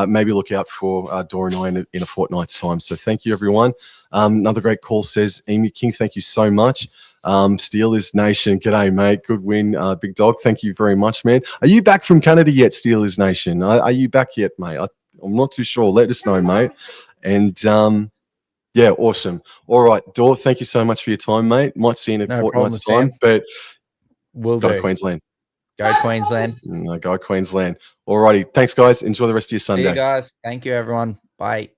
maybe look out for Dor and I in a fortnight's time. So thank you, everyone. Another great call says, Emu King, thank you so much. Steelers Nation, g'day, mate. Good win, Big Dog. Thank you very much, man. Are you back from Canada yet, Steelers Nation? Are you back yet, mate? I'm not too sure. Let us know, mate. And yeah, awesome. All right, Dor, thank you so much for your time, mate. Might see you in a fortnight's time, but we'll go Queensland. Go Queensland. Go Queensland. All righty. Thanks, guys. Enjoy the rest of your Sunday. See you guys. Thank you, everyone. Bye.